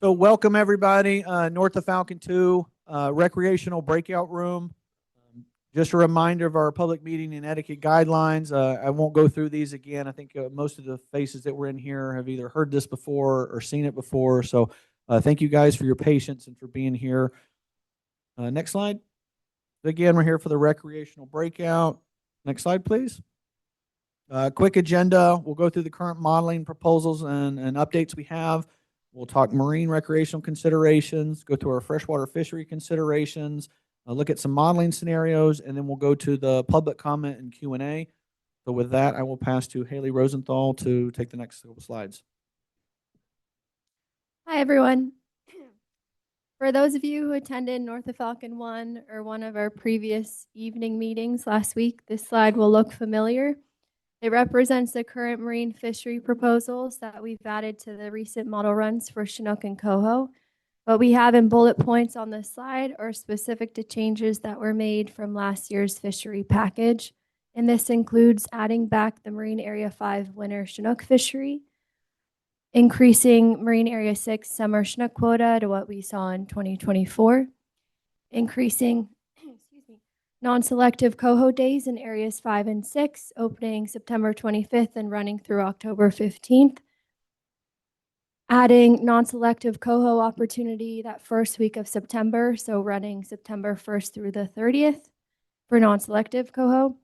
So welcome everybody, North of Falcon 2, recreational breakout room. Just a reminder of our public meeting and etiquette guidelines. I won't go through these again. I think most of the faces that were in here have either heard this before or seen it before. So thank you guys for your patience and for being here. Next slide. Again, we're here for the recreational breakout. Next slide, please. Quick agenda. We'll go through the current modeling proposals and updates we have. We'll talk marine recreational considerations, go through our freshwater fishery considerations, look at some modeling scenarios, and then we'll go to the public comment and Q&A. So with that, I will pass to Haley Rosenthal to take the next couple slides. Hi, everyone. For those of you who attended North of Falcon 1 or one of our previous evening meetings last week, this slide will look familiar. It represents the current marine fishery proposals that we've added to the recent model runs for Chinook and Coho. What we have in bullet points on this slide are specific to changes that were made from last year's fishery package. And this includes adding back the Marine Area 5 winter Chinook fishery, increasing Marine Area 6 summer Chinook quota to what we saw in 2024, increasing non-selective coho days in areas 5 and 6, opening September 25th and running through October 15th. Adding non-selective coho opportunity that first week of September, so running September 1st through the 30th for non-selective coho.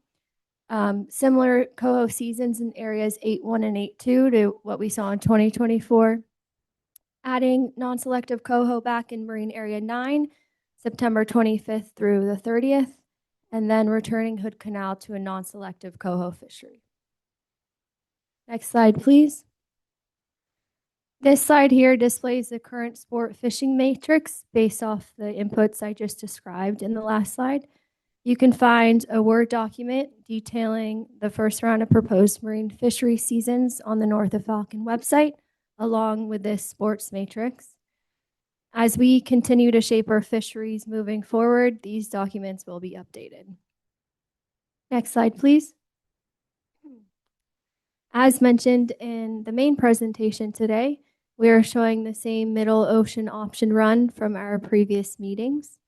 Similar coho seasons in areas 8.1 and 8.2 to what we saw in 2024. Adding non-selective coho back in Marine Area 9, September 25th through the 30th. And then returning Hood Canal to a non-selective coho fishery. Next slide, please. This slide here displays the current sport fishing matrix based off the inputs I just described in the last slide. You can find a Word document detailing the first round of proposed marine fishery seasons on the North of Falcon website, along with this sports matrix. As we continue to shape our fisheries moving forward, these documents will be updated. Next slide, please. As mentioned in the main presentation today, we are showing the same middle ocean option run from our previous meetings.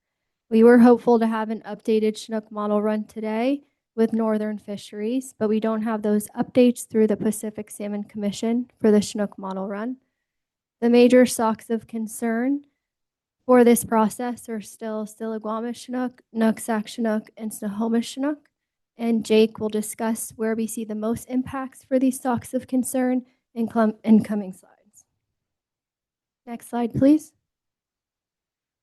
We were hopeful to have an updated Chinook model run today with northern fisheries, but we don't have those updates through the Pacific Salmon Commission for the Chinook model run. The major stocks of concern for this process are still Stillaguamish Chinook, Nooksack Chinook, and Snohomish Chinook. And Jake will discuss where we see the most impacts for these stocks of concern in coming slides. Next slide, please.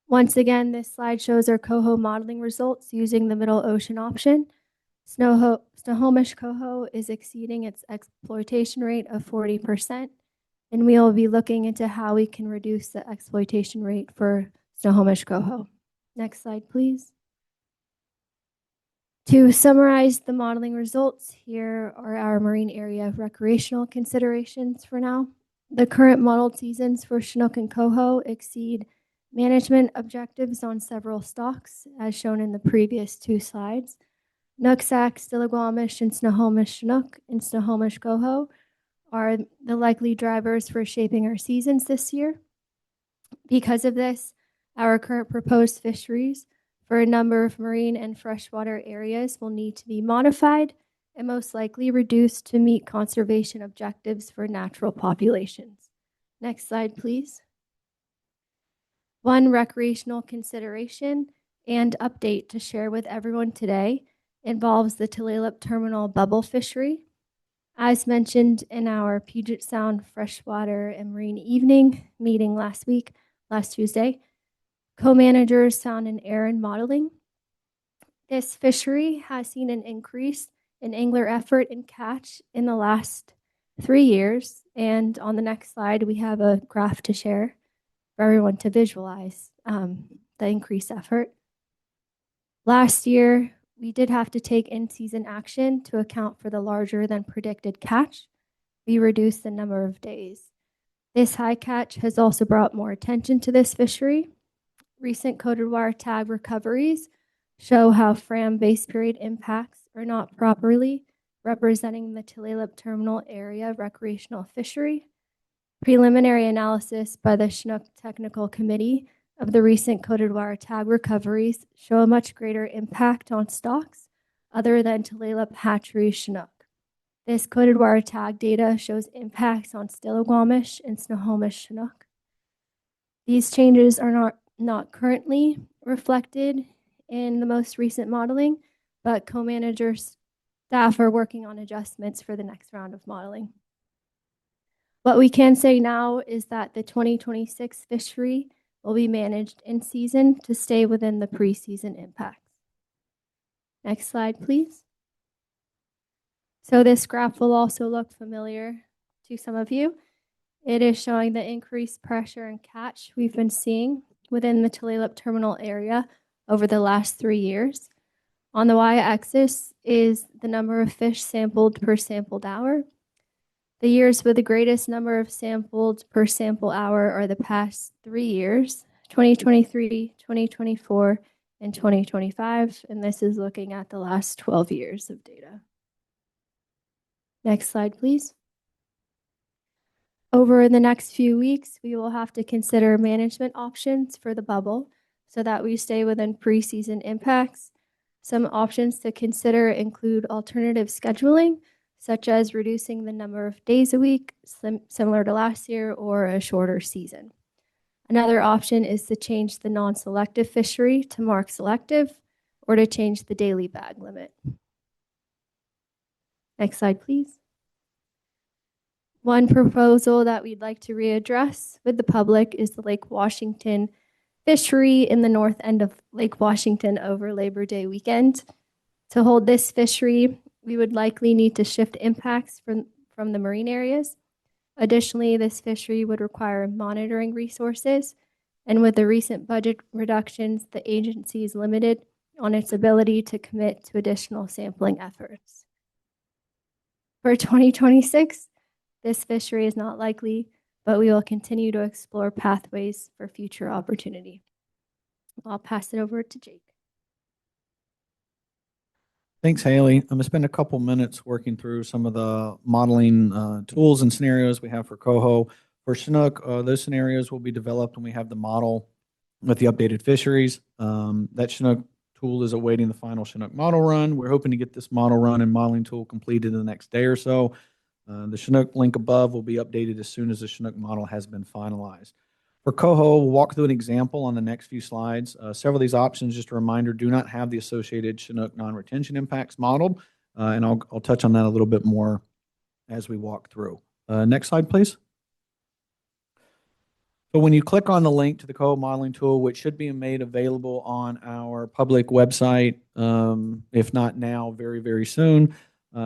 Once again, this slide shows our coho modeling results using the middle ocean option. Snohomish coho is exceeding its exploitation rate of 40%. And we will be looking into how we can reduce the exploitation rate for Snohomish coho. Next slide, please. To summarize the modeling results, here are our marine area recreational considerations for now. The current modeled seasons for Chinook and coho exceed management objectives on several stocks, as shown in the previous two slides. Nooksack, Stillaguamish, and Snohomish Chinook and Snohomish coho are the likely drivers for shaping our seasons this year. Because of this, our current proposed fisheries for a number of marine and freshwater areas will need to be modified and most likely reduced to meet conservation objectives for natural populations. Next slide, please. One recreational consideration and update to share with everyone today involves the Tulalip Terminal bubble fishery. As mentioned in our Puget Sound Freshwater and Marine Evening meeting last Tuesday, co-managers found an error in modeling. This fishery has seen an increase in angler effort and catch in the last 3 years. And on the next slide, we have a graph to share for everyone to visualize the increased effort. Last year, we did have to take in-season action to account for the larger than predicted catch. We reduced the number of days. This high catch has also brought more attention to this fishery. Recent coated wire tag recoveries show how FRAM base period impacts are not properly representing the Tulalip Terminal area recreational fishery. Preliminary analysis by the Chinook Technical Committee of the recent coated wire tag recoveries show a much greater impact on stocks other than Tulalip hatchery Chinook. This coated wire tag data shows impacts on Stillaguamish and Snohomish Chinook. These changes are not currently reflected in the most recent modeling, but co-managers staff are working on adjustments for the next round of modeling. What we can say now is that the 2026 fishery will be managed in season to stay within the preseason impacts. Next slide, please. So this graph will also look familiar to some of you. It is showing the increased pressure and catch we've been seeing within the Tulalip terminal area over the last 3 years. On the y-axis is the number of fish sampled per sampled hour. The years with the greatest number of sampled per sample hour are the past 3 years, 2023, 2024, and 2025, and this is looking at the last 12 years of data. Next slide, please. Over the next few weeks, we will have to consider management options for the bubble so that we stay within preseason impacts. Some options to consider include alternative scheduling, such as reducing the number of days a week, similar to last year, or a shorter season. Another option is to change the non-selective fishery to mark selective, or to change the daily bag limit. Next slide, please. One proposal that we'd like to readdress with the public is the Lake Washington fishery in the north end of Lake Washington over Labor Day weekend. To hold this fishery, we would likely need to shift impacts from the marine areas. Additionally, this fishery would require monitoring resources, and with the recent budget reductions, the agency is limited on its ability to commit to additional sampling efforts. For 2026, this fishery is not likely, but we will continue to explore pathways for future opportunity. I'll pass it over to Jake. Thanks, Haley. I'm going to spend a couple minutes working through some of the modeling tools and scenarios we have for coho. For Chinook, those scenarios will be developed when we have the model with the updated fisheries. That Chinook tool is awaiting the final Chinook model run. We're hoping to get this model run and modeling tool completed in the next day or so. The Chinook link above will be updated as soon as the Chinook model has been finalized. For coho, we'll walk through an example on the next few slides. Several of these options, just a reminder, do not have the associated Chinook non-retention impacts modeled, and I'll touch on that a little bit more as we walk through. Next slide, please. So when you click on the link to the coho modeling tool, which should be made available on our public website, if not now, very, very soon,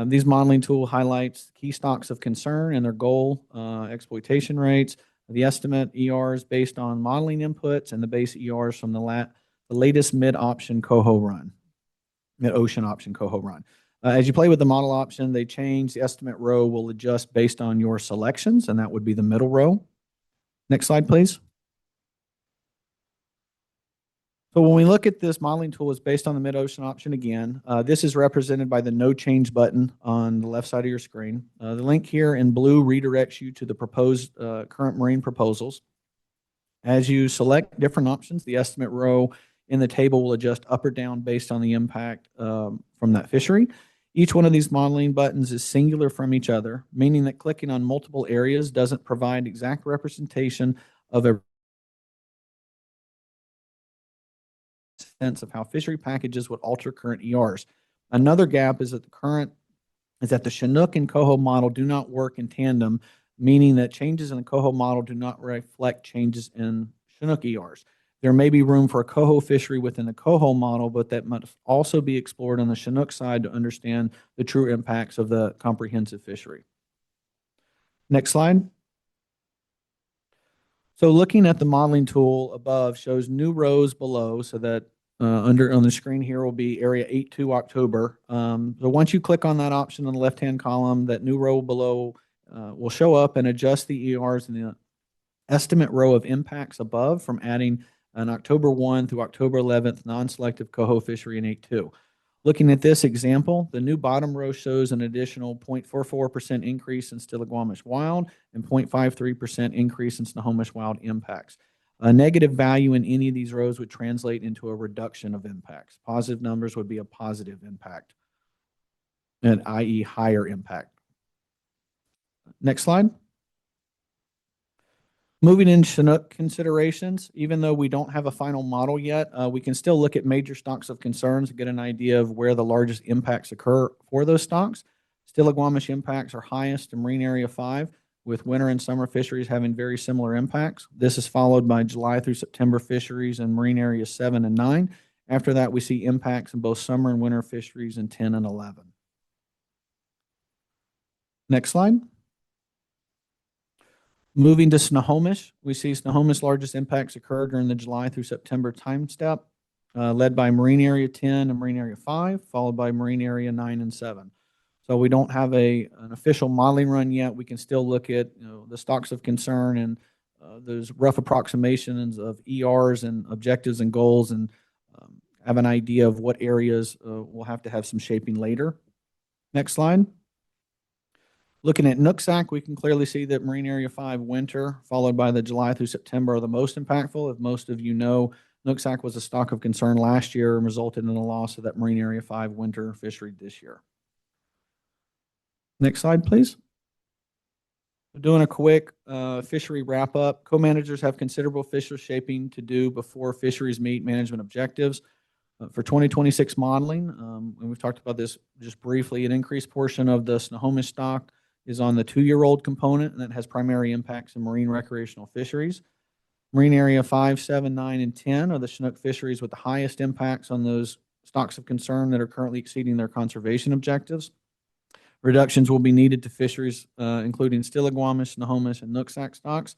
these modeling tool highlights key stocks of concern and their goal, exploitation rates, the estimate ERs based on modeling inputs, and the base ERs from the latest mid-option coho run, mid-ocean option coho run. As you play with the model option, they change. The estimate row will adjust based on your selections, and that would be the middle row. Next slide, please. So when we look at this modeling tool, it's based on the mid-ocean option again. This is represented by the no change button on the left side of your screen. The link here in blue redirects you to the proposed current marine proposals. As you select different options, the estimate row in the table will adjust up or down based on the impact from that fishery. Each one of these modeling buttons is singular from each other, meaning that clicking on multiple areas doesn't provide exact representation of a sense of how fishery packages would alter current ERs. Another gap is that the Chinook and coho model do not work in tandem, meaning that changes in the coho model do not reflect changes in Chinook ERs. There may be room for a coho fishery within the coho model, but that must also be explored on the Chinook side to understand the true impacts of the comprehensive fishery. Next slide. So looking at the modeling tool above shows new rows below, so that on the screen here will be area 8-2 October. So once you click on that option on the left-hand column, that new row below will show up and adjust the ERs in the estimate row of impacts above from adding an October 1 through October 11th non-selective coho fishery in 8-2. Looking at this example, the new bottom row shows an additional 0.44% increase in Stillaguamish wild and 0.53% increase in Snohomish wild impacts. A negative value in any of these rows would translate into a reduction of impacts. Positive numbers would be a positive impact, and i.e. higher impact. Next slide. Moving into Chinook considerations, even though we don't have a final model yet, we can still look at major stocks of concerns and get an idea of where the largest impacts occur for those stocks. Stillaguamish impacts are highest in Marine Area 5, with winter and summer fisheries having very similar impacts. This is followed by July through September fisheries in Marine Area 7 and 9. After that, we see impacts in both summer and winter fisheries in 10 and 11. Next slide. Moving to Snohomish, we see Snohomish largest impacts occur during the July through September time step, led by Marine Area 10 and Marine Area 5, followed by Marine Area 9 and 7. So we don't have an official modeling run yet. We can still look at the stocks of concern and those rough approximations of ERs and objectives and goals, and have an idea of what areas will have to have some shaping later. Next slide. Looking at Nooksack, we can clearly see that Marine Area 5 winter, followed by the July through September, are the most impactful. If most of you know, Nooksack was a stock of concern last year and resulted in the loss of that Marine Area 5 winter fishery this year. Next slide, please. Doing a quick fishery wrap up. Co-managers have considerable fishery shaping to do before fisheries meet management objectives. For 2026 modeling, and we've talked about this just briefly, an increased portion of the Snohomish stock is on the 2-year-old component, and that has primary impacts in marine recreational fisheries. Marine Area 5, 7, 9, and 10 are the Chinook fisheries with the highest impacts on those stocks of concern that are currently exceeding their conservation objectives. Reductions will be needed to fisheries, including Stillaguamish, Snohomish, and Nooksack stocks.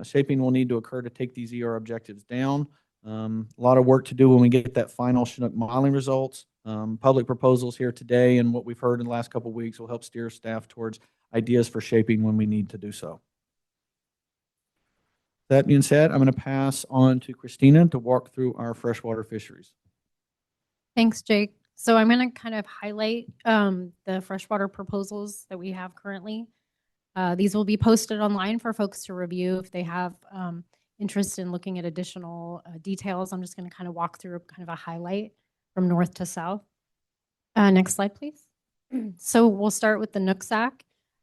Shaping will need to occur to take these ER objectives down. A lot of work to do when we get that final Chinook modeling results. Public proposals here today and what we've heard in the last couple of weeks will help steer staff towards ideas for shaping when we need to do so. That being said, I'm going to pass on to Christina to walk through our freshwater fisheries. Thanks, Jake. So I'm going to kind of highlight the freshwater proposals that we have currently. These will be posted online for folks to review if they have interest in looking at additional details. I'm just going to kind of walk through kind of a highlight from north to south. Next slide, please. So we'll start with the Nooksack.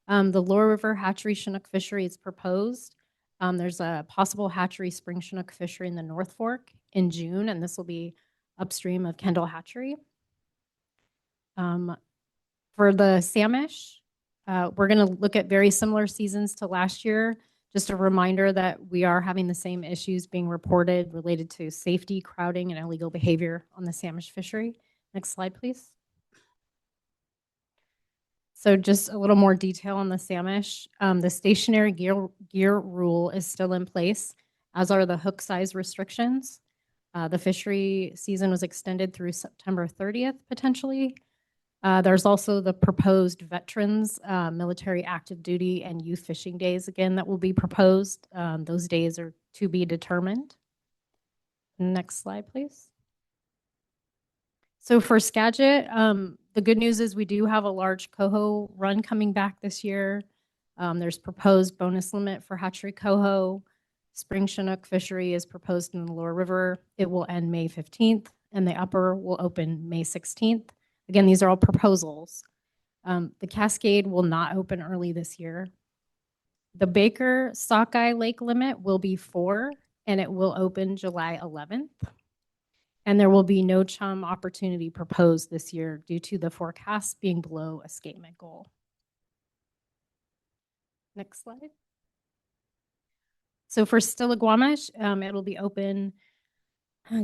The Lower River Hatchery Chinook fishery is proposed. There's a possible hatchery spring Chinook fishery in the North Fork in June, and this will be upstream of Kendall Hatchery. For the Samish, we're going to look at very similar seasons to last year. Just a reminder that we are having the same issues being reported related to safety, crowding, and illegal behavior on the Samish fishery. Next slide, please. So just a little more detail on the Samish. The stationary gear rule is still in place, as are the hook size restrictions. The fishery season was extended through September 30th, potentially. There's also the proposed veterans, military active duty, and youth fishing days, again, that will be proposed. Those days are to be determined. Next slide, please. So for Skagit, the good news is we do have a large coho run coming back this year. There's proposed bonus limit for hatchery coho. Spring Chinook fishery is proposed in the Lower River. It will end May 15th, and the upper will open May 16th. Again, these are all proposals. The Cascade will not open early this year. The Baker Sockeye Lake limit will be 4, and it will open July 11th. And there will be no chum opportunity proposed this year due to the forecast being below escapement goal. Next slide. So for Stillaguamish, it'll be open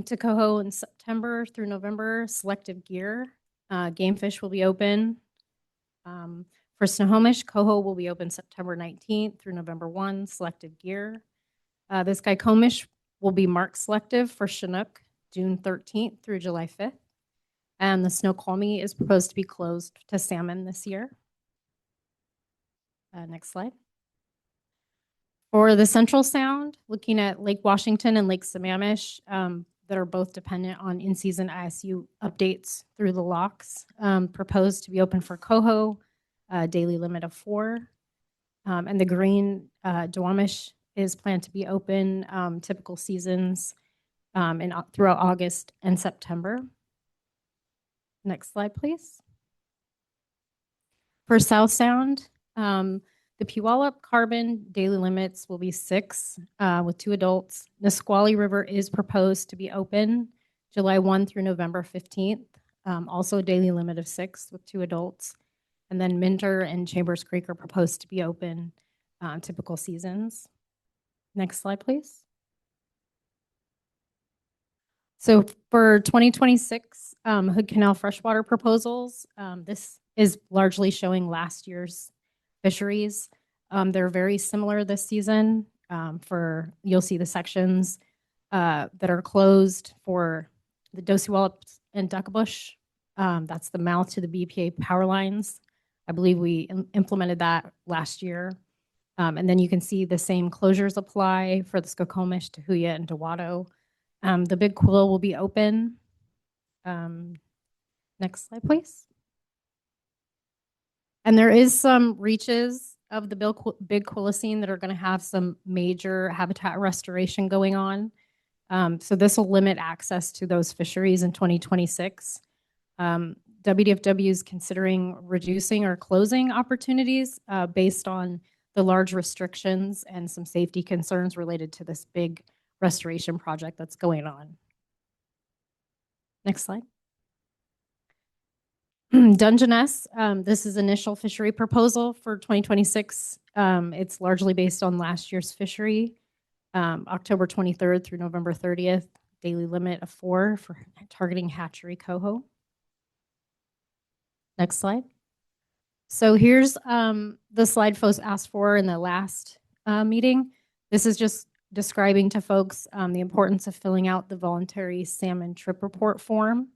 to coho in September through November, selective gear. Game fish will be open. For Snohomish, coho will be open September 19th through November 1, selective gear. This Skykomish will be marked selective for Chinook, June 13th through July 5th. And the Snoqualmie is proposed to be closed to salmon this year. Next slide. For the Central Sound, looking at Lake Washington and Lake Sammamish, that are both dependent on in-season ISU updates through the locks. Proposed to be open for coho, daily limit of 4. And the green Duwamish is planned to be open typical seasons throughout August and September. Next slide, please. For South Sound, the Puyallup Carbon daily limits will be 6 with 2 adults. Nisqually River is proposed to be open July 1 through November 15th. Also a daily limit of 6 with 2 adults. And then Minter and Chambers Creek are proposed to be open typical seasons. Next slide, please. So for 2026 Hood Canal freshwater proposals, this is largely showing last year's fisheries. They're very similar this season. You'll see the sections that are closed for the Dosewallup and Duckabush. That's the mouth to the BPA power lines. I believe we implemented that last year. And then you can see the same closures apply for the Skokomish, Tahuya, and Dewatto. The Big Quill will be open. Next slide, please. And there is some reaches of the Big Quillicene that are going to have some major habitat restoration going on. So this will limit access to those fisheries in 2026. WDFW is considering reducing or closing opportunities based on the large restrictions and some safety concerns related to this big restoration project that's going on. Next slide. Dungeness, this is initial fishery proposal for 2026. It's largely based on last year's fishery, October 23rd through November 30th, daily limit of 4 for targeting hatchery coho. Next slide. So here's the slide folks asked for in the last meeting. This is just describing to folks the importance of filling out the voluntary salmon trip report form.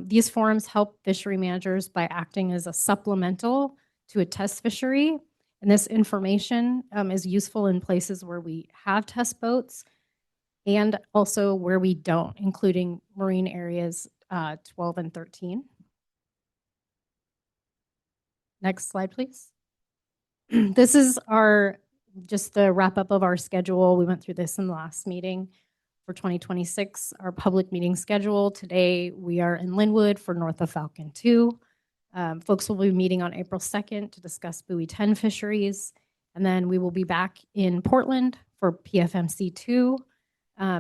These forms help fishery managers by acting as a supplemental to a test fishery. And this information is useful in places where we have test boats and also where we don't, including marine areas 12 and 13. Next slide, please. This is just the wrap up of our schedule. We went through this in the last meeting for 2026, our public meeting schedule. Today, we are in Linwood for North of Falcon 2. Folks will be meeting on April 2nd to discuss buoy 10 fisheries. And then we will be back in Portland for PFMC 2,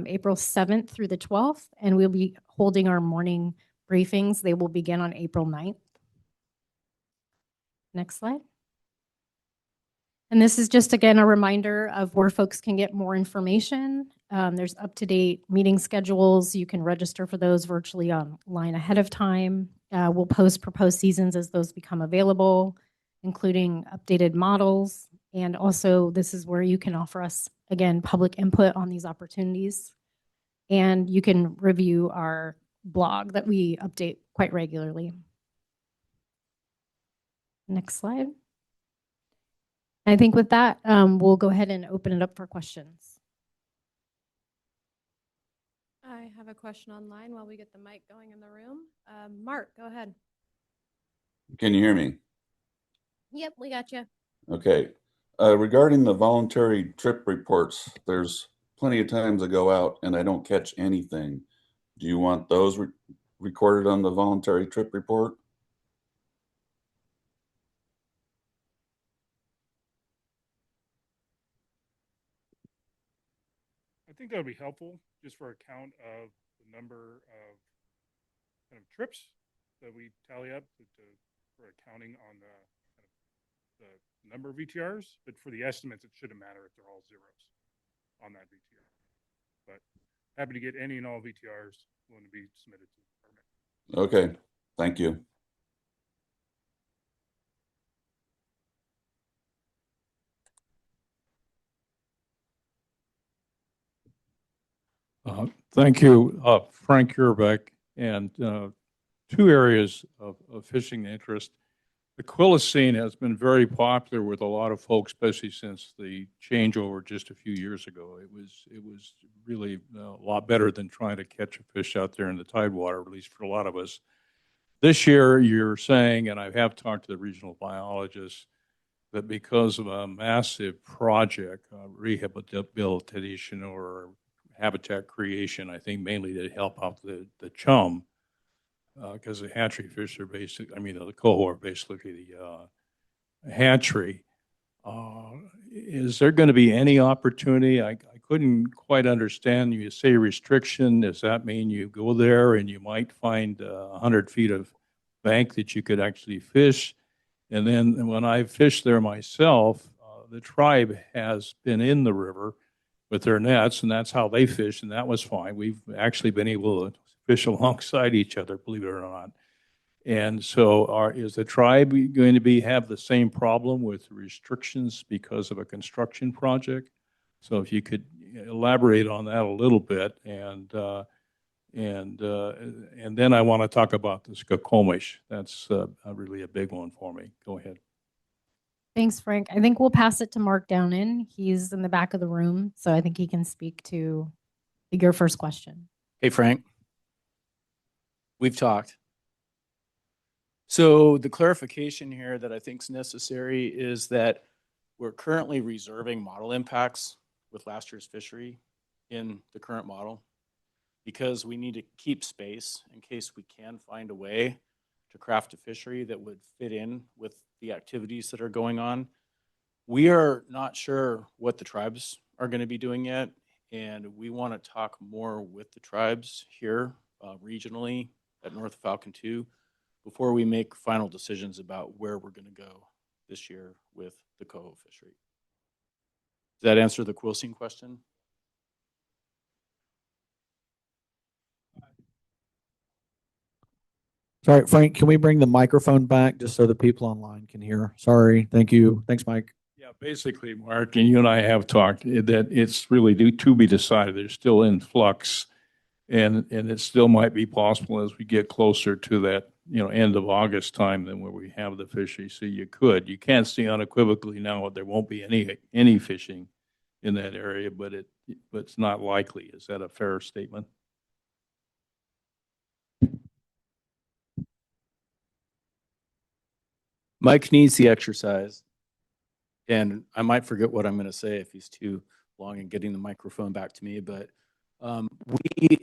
April 7th through the 12th. And we'll be holding our morning briefings. They will begin on April 9th. Next slide. And this is just, again, a reminder of where folks can get more information. There's up-to-date meeting schedules. You can register for those virtually online ahead of time. We'll post proposed seasons as those become available, including updated models. And also, this is where you can offer us, again, public input on these opportunities. And you can review our blog that we update quite regularly. Next slide. I think with that, we'll go ahead and open it up for questions. I have a question online while we get the mic going in the room. Mark, go ahead. Can you hear me? Yep, we got you. Okay. Regarding the voluntary trip reports, there's plenty of times I go out and I don't catch anything. Do you want those recorded on the voluntary trip report? I think that would be helpful just for a count of the number of kind of trips that we tally up for accounting on the number of VTRs. But for the estimates, it shouldn't matter if they're all zeros on that VTR. But happy to get any and all VTRs willing to be submitted to the department. Okay, thank you. Thank you, Frank Urbeck. And 2 areas of fishing interest. The Quillicene has been very popular with a lot of folks, especially since the changeover just a few years ago. It was really a lot better than trying to catch a fish out there in the tidewater, at least for a lot of us. This year, you're saying, and I have talked to the regional biologists, that because of a massive project, rehabilitation or habitat creation, I think mainly to help out the chum, because the hatchery fish are basically, I mean, the coho are basically the hatchery. Is there going to be any opportunity? I couldn't quite understand. You say restriction. Does that mean you go there and you might find 100 feet of bank that you could actually fish? And then when I fished there myself, the tribe has been in the river with their nets, and that's how they fish, and that was fine. We've actually been able to fish alongside each other, believe it or not. And so is the tribe going to have the same problem with restrictions because of a construction project? So if you could elaborate on that a little bit, and then I want to talk about the Skokomish. That's really a big one for me. Go ahead. Thanks, Frank. I think we'll pass it to Mark Downen. He's in the back of the room, so I think he can speak to your first question. Hey, Frank. We've talked. So the clarification here that I think is necessary is that we're currently reserving model impacts with last year's fishery in the current model because we need to keep space in case we can find a way to craft a fishery that would fit in with the activities that are going on. We are not sure what the tribes are going to be doing yet, and we want to talk more with the tribes here regionally at North of Falcon 2 before we make final decisions about where we're going to go this year with the coho fishery. Does that answer the Quilcene question? Sorry, Frank, can we bring the microphone back just so the people online can hear? Sorry. Thank you. Thanks, Mike. Yeah, basically, Mark, and you and I have talked that it's really to be decided. They're still in flux, and it still might be possible as we get closer to that, end of August time than where we have the fishery. So you can't see unequivocally now there won't be any fishing in that area, but it's not likely. Is that a fair statement? Mike needs the exercise, and I might forget what I'm going to say if he's too long in getting the microphone back to me, but we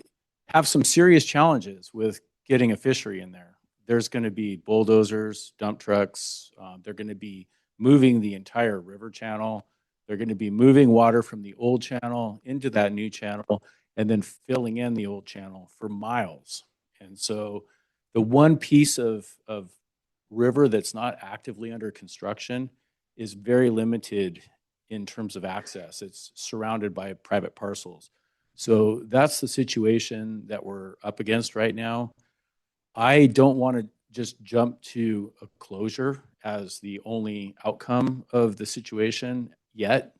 have some serious challenges with getting a fishery in there. There's going to be bulldozers, dump trucks. They're going to be moving the entire river channel. They're going to be moving water from the old channel into that new channel and then filling in the old channel for miles. And so the one piece of river that's not actively under construction is very limited in terms of access. It's surrounded by private parcels. So that's the situation that we're up against right now. I don't want to just jump to a closure as the only outcome of the situation yet,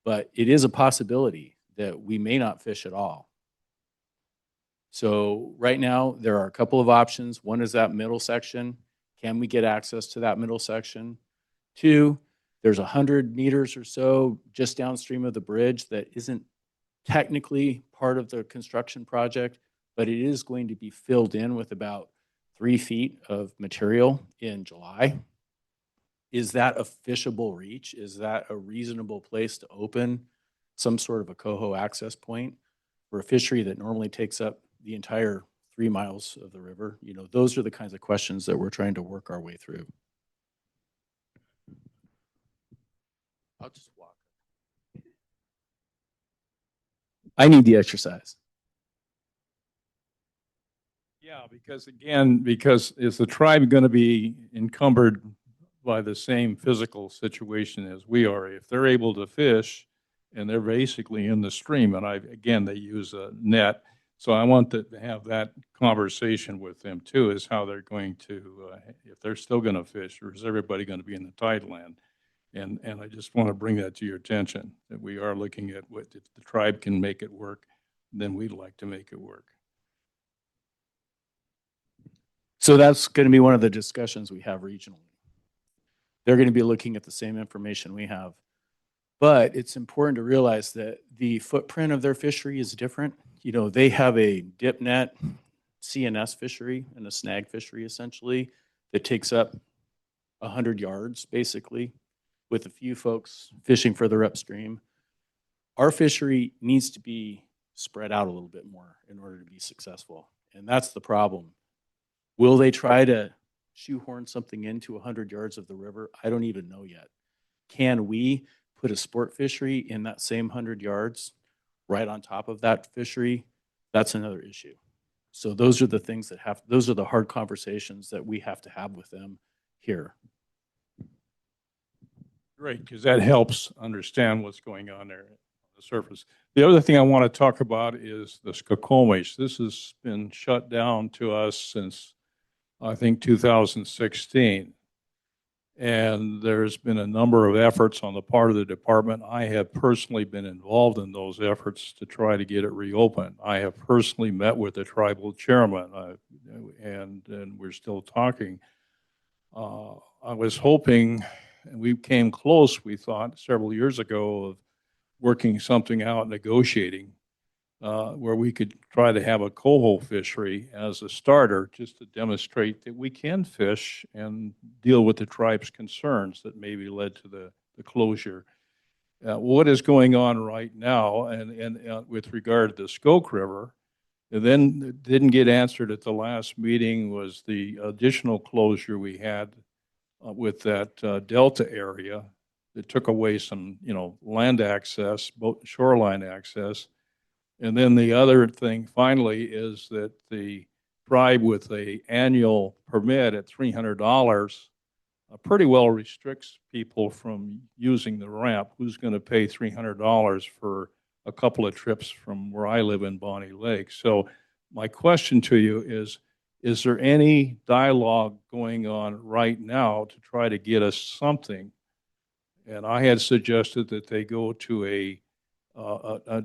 but it is a possibility that we may not fish at all. So right now, there are a couple of options. One is that middle section. Can we get access to that middle section? Two, there's 100 meters or so just downstream of the bridge that isn't technically part of the construction project, but it is going to be filled in with about 3 feet of material in July. Is that a fishable reach? Is that a reasonable place to open some sort of a coho access point for a fishery that normally takes up the entire 3 miles of the river? Those are the kinds of questions that we're trying to work our way through. I'll just walk. I need the exercise. Yeah, because is the tribe going to be encumbered by the same physical situation as we are? If they're able to fish and they're basically in the stream, and they use a net. So I want to have that conversation with them too, is how they're going to, if they're still going to fish, or is everybody going to be in the tideland? And I just want to bring that to your attention, that we are looking at what, if the tribe can make it work, then we'd like to make it work. So that's going to be one of the discussions we have regionally. they're going to be looking at the same information we have. But it's important to realize that the footprint of their fishery is different. You know, they have a dip net CNS fishery and a snag fishery essentially that takes up 100 yards basically, with a few folks fishing further upstream. Our fishery needs to be spread out a little bit more in order to be successful. And that's the problem. Will they try to shoehorn something into 100 yards of the river? I don't even know yet. Can we put a sport fishery in that same 100 yards right on top of that fishery? That's another issue. So those are the things that those are the hard conversations that we have to have with them here. Great, because that helps understand what's going on there on the surface. The other thing I want to talk about is the Skokomish. This has been shut down to us since, I think, 2016. And there's been a number of efforts on the part of the department. I have personally been involved in those efforts to try to get it reopened. I have personally met with the tribal chairman, and we're still talking. I was hoping, and we came close, we thought, several years ago, of working something out, negotiating, where we could try to have a coho fishery as a starter, just to demonstrate that we can fish and deal with the tribe's concerns that maybe led to the closure. What is going on right now, and with regard to the Skoke River, and then didn't get answered at the last meeting, was the additional closure we had with that delta area that took away some, land access, boat shoreline access. And then the other thing finally is that the tribe with a annual permit at $300 pretty well restricts people from using the ramp. Who's going to pay $300 for a couple of trips from where I live in Bonnie Lake? So my question to you is there any dialogue going on right now to try to get us something? And I had suggested that they go to a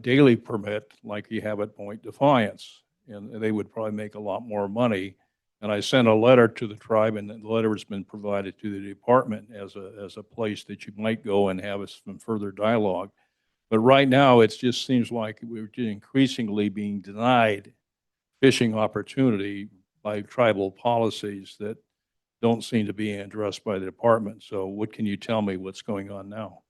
daily permit like you have at Point Defiance, and they would probably make a lot more money. And I sent a letter to the tribe, and the letter has been provided to the department as a place that you might go and have some further dialogue. But right now, it just seems like we're increasingly being denied fishing opportunity by tribal policies that don't seem to be addressed by the department. So what can you tell me what's going on now?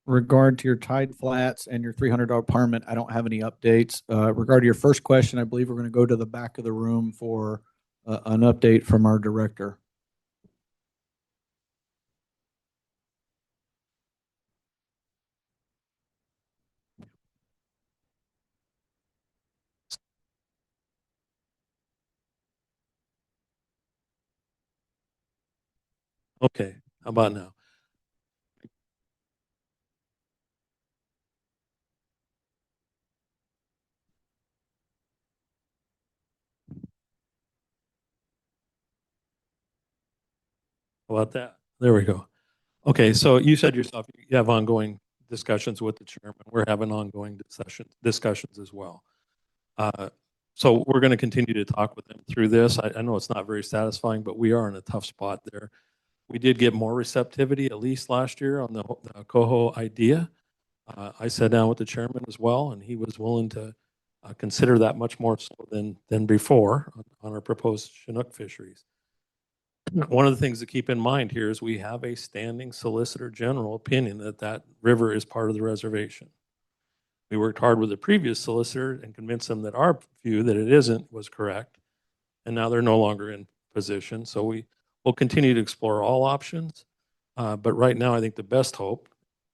Regard to your tide flats and your $300 permit, I don't have any updates. Regard to your first question, I believe we're going to go to the back of the room for an update from our director. Okay, how about now? How about that? There we go. Okay, so you said yourself you have ongoing discussions with the chairman. We're having ongoing discussions as well. So we're going to continue to talk with them through this. I know it's not very satisfying, but we are in a tough spot there. We did get more receptivity, at least last year, on the coho idea. I sat down with the chairman as well, and he was willing to consider that much more so than before on our proposed Chinook fisheries. One of the things to keep in mind here is we have a standing Solicitor General opinion that river is part of the reservation. We worked hard with the previous solicitor and convinced them that our view that it isn't was correct, and now they're no longer in position. So we'll continue to explore all options, but right now I think the best hope,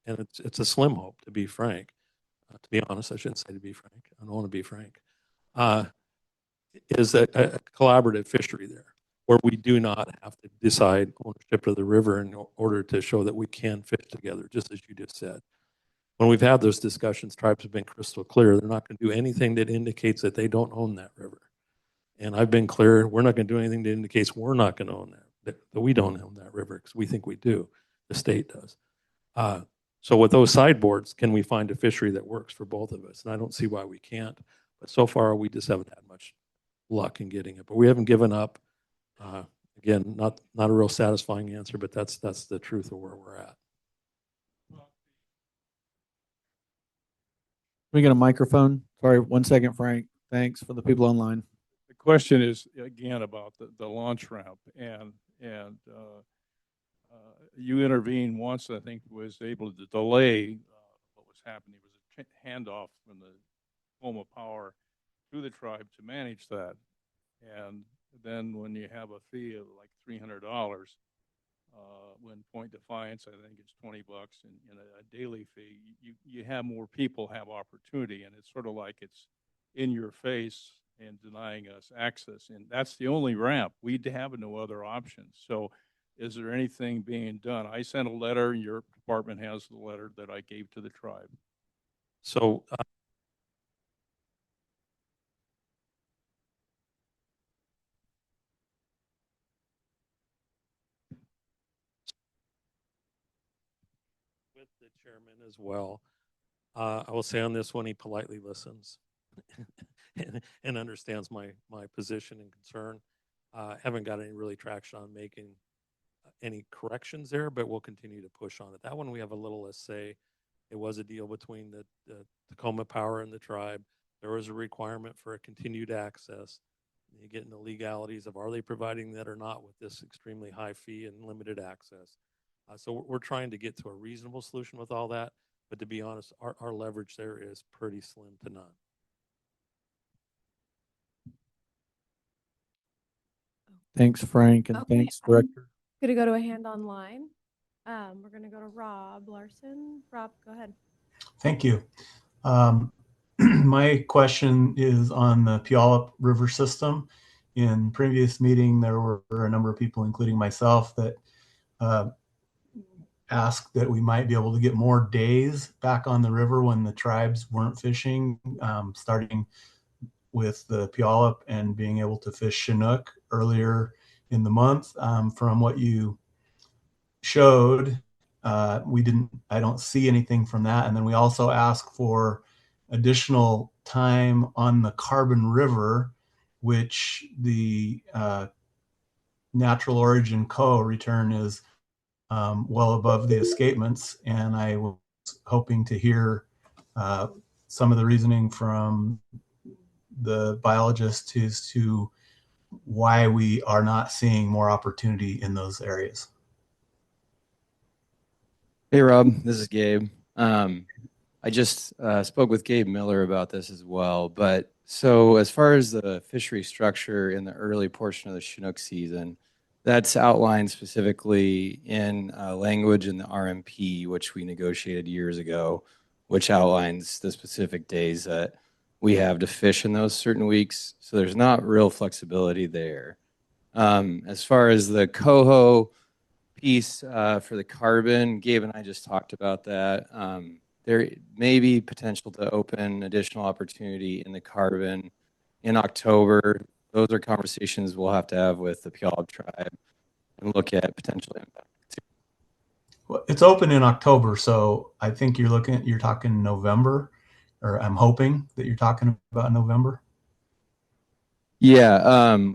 and it's a slim hope to be frank, to be honest, I shouldn't say to be frank, I don't want to be frank, is a collaborative fishery there, where we do not have to decide ownership of the river in order to show that we can fish together, just as you just said. When we've had those discussions, tribes have been crystal clear. They're not going to do anything that indicates that they don't own that river. And I've been clear, we're not going to do anything that indicates we're not going to own that we don't own that river, because we think we do. The state does. So with those sideboards, can we find a fishery that works for both of us? And I don't see why we can't. But so far, we just haven't had much luck in getting it. But we haven't given up. Again, not a real satisfying answer, but that's the truth of where we're at. We get a microphone? Sorry, 1 second, Frank. Thanks for the people online. The question is again about the launch ramp, and you intervened once, I think, was able to delay what was happening. It was a handoff from the Home of Power to the tribe to manage that. And then when you have a fee of like $300, when point defiance, I think it's $20, and a daily fee, you have more people have opportunity, and it's sort of like it's in your face and denying us access. And that's the only ramp. We have no other options. So is there anything being done? I sent a letter, and your department has the letter that I gave to the tribe. So with the chairman as well, I will say on this one, he politely listens and understands my position and concern. Haven't got any really traction on making any corrections there, but we'll continue to push on it. That one we have a little less say. It was a deal between the Tacoma Power and the tribe. There was a requirement for a continued access. You get into legalities of are they providing that or not with this extremely high fee and limited access. So we're trying to get to a reasonable solution with all that. But to be honest, our leverage there is pretty slim to none. Thanks, Frank, and Okay. thanks, Director. Going to go to a hand online. We're going to go to Rob Larson. Rob, go ahead. Thank you. My question is on the Puyallup River system. In previous meeting, there were a number of people, including myself, that asked that we might be able to get more days back on the river when the tribes weren't fishing, starting with the Puyallup and being able to fish Chinook earlier in the month. From what you showed, I don't see anything from that. And then we also ask for additional time on the Carbon River, which the natural origin coho return is well above the escapements. And I was hoping to hear some of the reasoning from the biologist as to why we are not seeing more opportunity in those areas. Hey, Rob, this is Gabe. I just spoke with Gabe Miller about this as well. But so as far as the fishery structure in the early portion of the Chinook season, that's outlined specifically in language in the RMP, which we negotiated years ago, which outlines the specific days that we have to fish in those certain weeks. So there's not real flexibility there. As far as the coho piece for the carbon, Gabe and I just talked about that. There may be potential to open additional opportunity in the carbon in October. Those are conversations we'll have to have with the Puyallup tribe and look at potential impact. Well, it's open in October, so I think you're talking November, or I'm hoping that you're talking about November. Yeah,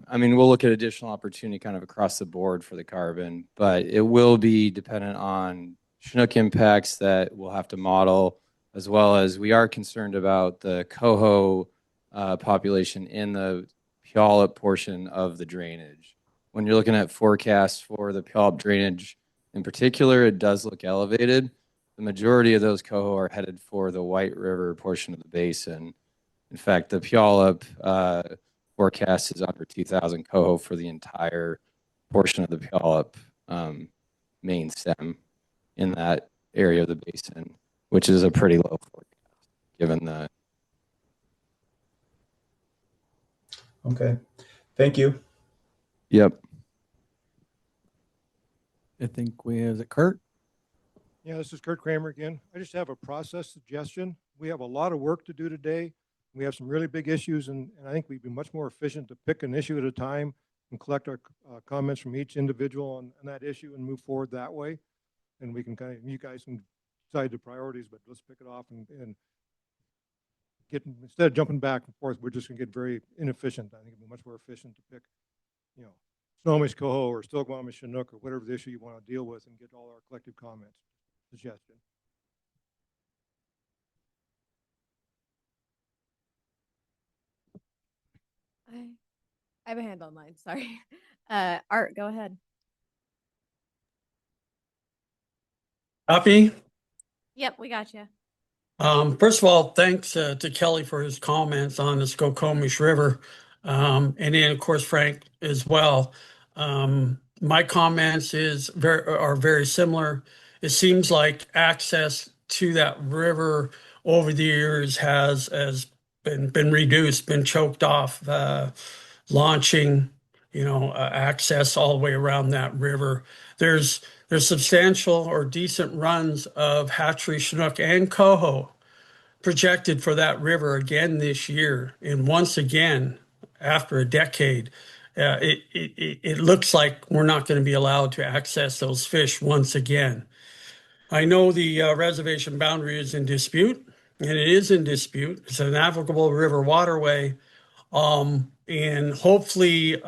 I mean, we'll look at additional opportunity kind of across the board for the carbon, but it will be dependent on Chinook impacts that we'll have to model, as well as we are concerned about the coho population in the Puyallup portion of the drainage. When you're looking at forecasts for the Puyallup drainage in particular, it does look elevated. The majority of those coho are headed for the White River portion of the basin. In fact, the Puyallup forecast is under 2,000 coho for the entire portion of the Puyallup main stem in that area of the basin, which is a pretty low forecast given the. Okay, thank you. Yep. I think is it Kurt? Yeah, this is Kurt Kramer again. I just have a process suggestion. We have a lot of work to do today. We have some really big issues, and I think we'd be much more efficient to pick an issue at a time and collect our comments from each individual on that issue and move forward that way. And we can you guys can decide the priorities, but let's pick it off and get, instead of jumping back and forth, we're just gonna get very inefficient. I think it'd be much more efficient to pick, Snohomish Coho or Still Chinook or whatever the issue you want to deal with and get all our collective comments, suggestion. I have a hand online, sorry. Art, go ahead. Copy. Yep, we got you. First of all, thanks to Kelly for his comments on the Skokomish River. And then, of course, Frank as well. My comments are very similar. It seems like access to that river over the years has been reduced, been choked off, launching, access all the way around that river. There's substantial or decent runs of hatchery, Chinook, and coho projected for that river again this year. And once again, after a decade, it looks like we're not going to be allowed to access those fish once again. I know the reservation boundary is in dispute, and it is in dispute. It's a navigable river waterway. And hopefully,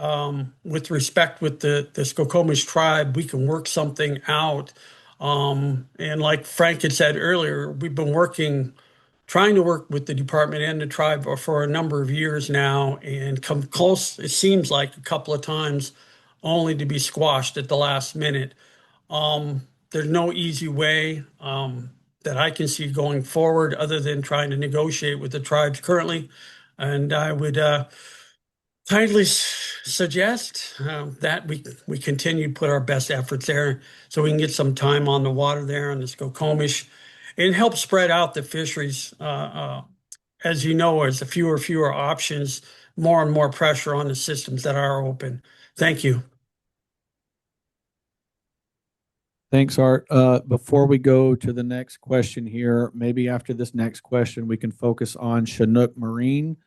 with respect with the Skokomish tribe, we can work something out. And like Frank had said earlier, we've been trying to work with the department and the tribe for a number of years now and come close, it seems like a couple of times, only to be squashed at the last minute. There's no easy way that I can see going forward other than trying to negotiate with the tribes currently. And I would kindly suggest that we continue to put our best efforts there so we can get some time on the water there on the Skokomish and help spread out the fisheries. As you know, as the fewer options, more and more pressure on the systems that are open. Thank you. Thanks, Art. Before we go to the next question here, maybe after this next question, we can focus on Chinook Marine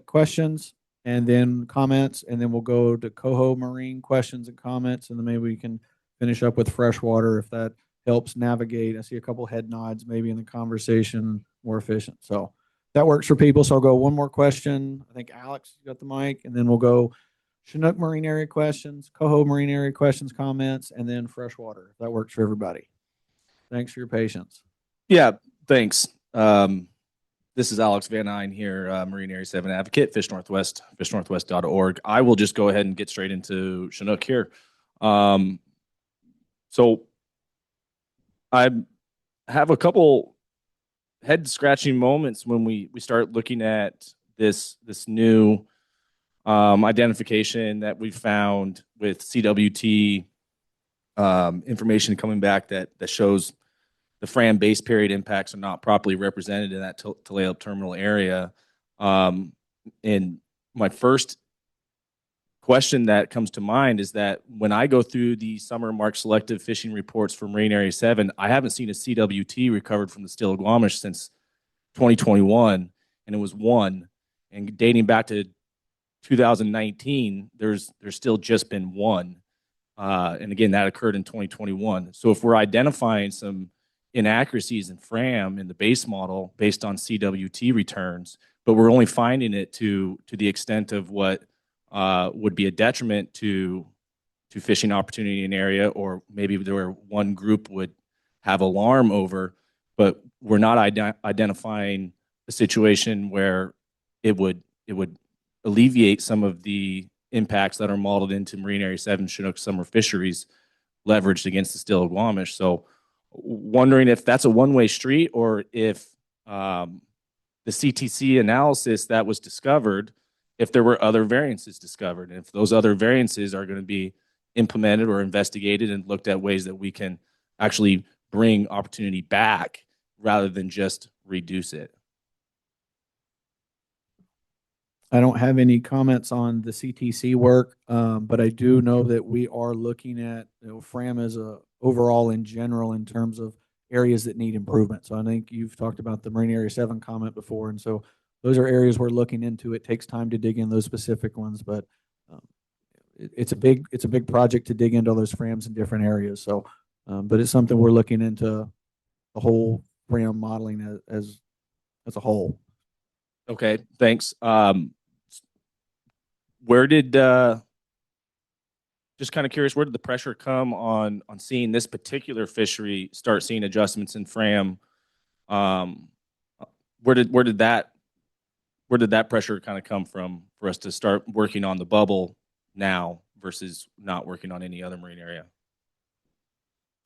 questions and then comments, and then we'll go to Coho Marine questions and comments, and then maybe we can finish up with Freshwater if that helps navigate. I see a couple head nods, maybe in the conversation more efficient. So that works for people. So I'll go one more question. I think Alex got the mic, and then we'll go Chinook Marine area questions, Coho Marine area questions, comments, and then Freshwater. If that works for everybody. Thanks for your patience. Yeah, thanks. This is Alex Van Eyne here, Marine Area 7 advocate, Fish Northwest, fishnorthwest.org. I will just go ahead and get straight into Chinook here. So I have a couple head-scratching moments when we start looking at this new identification that we found with CWT information coming back that shows the Fram base period impacts are not properly represented in that Tulalip terminal area. And my first question that comes to mind is that when I go through the summer mark selective fishing reports for Marine Area 7, I haven't seen a CWT recovered from the Stillaguamish since 2021, and it was 1. And dating back to 2019, there's still just been 1. And again, that occurred in 2021. So if we're identifying some inaccuracies in Fram in the base model based on CWT returns, but we're only finding it to the extent of what would be a detriment to fishing opportunity in an area, or maybe where one group would have alarm over, but we're not identifying a situation where it would alleviate some of the impacts that are modeled into Marine Area 7 Chinook summer fisheries leveraged against the Stillaguamish. So wondering if that's a one-way street, or if the CTC analysis that was discovered, if there were other variances discovered, and if those other variances are going to be implemented or investigated and looked at ways that we can actually bring opportunity back rather than just reduce it. I don't have any comments on the CTC work, but I do know that we are looking at Fram as a overall in general in terms of areas that need improvement. So I think you've talked about the Marine Area 7 comment before, and so those are areas we're looking into. It takes time to dig in those specific ones, but it's a big project to dig into those Frams in different areas. So, but it's something we're looking into the whole Fram modeling as a whole. Okay, thanks. Where did just kind of curious, where did the pressure come on seeing this particular fishery start seeing adjustments in FRAM? Where did that pressure kind of come from for us to start working on the bubble now versus not working on any other marine area?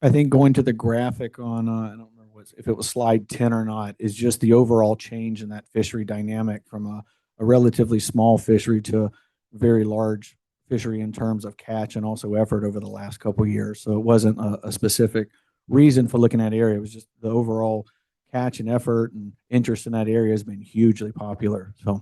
I think going to the graphic on, I don't remember if it was slide 10 or not, is just the overall change in that fishery dynamic from a relatively small fishery to a very large fishery in terms of catch and also effort over the last couple of years. So it wasn't a specific reason for looking at area. It was just the overall catch and effort and interest in that area has been hugely popular. So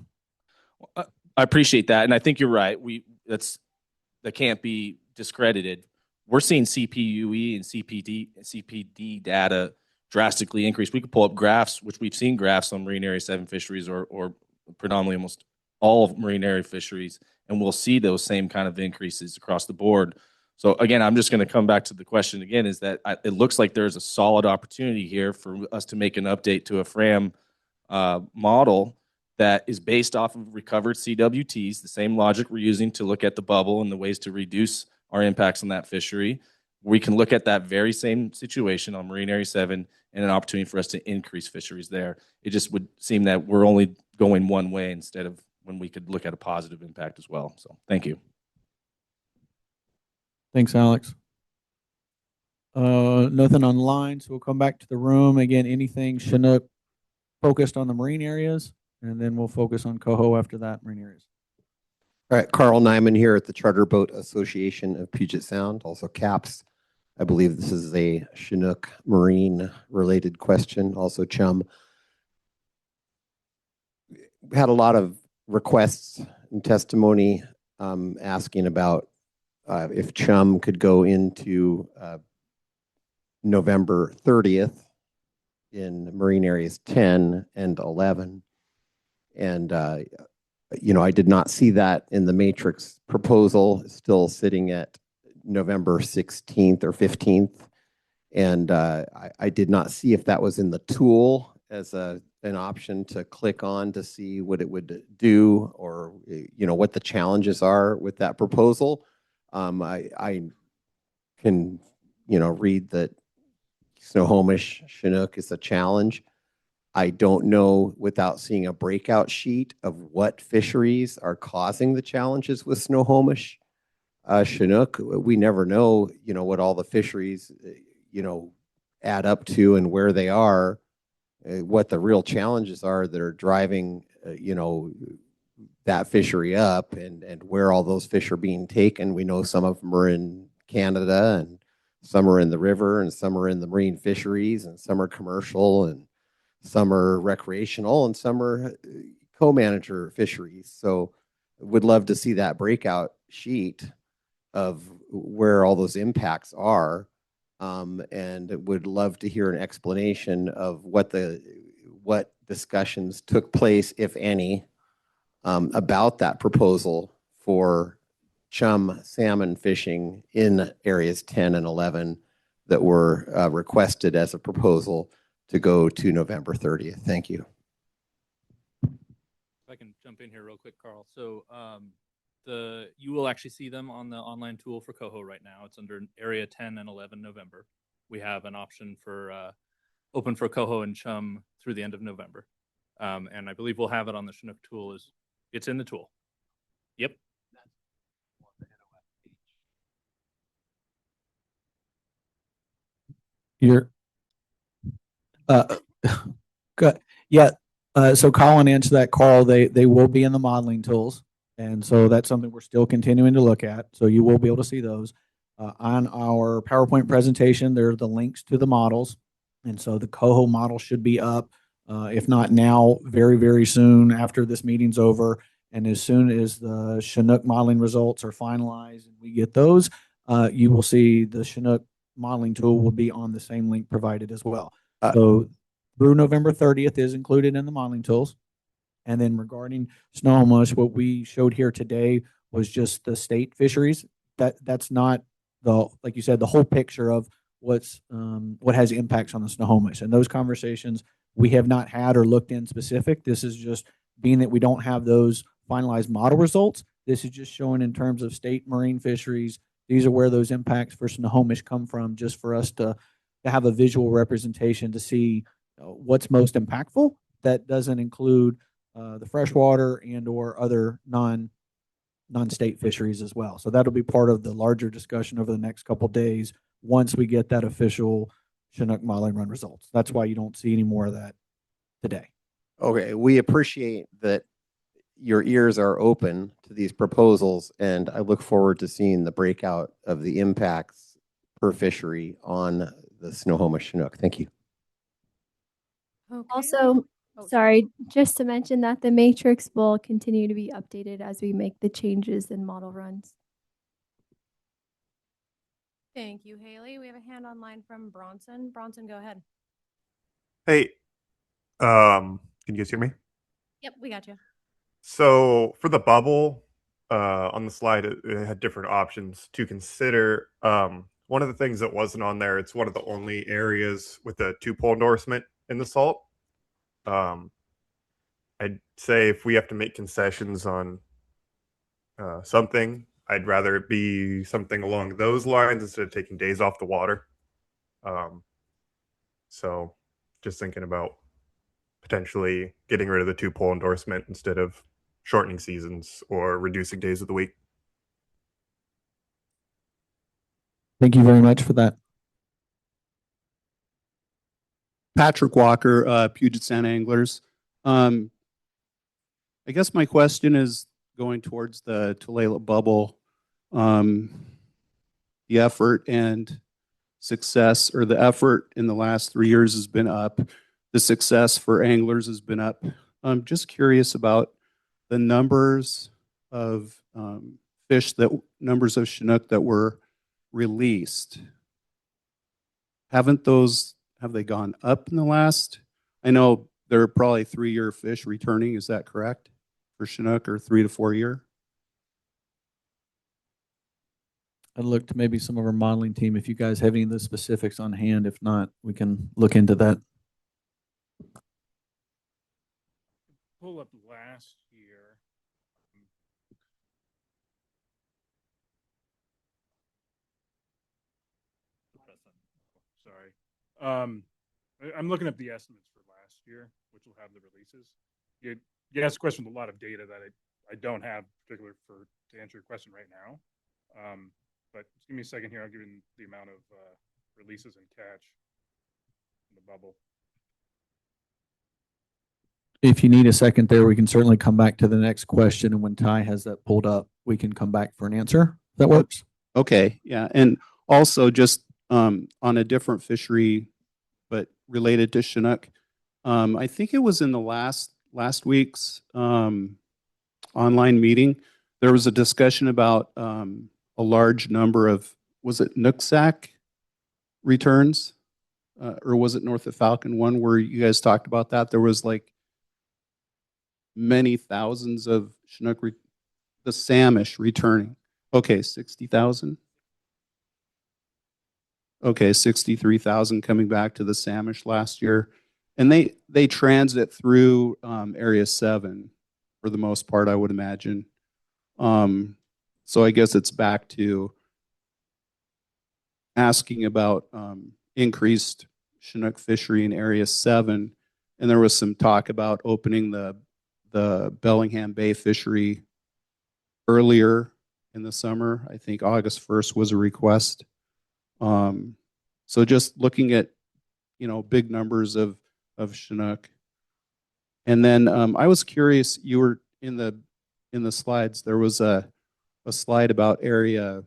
I appreciate that. And I think you're right. That can't be discredited. We're seeing CPUE and CPD data drastically increase. We could pull up graphs, which we've seen graphs on Marine Area 7 fisheries or predominantly almost all of Marine Area fisheries, and we'll see those same kind of increases across the board. So again, I'm just going to come back to the question again, is that it looks like there's a solid opportunity here for us to make an update to a FRAM model that is based off of recovered CWTs, the same logic we're using to look at the bubble and the ways to reduce our impacts on that fishery. We can look at that very same situation on Marine Area 7 and an opportunity for us to increase fisheries there. It just would seem that we're only going one way instead of when we could look at a positive impact as well. So thank you. thanks, Alex. Nothing online, so we'll come back to the room. Again, anything Chinook focused on the marine areas, and then we'll focus on coho after that, marine areas. All right, Carl Nyman here at the Charter Boat Association of Puget Sound, also CAPS. I believe this is a Chinook marine related question, also chum. We had a lot of requests and testimony asking about if chum could go into November 30th in marine areas 10 and 11. And I did not see that in the matrix proposal. It's still sitting at November 16th or 15th. And I did not see if that was in the tool as an option to click on to see what it would do, or what the challenges are with that proposal. I can read that Snohomish Chinook is a challenge. I don't know, without seeing a breakout sheet, of what fisheries are causing the challenges with Snohomish Chinook. We never know, what all the fisheries, add up to and where they are, what the real challenges are that are driving, that fishery up, and where all those fish are being taken. We know some of them are in Canada, and some are in the river, and some are in the marine fisheries, and some are commercial, and some are recreational, and some are co-manager fisheries. So would love to see that breakout sheet of where all those impacts are, and would love to hear an explanation of what discussions took place, if any, about that proposal for chum salmon fishing in areas 10 and 11 that were requested as a proposal to go to November 30th. Thank you. If I can jump in here real quick, Carl. So you will actually see them on the online tool for coho right now. It's under area 10 and 11 November. We have an option for open for coho and chum through the end of November. And I believe we'll have it on the Chinook tool. It's in the tool. Yep. You're good. Yeah. So Colin answered that, Carl. They will be in the modeling tools. And so that's something we're still continuing to look at. So you will be able to see those. On our PowerPoint presentation, there are the links to the models. And so the coho model should be up, if not now, very, very soon after this meeting's over. And as soon as the Chinook modeling results are finalized and we get those, you will see the Chinook modeling tool will be on the same link provided as well. So through November 30th is included in the modeling tools. And then regarding Snohomish, what we showed here today was just the state fisheries. That's not like you said, the whole picture of what has impacts on the Snohomish. And those conversations we have not had or looked in specific. This is just being that we don't have those finalized model results. This is just showing in terms of state marine fisheries These are where those impacts for Snohomish come from, just for us to have a visual representation to see what's most impactful. That doesn't include the freshwater and or other non-state fisheries as well. So that'll be part of the larger discussion over the next couple of days once we get that official Chinook modeling run results. That's why you don't see any more of that today. Okay, we appreciate that your ears are open to these proposals, and I look forward to seeing the breakout of the impacts per fishery on the Snohomish Chinook. Thank you. Okay. Also, sorry, just to mention that the matrix will continue to be updated as we make the changes in model runs. Thank you, Haley. We have a hand online from Bronson. Bronson, go ahead. Hey, can you guys hear me? Yep, we got you. So for the bubble, on the slide, it had different options to consider. One of the things that wasn't on there, it's one of the only areas with a 2-pole endorsement in the salt. I'd say if we have to make concessions on something, I'd rather it be something along those lines instead of taking days off the water. So just thinking about potentially getting rid of the 2-pole endorsement instead of shortening seasons or reducing days of the week. Thank you very much for that. Patrick Walker, Puget Sound Anglers. I guess my question is going towards the Tulalip bubble. The effort and success, or the effort in the last 3 years has been up. The success for anglers has been up. I'm just curious about the numbers of numbers of Chinook that were released. Have they gone up in the last? I know there are probably 3-year fish returning. Is that correct for Chinook, or 3 to 4 year? I'd look to maybe some of our modeling team if you guys have any of the specifics on hand. If not, we can look into that. Pull up last year. Sorry. I'm looking up the estimates for last year, which will have the releases. You asked a question with a lot of data that I don't have particular to answer your question right now. But just give me a second here. I'll give you the amount of releases and catch in the bubble. If you need a second there, we can certainly come back to the next question. And when Ty has that pulled up, we can come back for an answer. That works. Okay, yeah. And also just on a different fishery, but related to Chinook, I think it was in the last week's online meeting, there was a discussion about a large number of, was it Nooksack returns? Or was it North of Falcon one where you guys talked about that? There was like many thousands of Chinook, the Samish returning. Okay, 60,000. Okay, 63,000 coming back to the Samish last year. And they transit through Area 7 for the most part, I would imagine. So I guess it's back to asking about increased Chinook fishery in Area 7. And there was some talk about opening the Bellingham Bay fishery earlier in the summer. I think August 1st was a request. So just looking at, big numbers of Chinook. And then I was curious, you were in the slides, there was a slide about Area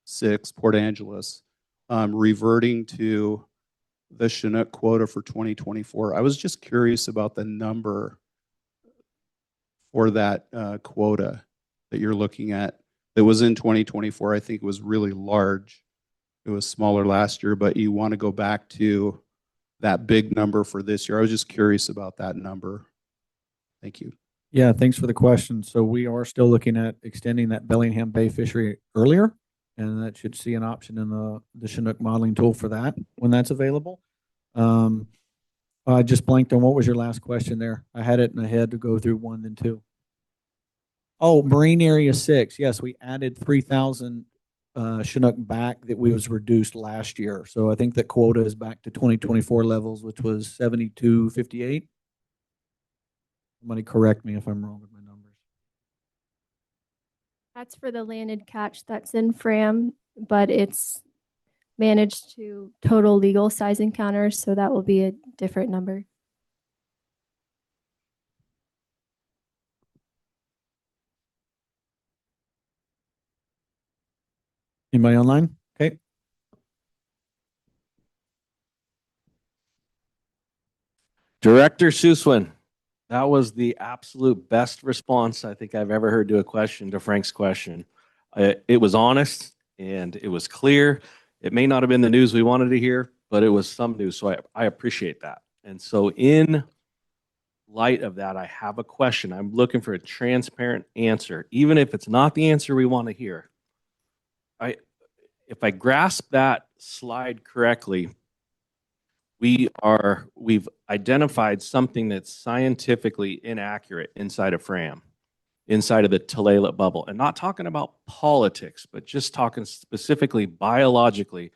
6, Port Angeles, reverting to the Chinook quota for 2024. I was just curious about the number for that quota that you're looking at that was in 2024. I think it was really large. It was smaller last year, but you want to go back to that big number for this year. I was just curious about that number. Thank you. Yeah, thanks for the question. So we are still looking at extending that Bellingham Bay fishery earlier, and that should see an option in the Chinook modeling tool for that when that's available. I just blanked on what was your last question there. I had it in my head to go through 1 then 2. Oh, Marine Area 6. Yes, we added 3,000 Chinook back that was reduced last year. So I think that quota is back to 2024 levels, which was 72.58. Somebody correct me if I'm wrong with my numbers. That's for the landed catch that's in Fram, but it's managed to total legal size encounters, so that will be a different number. Anybody online? Okay. Director Suswin, that was the absolute best response I think I've ever heard to a question, to Frank's question. It was honest and it was clear. It may not have been the news we wanted to hear, but it was some news. So I appreciate that. And so in light of that, I have a question. I'm looking for a transparent answer, even if it's not the answer we want to hear. If I grasp that slide correctly, we've identified something that's scientifically inaccurate inside of Fram, inside of the Tulalip bubble, and not talking about politics, but just talking specifically biologically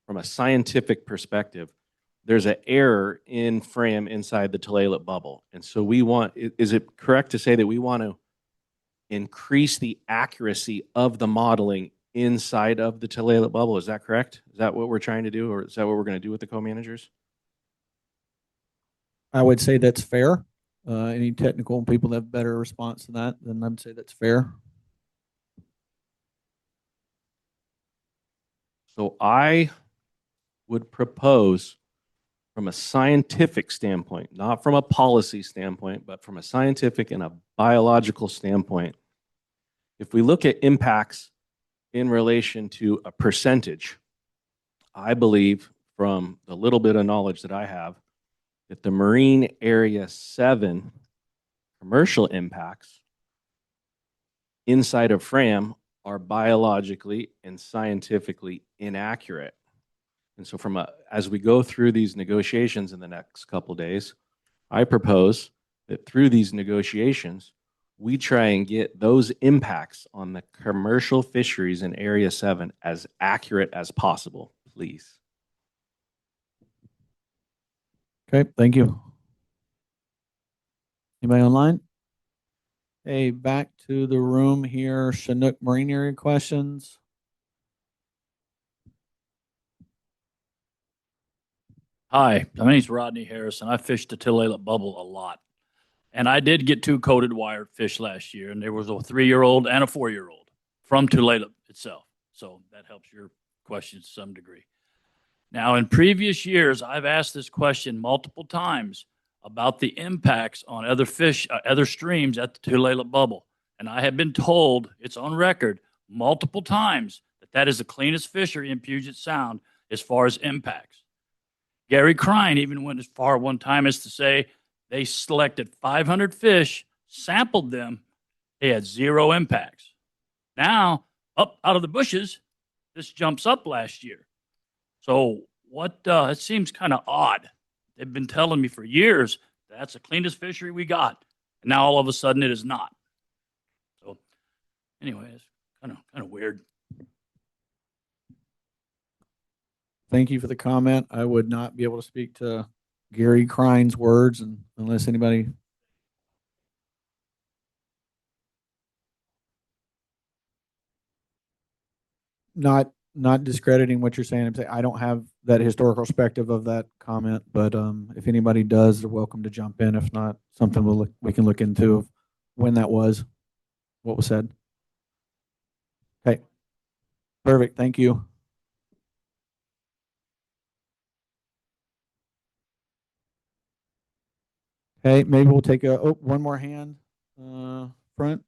from a scientific perspective. There's an error in Fram inside the Tulalip bubble. And so is it correct to say that we want to increase the accuracy of the modeling inside of the Tulalip bubble? Is that correct? Is that what we're trying to do? Or is that what we're going to do with the co-managers? I would say that's fair. Any technical people have better response to that, then I'd say that's fair. So I would propose, from a scientific standpoint, not from a policy standpoint, but from a scientific and a biological standpoint, if we look at impacts in relation to a percentage, I believe, from the little bit of knowledge that I have, that the Marine Area 7 commercial impacts inside of Fram are biologically and scientifically inaccurate. And so as we go through these negotiations in the next couple of days, I propose that through these negotiations, we try and get those impacts on the commercial fisheries in Area 7 as accurate as possible, please. Okay, thank you. Anybody online? Hey, back to the room here. Chinook Marine Area questions. Hi, my name's Rodney Harrison. I fished the Tulalip bubble a lot. And I did get 2 coated wire fish last year, and there was a 3-year-old and a 4-year-old from Tulalip itself. So that helps your question to some degree. Now, in previous years, I've asked this question multiple times about the impacts on other fish, other streams at the Tulalip bubble. And I have been told, it's on record, multiple times that that is the cleanest fishery in Puget Sound as far as impacts. Gary Crine even went as far one time as to say they selected 500 fish, sampled them, they had 0 impacts. Now, up out of the bushes, this jumps up last year. So it seems kind of odd. They've been telling me for years that's the cleanest fishery we got. And now all of a sudden it is not. So anyway, it's kind of weird. Thank you for the comment. I would not be able to speak to Gary Crine's words unless anybody. Not discrediting what you're saying. I'm saying I don't have that historical perspective of that comment, but if anybody does, they're welcome to jump in. If not, something we can look into of when that was, what was said. Okay, perfect. Thank you. Okay, maybe we'll take one more hand front.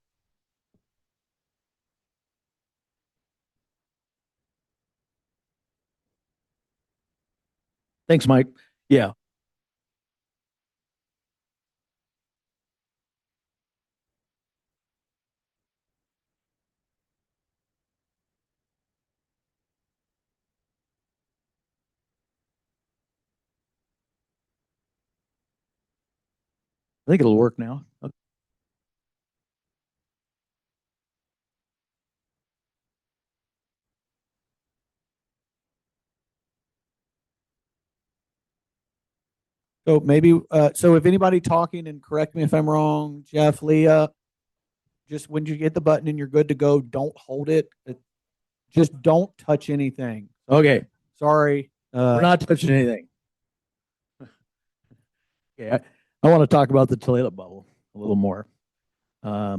Thanks, Mike. Yeah. I think it'll work now. Okay. So maybe, so if anybody talking, and correct me if I'm wrong, Jeff, Leah, just when you get the button and you're good to go, don't hold it. Just don't touch anything. Okay, Sorry. we're not touching anything. Okay, I want to talk about the toilet bubble a little more. I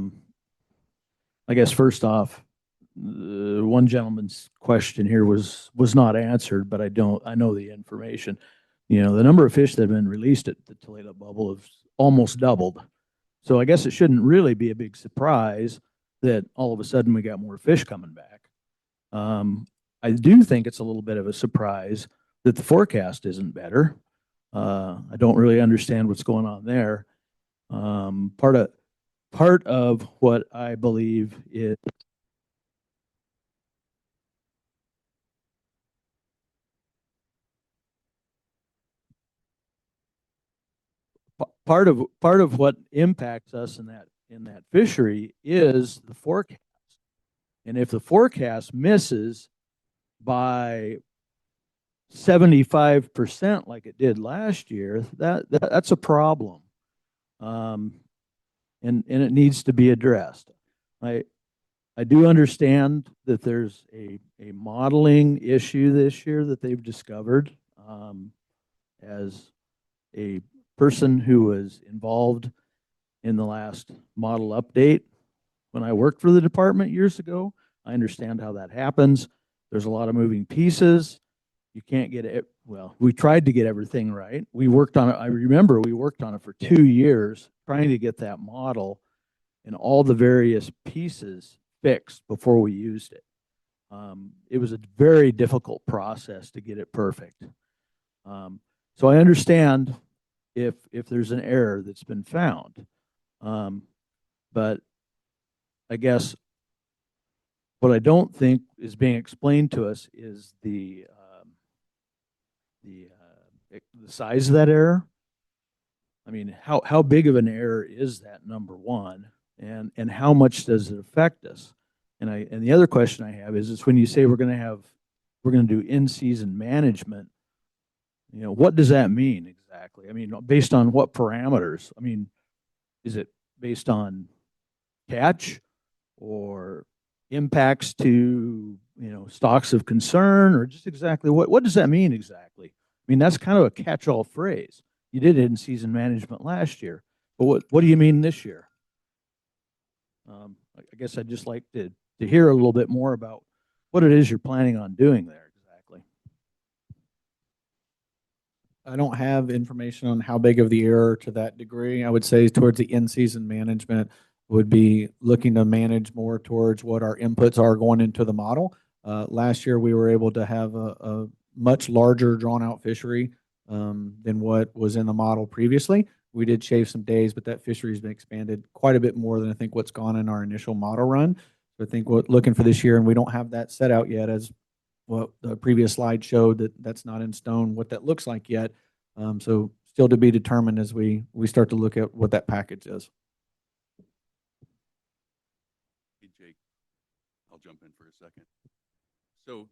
guess first off, one gentleman's question here was not answered, but I know the information. You know, the number of fish that have been released at the Toledo bubble have almost doubled. So I guess it shouldn't really be a big surprise that all of a sudden we got more fish coming back. I do think it's a little bit of a surprise that the forecast isn't better. I don't really understand what's going on there. Part of what I believe is part of what impacts us in that fishery is the forecast. And if the forecast misses by 75% like it did last year, that's a problem. And it needs to be addressed. I do understand that there's a modeling issue this year that they've discovered. As a person who was involved in the last model update when I worked for the department years ago, I understand how that happens. There's a lot of moving pieces. You can't get it. Well, we tried to get everything right. We worked on it. I remember we worked on it for 2 years trying to get that model and all the various pieces fixed before we used it. It was a very difficult process to get it perfect. So I understand if there's an error that's been found. But I guess what I don't think is being explained to us is the size of that error. I mean, how big of an error is that, number one, and how much does it affect us? And the other question I have is when you say we're going to do in-season management, you know, what does that mean exactly? I mean, based on what parameters? I mean, is it based on catch or impacts to, you know, stocks of concern, or just exactly what does that mean exactly? I mean, that's kind of a catch-all phrase. You did in-season management last year, but what do you mean this year? I guess I'd just like to hear a little bit more about what it is you're planning on doing there exactly. I don't have information on how big of the error to that degree. I would say towards the in-season management would be looking to manage more towards what our inputs are going into the model. Last year, we were able to have a much larger drawn-out fishery than what was in the model previously. We did shave some days, but that fishery has been expanded quite a bit more than I think what's gone in our initial model run. So I think looking for this year, and we don't have that set out yet, as what the previous slide showed, that's not in stone what that looks like yet. So still to be determined as we start to look at what that package is. Hey, Jake, I'll jump in for a second. So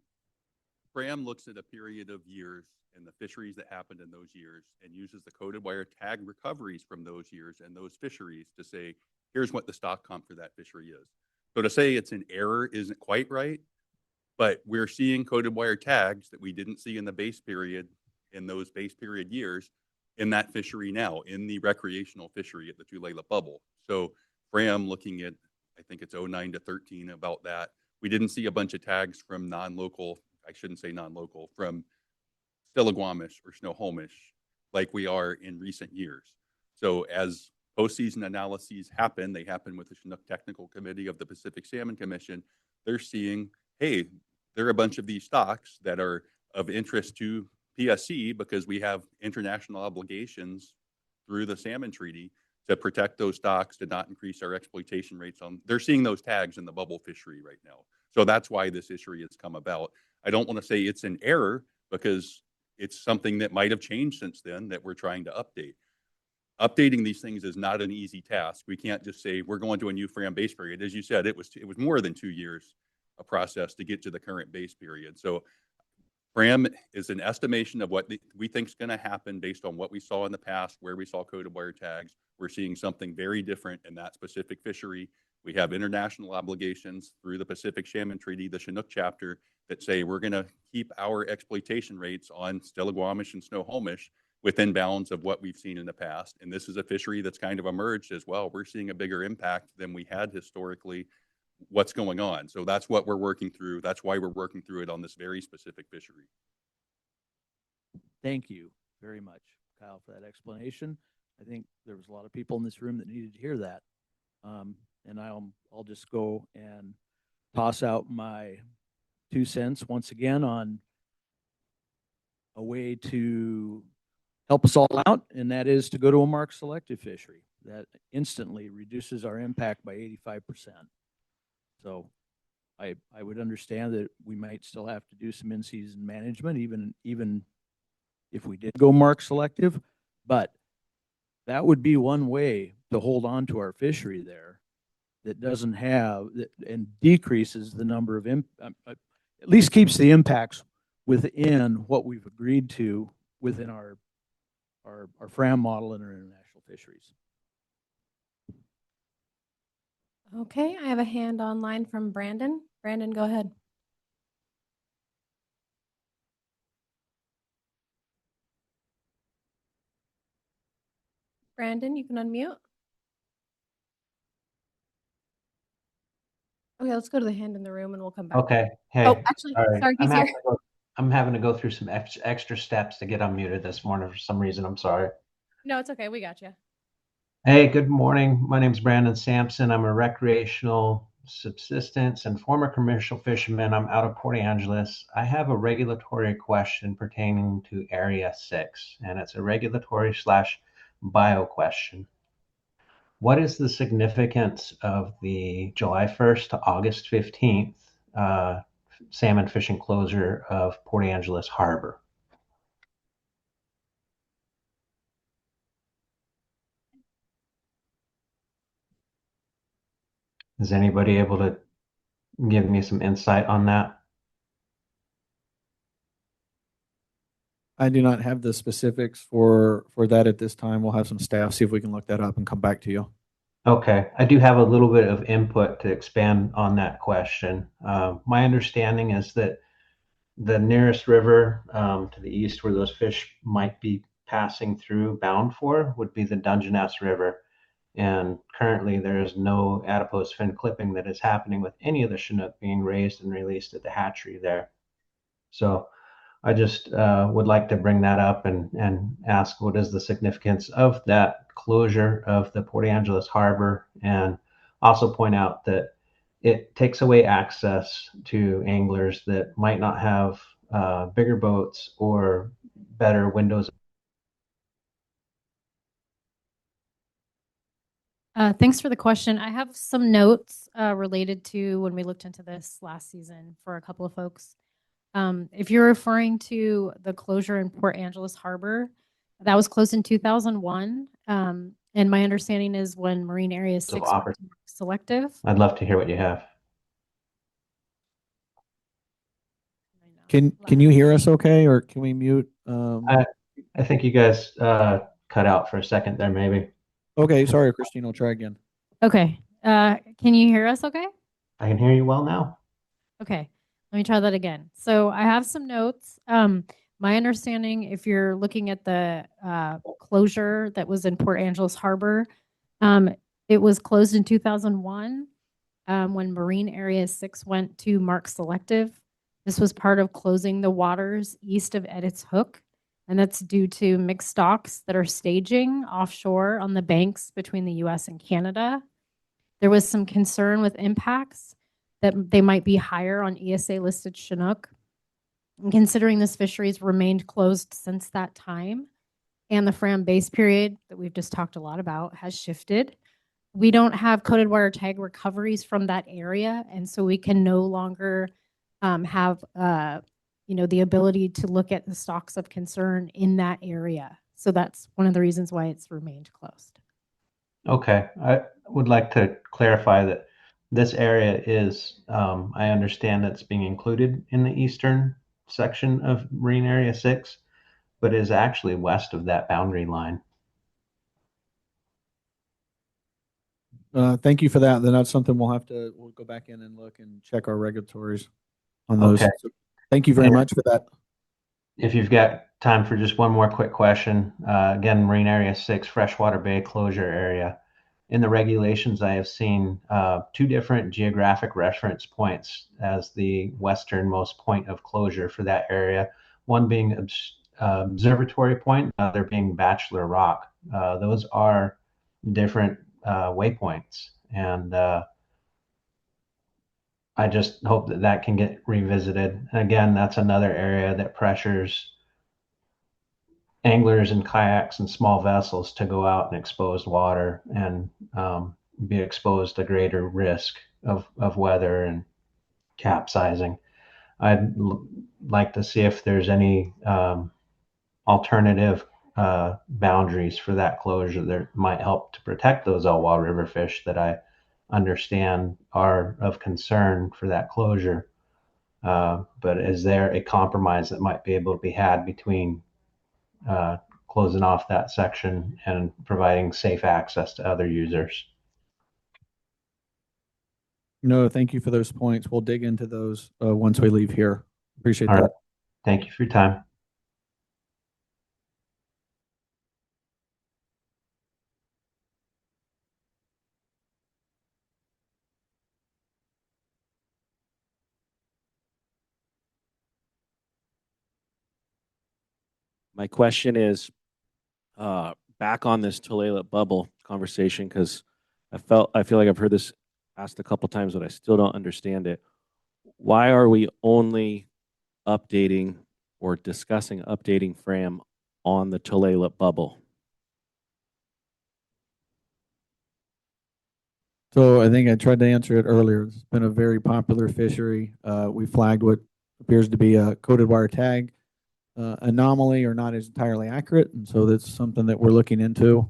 FRAM looks at a period of years and the fisheries that happened in those years and uses the coded wire tag recoveries from those years and those fisheries to say, here's what the stock comp for that fishery is. So to say it's an error isn't quite right, but we're seeing coded wire tags that we didn't see in the base period in those base period years in that fishery now, in the recreational fishery at the Tulalip bubble. So FRAM looking at, I think it's 09 to 13 about that. We didn't see a bunch of tags from non-local, I shouldn't say non-local, from Stillaguamish or Snohomish like we are in recent years. So as postseason analyses happen, they happen with the Chinook Technical Committee of the Pacific Salmon Commission. They're seeing, hey, there are a bunch of these stocks that are of interest to PSC because we have international obligations through the Salmon Treaty to protect those stocks, to not increase our exploitation rates on. They're seeing those tags in the bubble fishery right now. So that's why this fishery has come about. I don't want to say it's an error because it's something that might have changed since then that we're trying to update. Updating these things is not an easy task. We can't just say we're going to a new FRAM base period. As you said, it was more than 2 years a process to get to the current base period. So FRAM is an estimation of what we think is going to happen based on what we saw in the past, where we saw coded wire tags. We're seeing something very different in that specific fishery. We have international obligations through the Pacific Salmon Treaty, the Chinook chapter, that say we're going to keep our exploitation rates on Stillaguamish and Snohomish within bounds of what we've seen in the past. And this is a fishery that's kind of emerged as well. We're seeing a bigger impact than we had historically. What's going on? So that's what we're working through. That's why we're working through it on this very specific fishery. Thank you very much, Kyle, for that explanation. I think there was a lot of people in this room that needed to hear that. And I'll just go and toss out my 2 cents once again on a way to help us all out, and that is to go to a mark selective fishery. That instantly reduces our impact by 85%. So I would understand that we might still have to do some in-season management, even if we did go mark selective, but that would be one way to hold on to our fishery there that doesn't have, and decreases the number of, at least keeps the impacts within what we've agreed to within our FRAM model and our international fisheries. Okay, I have a hand online from Brandon. Brandon, go ahead. Brandon, you can unmute. Okay, let's go to the hand in the room and we'll come back. Okay. Hey. Oh, actually, all right. sorry, he's here. I'm having to go through some extra steps to get unmuted this morning for some reason. I'm sorry. No, it's okay. We got you. Hey, good morning. My name is Brandon Sampson. I'm a recreational subsistence and former commercial fisherman. I'm out of Port Angeles. I have a regulatory question pertaining to Area 6, and it's a regulatory/bio question. What is the significance of the July 1st to August 15th salmon fishing closure of Port Angeles Harbor? Is anybody able to give me some insight on that? I do not have the specifics for that at this time. We'll have some staff see if we can look that up and come back to you. Okay, I do have a little bit of input to expand on that question. My understanding is that the nearest river to the east where those fish might be passing through bound for would be the Dungeness River. And currently there is no adipose fin clipping that is happening with any of the Chinook being raised and released at the hatchery there. So I just would like to bring that up and ask what is the significance of that closure of the Port Angeles Harbor, and also point out that it takes away access to anglers that might not have bigger boats or better windows. Thanks for the question. I have some notes related to when we looked into this last season for a couple of folks. If you're referring to the closure in Port Angeles Harbor, that was closed in 2001. And my understanding is when Marine Area 6 went to selective. I'd love to hear what you have. Can you hear us okay, or can we mute? I think you guys cut out for a second there, maybe. Okay, sorry, Christine, I'll try again. Okay. Can you hear us okay? I can hear you well now. Okay. Let me try that again. So I have some notes. My understanding, if you're looking at the closure that was in Port Angeles Harbor, it was closed in 2001 when Marine Area 6 went to mark selective. This was part of closing the waters east of Edits Hook, and that's due to mixed stocks that are staging offshore on the banks between the US and Canada. There was some concern with impacts that they might be higher on ESA listed Chinook. And considering this fishery's remained closed since that time, and the FRAM base period that we've just talked a lot about has shifted, we don't have coated wire tag recoveries from that area, and so we can no longer have the ability to look at the stocks of concern in that area. So that's one of the reasons why it's remained closed. Okay, I would like to clarify that this area is, I understand that's being included in the eastern section of Marine Area 6, but is actually west of that boundary line. Thank you for that. Then that's something we'll go back in and look and check our regulatories on those. Okay. So thank you very And much for that. if you've got time for just one more quick question, again, Marine Area 6, Freshwater Bay closure area. In the regulations, I have seen 2 different geographic reference points as the westernmost point of closure for that area. One being Observatory Point, the other being Bachelor Rock. Those are different waypoints, and I just hope that that can get revisited. Again, that's another area that pressures anglers and kayaks and small vessels to go out in exposed water and be exposed to greater risk of weather and capsizing. I'd like to see if there's any alternative boundaries for that closure that might help to protect those Elwha River fish that I understand are of concern for that closure. But is there a compromise that might be able to be had between closing off that section and providing safe access to other users? No, thank you for those points. We'll dig into those once we leave here. Appreciate All that. right. Thank you for your time. My question is back on this Tulalip bubble conversation, because I feel like I've heard this asked a couple times, but I still don't understand it. Why are we only updating or discussing updating FRAM on the Tulalip bubble? So I think I tried to answer it earlier. It's been a very popular fishery. We flagged what appears to be a coated wire tag anomaly or not is entirely accurate. And so that's something that we're looking into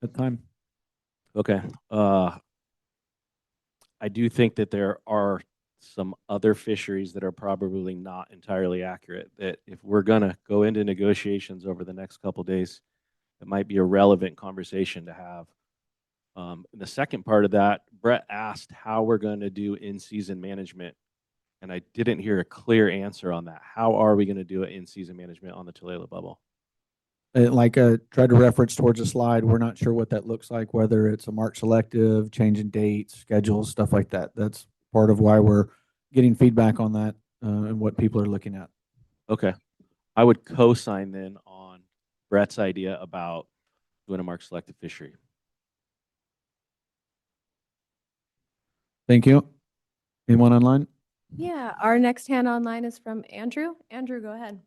at the time. Okay. I do think that there are some other fisheries that are probably not entirely accurate, that if we're going to go into negotiations over the next couple of days, it might be a relevant conversation to have. The second part of that, Brett asked how we're going to do in-season management, and I didn't hear a clear answer on that. How are we going to do it in-season management on the Tulalip bubble? Like I tried to reference towards a slide, we're not sure what that looks like, whether it's a mark selective, changing dates, schedules, stuff like that. That's part of why we're getting feedback on that and what people are looking at. Okay. I would co-sign then on Brett's idea about doing a mark selective fishery. Thank you. Anyone online? Yeah, our next hand online is from Andrew. Andrew, go ahead.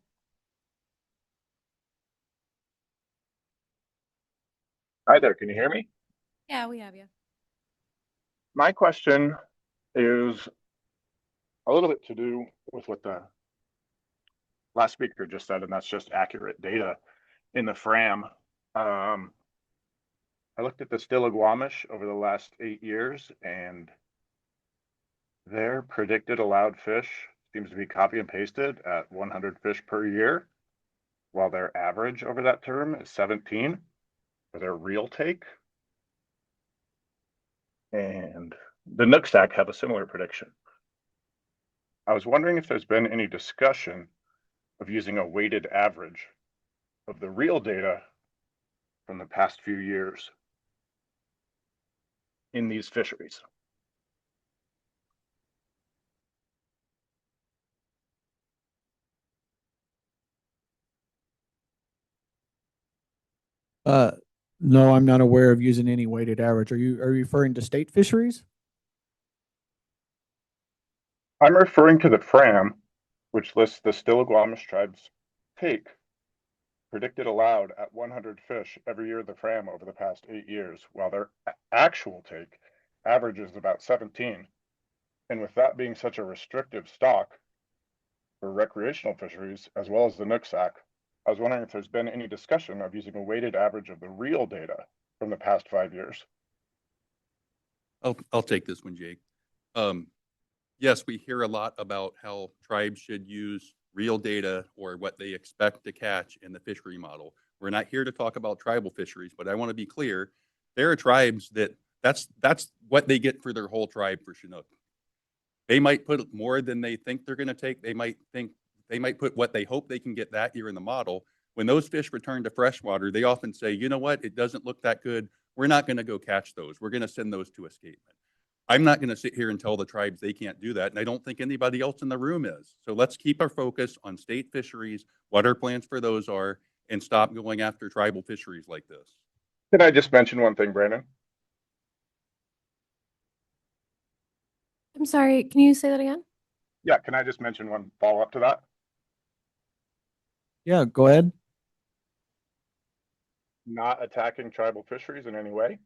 Hi there, can you hear me? Yeah, we have you. My question is a little bit to do with what the last speaker just said, and that's just accurate data in the FRAM. I looked at the Stillaguamish over the last 8 years, and their predicted allowed fish seems to be copy and pasted at 100 fish per year, while their average over that term is 17 for their real take. And the Nooksack have a similar prediction. I was wondering if there's been any discussion of using a weighted average of the real data from the past few years in these fisheries. No, I'm not aware of using any weighted average. Are you referring to state fisheries? I'm referring to the FRAM, which lists the Stillaguamish tribe's take predicted allowed at 100 fish every year of the FRAM over the past 8 years, while their actual take averages about 17. And with that being such a restrictive stock for recreational fisheries, as well as the Nooksack, I was wondering if there's been any discussion of using a weighted average of the real data from the past 5 years. I'll take this one, Jake. yes, we hear a lot about how tribes should use real data or what they expect to catch in the fishery model. We're not here to talk about tribal fisheries, but I want to be clear. There are tribes that's what they get for their whole tribe for Chinook. They might put more than they think they're going to take. They might put what they hope they can get that year in the model. When those fish return to freshwater, they often say, you know what, it doesn't look that good. We're not going to go catch those. We're going to send those to escapement. I'm not going to sit here and tell the tribes they can't do that, and I don't think anybody else in the room is. So let's keep our focus on state fisheries, what our plans for those are, and stop going after tribal fisheries like this. Can I just mention one thing, Brandon? I'm sorry, can you say that again? Yeah, can I just mention one follow-up to that? Yeah, go ahead. Not attacking tribal fisheries in any way.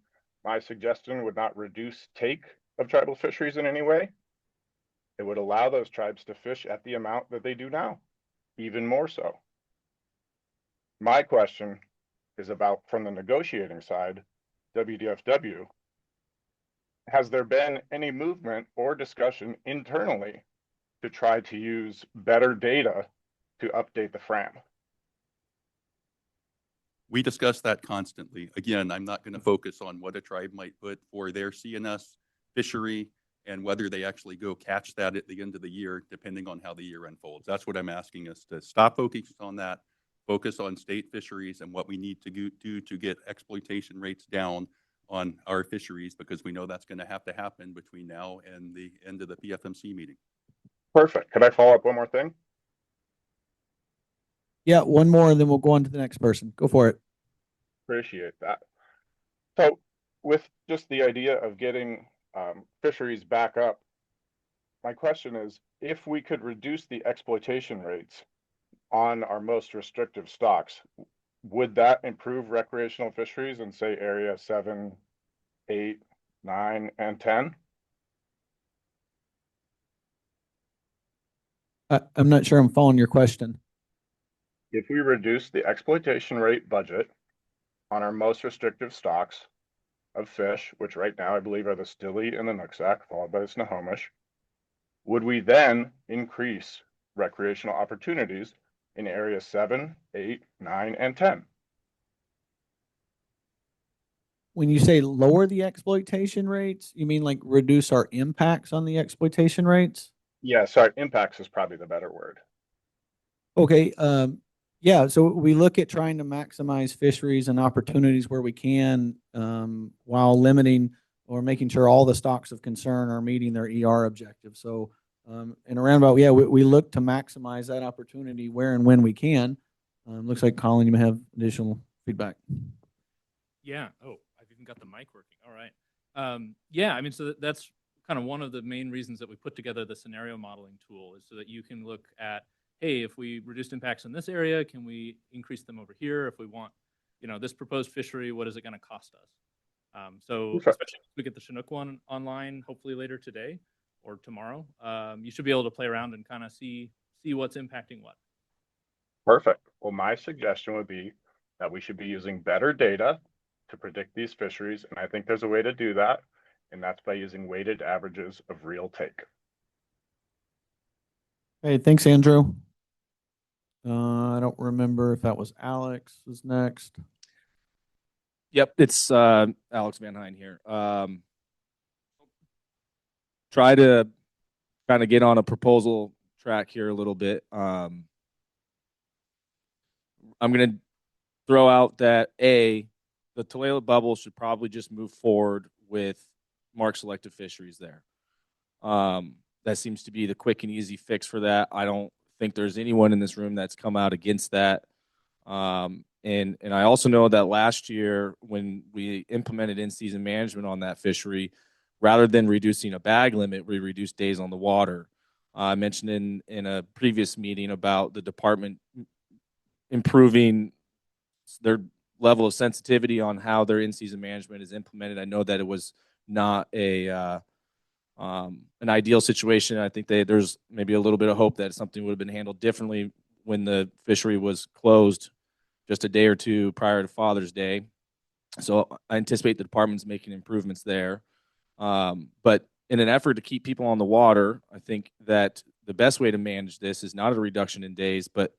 My suggestion would not reduce take of tribal fisheries in any way. It would allow those tribes to fish at the amount that they do now, even more so. My question is about, from the negotiating side, WDFW, has there been any movement or discussion internally to try to use better data to update the FRAM? We discuss that constantly. Again, I'm not going to focus on what a tribe might put for their CNS fishery and whether they actually go catch that at the end of the year, depending on how the year unfolds. That's what I'm asking us to stop focusing on that, focus on state fisheries and what we need to do to get exploitation rates down on our fisheries, because we know that's going to happen between now and the end of the PFMC meeting. Perfect. Could I follow up one more thing? Yeah, one more, and then we'll go on to the next person. Go for it. Appreciate that. So with just the idea of getting fisheries back up, my question is, if we could reduce the exploitation rates on our most restrictive stocks, would that improve recreational fisheries in, say, area 7, 8, 9, and 10? I'm not sure I'm following your question. If we reduce the exploitation rate budget on our most restrictive stocks of fish, which right now I believe are the stilly and the nooksack, followed by the snohomish, would we then increase recreational opportunities in area 7, 8, 9, and 10? When you say lower the exploitation rates, you mean like reduce our impacts on the exploitation rates? Yeah, sorry, impacts is probably the better word. Okay, yeah, so we look at trying to maximize fisheries and opportunities where we can, while limiting or making sure all the stocks of concern are meeting their ER objectives. So, in a roundabout, yeah, we look to maximize that opportunity where and when we can. Looks like Colin, you may have additional feedback. Yeah. Oh, I've even got the mic working. All right. Yeah, I mean, so that's kind of one of the main reasons that we put together the scenario modeling tool, is so that you can look at, hey, if we reduced impacts in this area, can we increase them over here? If we want, this proposed fishery, what is it going to cost us? So especially if we get the Chinook one online, hopefully later today or tomorrow, you should be able to play around and kind of see what's impacting what. Perfect. Well, my suggestion would be that we should be using better data to predict these fisheries, and I think there's a way to do that, and that's by using weighted averages of real take. Hey, thanks, Andrew. I don't remember if that was Alex was next. Yep, it's Alex Van Hine here. Try to kind of get on a proposal track here a little bit. I'm going to throw out that the Tulalip bubble should probably just move forward with mark selective fisheries there. That seems to be the quick and easy fix for that. I don't think there's anyone in this room that's come out against that. And I also know that last year when we implemented in-season management on that fishery, rather than reducing a bag limit, we reduced days on the water. I mentioned in a previous meeting about the department improving their level of sensitivity on how their in-season management is implemented. I know that it was not an ideal situation. I think there's maybe a little bit of hope that something would have been handled differently when the fishery was closed just a day or two prior to Father's Day. So I anticipate the department's making improvements there. But in an effort to keep people on the water, I think that the best way to manage this is not a reduction in days, but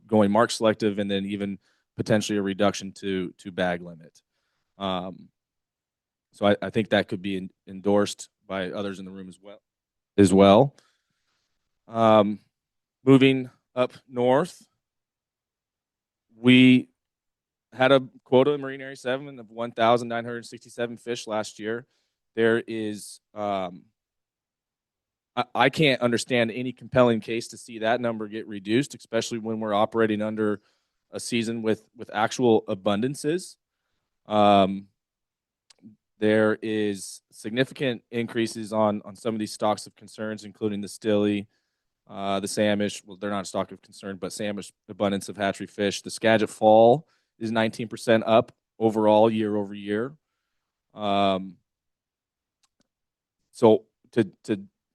going mark selective and then even potentially a reduction to bag limit. So I think that could be endorsed by others in the room as well. Moving up north, we had a quota in Marine Area 7 of 1,967 fish last year. There is, I can't understand any compelling case to see that number get reduced, especially when we're operating under a season with actual abundances. There is significant increases on some of these stocks of concerns, including the stilly, the Samish. Well, they're not a stock of concern, but Samish abundance of hatchery fish. The Skagit Fall is 19% up overall year over year. So to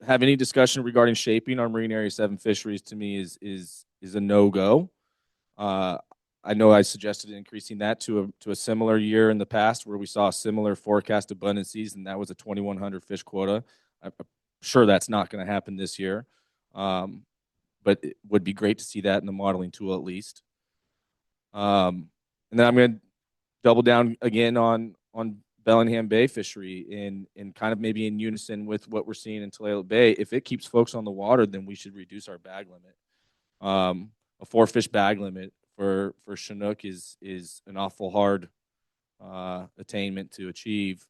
have any discussion regarding shaping our Marine Area 7 fisheries to me is a no-go. I know I suggested increasing that to a similar year in the past where we saw similar forecast abundances, and that was a 2,100 fish quota. I'm sure that's not going to happen this year, but it would be great to see that in the modeling tool at least. And then I'm going to double down again on Bellingham Bay fishery in kind of maybe in unison with what we're seeing in Tulalip Bay. If it keeps folks on the water, then we should reduce our bag limit. A 4-fish bag limit for Chinook is an awful hard attainment to achieve.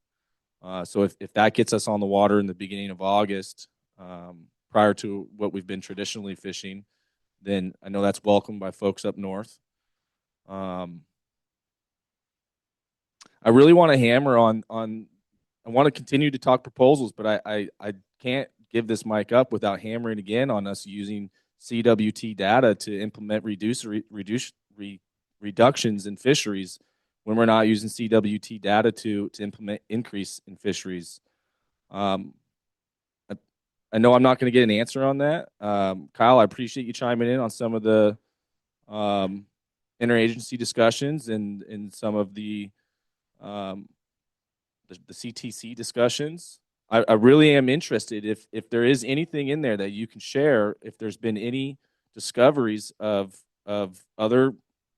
So if that gets us on the water in the beginning of August, prior to what we've been traditionally fishing, then I know that's welcomed by folks up north. I really want to hammer on I want to continue to talk proposals, but I can't give this mic up without hammering again on us using CWT data to implement reductions in fisheries when we're not using CWT data to implement increase in fisheries. I know I'm not going to get an answer on that. Kyle, I appreciate you chiming in on some of the interagency discussions and some of the CTC discussions. I really am interested if there is anything in there that you can share, if there's been any discoveries of other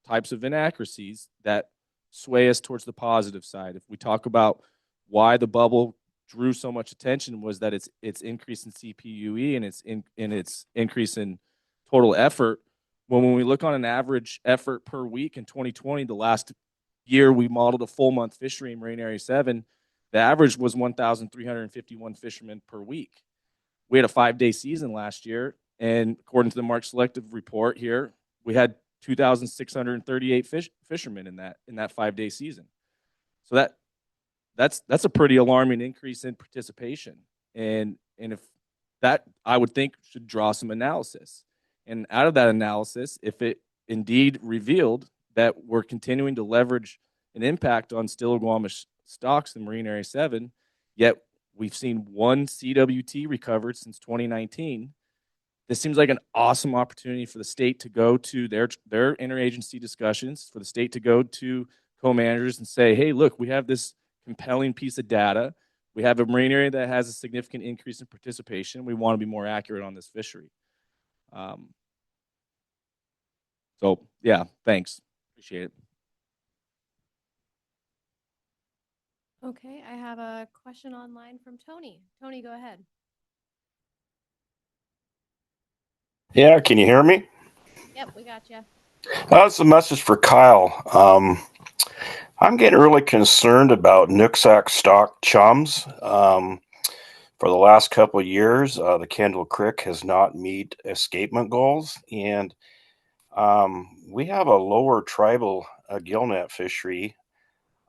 types of inaccuracies that sway us towards the positive side. If we talk about why the bubble drew so much attention was that its increase in CPUE and its increase in total effort. When we look on an average effort per week in 2020, the last year we modeled a full month fishery in Marine Area 7, the average was 1,351 fishermen per week. We had a 5-day season last year, and according to the March Selective report here, we had 2,638 fishermen in that 5-day season. So that's a pretty alarming increase in participation, and if that, I would think, should draw some analysis. And out of that analysis, if it indeed revealed that we're continuing to leverage an impact on Still-Oglala stocks in Marine Area 7, yet we've seen one CWT recovered since 2019. This seems like an awesome opportunity for the state to go to their interagency discussions, for the state to go to co-managers and say, hey, look, we have this compelling piece of data. We have a marine area that has a significant increase in participation. We want to be more accurate on this fishery. So, yeah, thanks. Appreciate it. Okay, I have a question online from Tony. Tony, go ahead. Yeah, can you hear me? Yep, we got you. That's a message for Kyle. I'm getting really concerned about Nooksack stock chums. For the last couple of years, the Kendall Creek has not met escapement goals, and we have a lower tribal gillnet fishery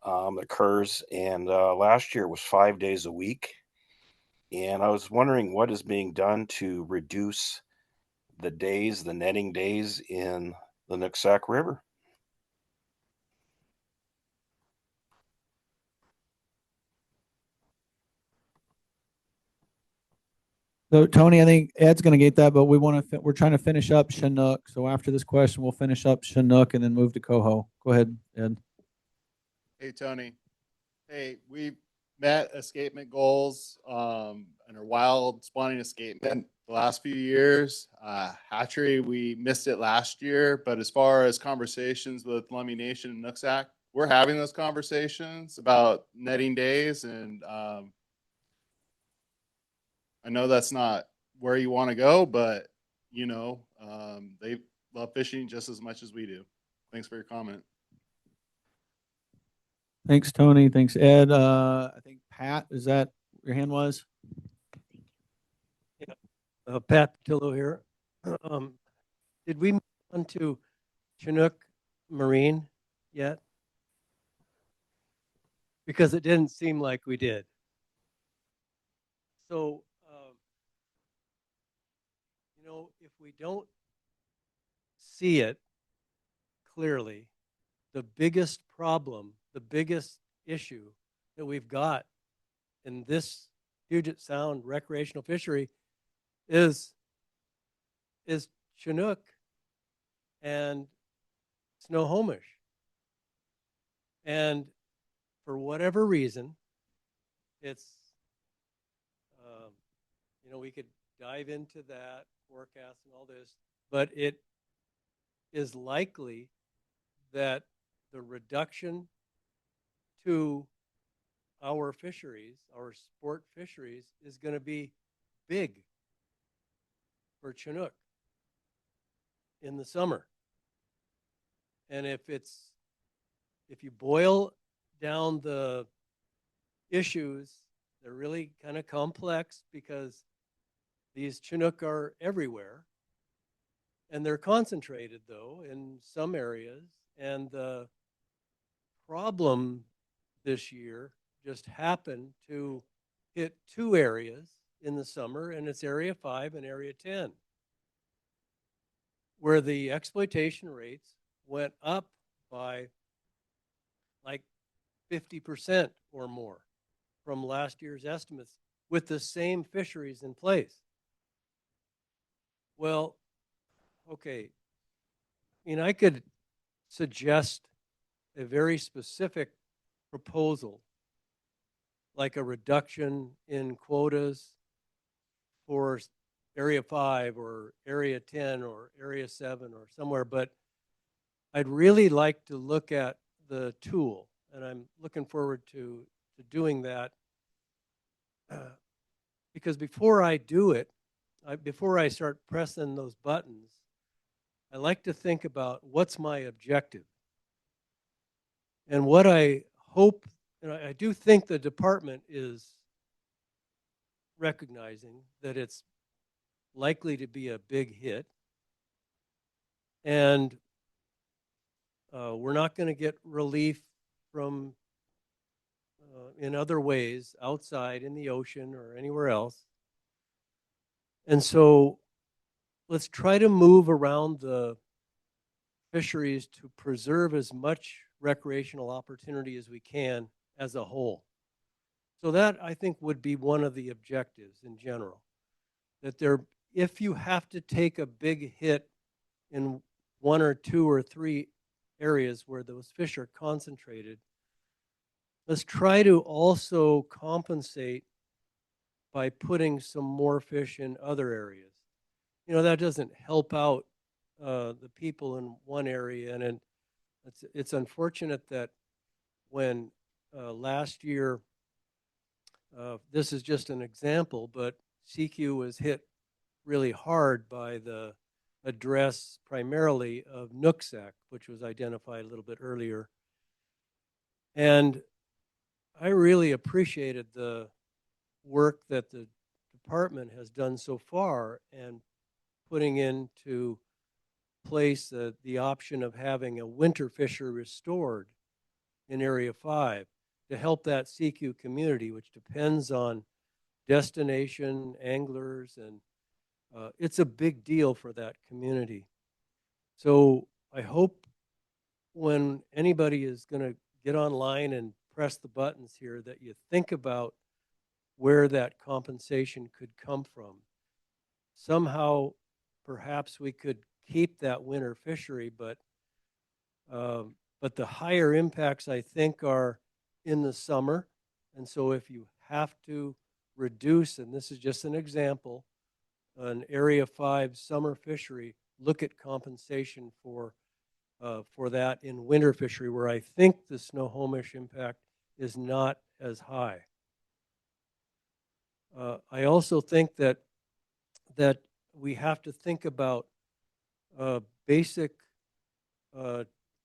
occurs, and last year was 5 days a week. And I was wondering what is being done to reduce the days, the netting days in the Nooksack River. So Tony, I think Ed's going to get that, but we're trying to finish up Chinook. So after this question, we'll finish up Chinook and then move to Coho. Go ahead, Ed. Hey, Tony. Hey, we met escapement goals and our wild spawning escapement the last few years. Hatchery, we missed it last year, but as far as conversations with Lummi Nation and Nooksack, we're having those conversations about netting days, and I know that's not where you want to go, but you know, they love fishing just as much as we do. Thanks for your comment. Thanks, Tony. Thanks, Ed. I think Pat, is that your hand was? Pat Patillo here. Did we move on to Chinook Marine yet? Because it didn't seem like we did. So, you know, if we don't see it clearly, the biggest problem, the biggest issue that we've got in this Puget Sound recreational fishery is Chinook and Snohomish. And for whatever reason, it's, you know, we could dive into that forecast and all this, but it is likely that the reduction to our fisheries, our sport fisheries, is going to be big for Chinook in the summer. And if you boil down the issues, they're really kind of complex because these Chinook are everywhere. And they're concentrated, though, in some areas. And the problem this year just happened to hit two areas in the summer, and it's Area 5 and Area 10, where the exploitation rates went up by like 50% or more from last year's estimates with the same fisheries in place. Well, okay, I mean, I could suggest a very specific proposal, like a reduction in quotas for Area 5 or Area 10 or Area 7 or somewhere, but I'd really like to look at the tool, and I'm looking forward to doing that because before I do it, before I start pressing those buttons, I like to think about what's my objective. And what I hope, and I do think the department is recognizing that it's likely to be a big hit. And we're not going to get relief from in other ways outside in the ocean or anywhere else. And so let's try to move around the fisheries to preserve as much recreational opportunity as we can as a whole. So that, I think, would be one of the objectives in general. That if you have to take a big hit in one or two or three areas where those fish are concentrated, let's try to also compensate by putting some more fish in other areas. You know, that doesn't help out the people in one area. And it's unfortunate that when last year, this is just an example, but CQ was hit really hard by the address primarily of Nooksack, which was identified a little bit earlier. And I really appreciated the work that the department has done so far and putting into place the option of having a winter fishery restored in Area 5 to help that CQ community, which depends on destination anglers, and it's a big deal for that community. So I hope when anybody is going to get online and press the buttons here that you think about where that compensation could come from. Somehow, perhaps we could keep that winter fishery, but the higher impacts, I think, are in the summer And so if you have to reduce, and this is just an example, an Area 5 summer fishery, look at compensation for that in winter fishery, where I think the Snohomish impact is not as high. I also think that we have to think about basic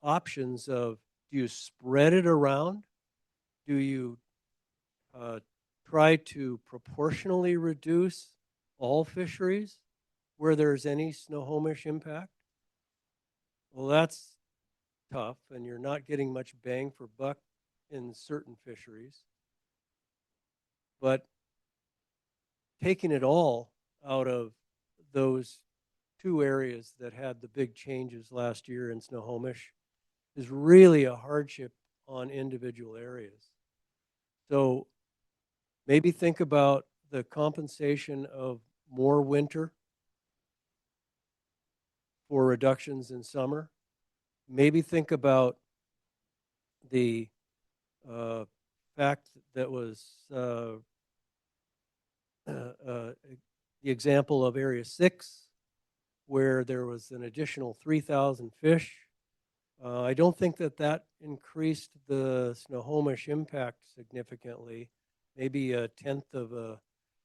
options of, do you spread it around? Do you try to proportionally reduce all fisheries where there's any Snohomish impact? Well, that's tough, and you're not getting much bang for buck in certain fisheries. But taking it all out of those two areas that had the big changes last year in Snohomish is really a hardship on individual areas. So maybe think about the compensation of more winter for reductions in summer. Maybe think about the fact that was the example of Area 6, where there was an additional 3,000 fish. I don't think that increased the Snohomish impact significantly, maybe 1/10 of a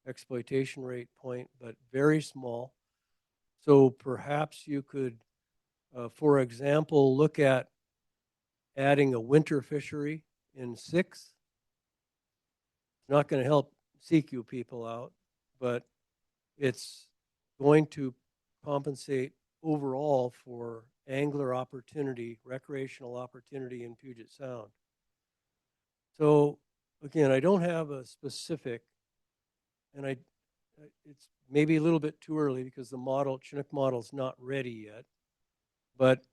exploitation rate point, but very small. So perhaps you could, for example, look at adding a winter fishery in 6. It's not going to help CQ people out, but it's going to compensate overall for angler opportunity, recreational opportunity in Puget Sound. So again, I don't have a specific, and it's maybe a little bit too early because the Chinook model is not ready yet, but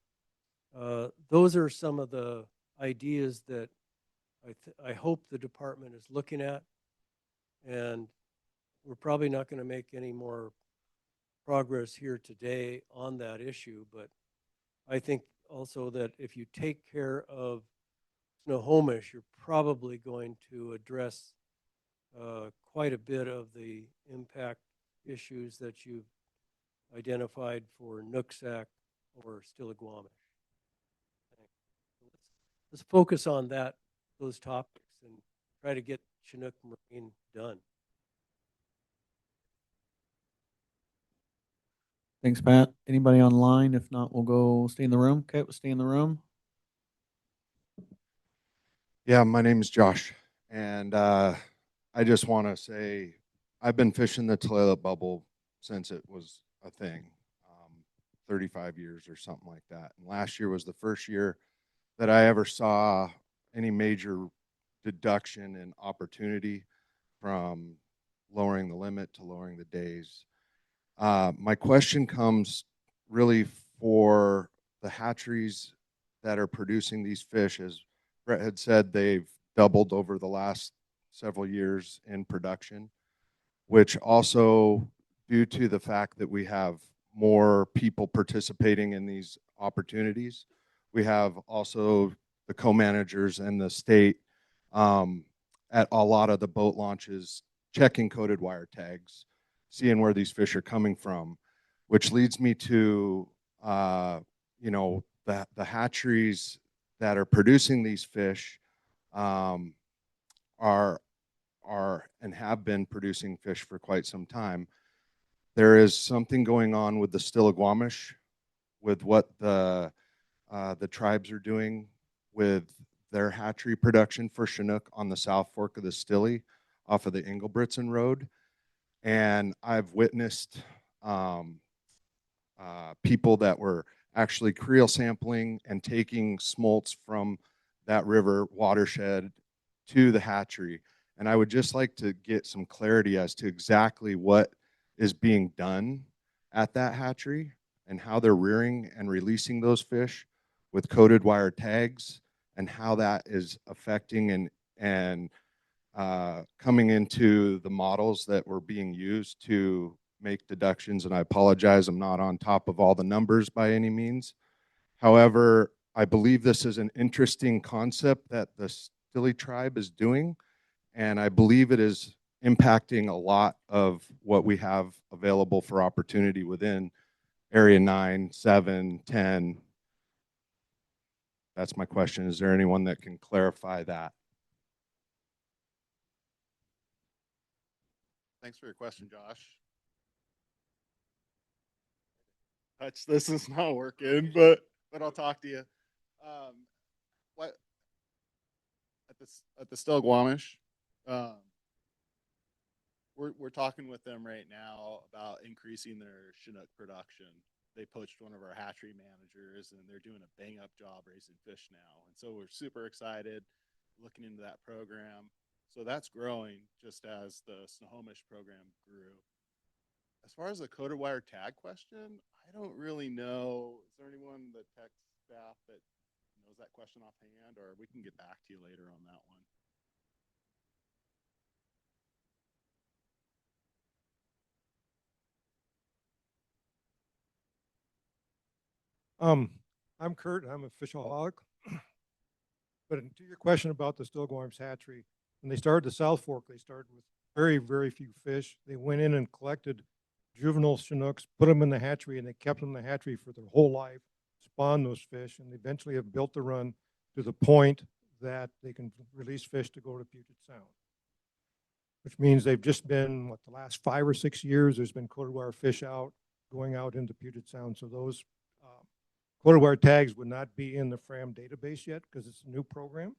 those are some of the ideas that I hope the department is looking at, and we're probably not going to make any more progress here today on that issue, but I think also that if you take care of Snohomish, you're probably going to address quite a bit of the impact issues that you've identified for Nooksack or Stillaguamish. Let's focus on those topics and try to get Chinook Marine done. Thanks, Pat. Anybody online? If not, we'll go stay in the room. Okay, we'll stay in the room. Yeah, my name is Josh, and I just want to say I've been fishing the Tulalip bubble since it was a thing, 35 years or something like that. And last year was the first year that I ever saw any major deduction in opportunity from lowering the limit to lowering the days. My question comes really for the hatcheries that are producing these fish. As Brett had said, they've doubled over the last several years in production, which also due to the fact that we have more people participating in these opportunities. We have also the co-managers and the state at a lot of the boat launches checking coded wire tags, seeing where these fish are coming from, which leads me to, the hatcheries that are producing these fish are and have been producing fish for quite some time. There is something going on with the Stillaguamish, with what the tribes are doing with their hatchery production for Chinook on the South Fork of the Stilly off of the Engelbritsen Road. And I've witnessed people that were actually creel sampling and taking smolts from that river watershed to the hatchery. And I would just like to get some clarity as to exactly what is being done at that hatchery and how they're rearing and releasing those fish with coded wire tags, and how that is affecting and coming into the models that were being used to make deductions. And I apologize, I'm not on top of all the numbers by any means. However, I believe this is an interesting concept that the Stilly tribe is doing, And I believe it is impacting a lot of what we have available for opportunity within Area 9, 7, 10. That's my question. Is there anyone that can clarify that? Thanks for your question, Josh. This is not working, but I'll talk to you. What at the Still-Guamish, we're talking with them right now about increasing their Chinook production. They poached one of our hatchery managers, and they're doing a bang up job raising fish now. And so we're super excited looking into that program. So that's growing just as the Snohomish program grew. As far as the coded wire tag question, I don't really know. Is there anyone in the tech staff that knows that question offhand, or we can get back to you later on that one? I'm Kurt. I'm a fishaholic. But to your question about the Still-Guamish hatchery, when they started the South Fork, they started with very, very few fish. They went in and collected juvenile Chinooks, put them in the hatchery, and they kept them in the hatchery for their whole life, spawned those fish, and eventually have built the run to the point that they can release fish to go to Puget Sound. Which means they've just been, what, the last 5 or 6 years, there's been coded wire fish out, going out into Puget Sound. So those coded wire tags would not be in the FRAM database yet because it's a new program,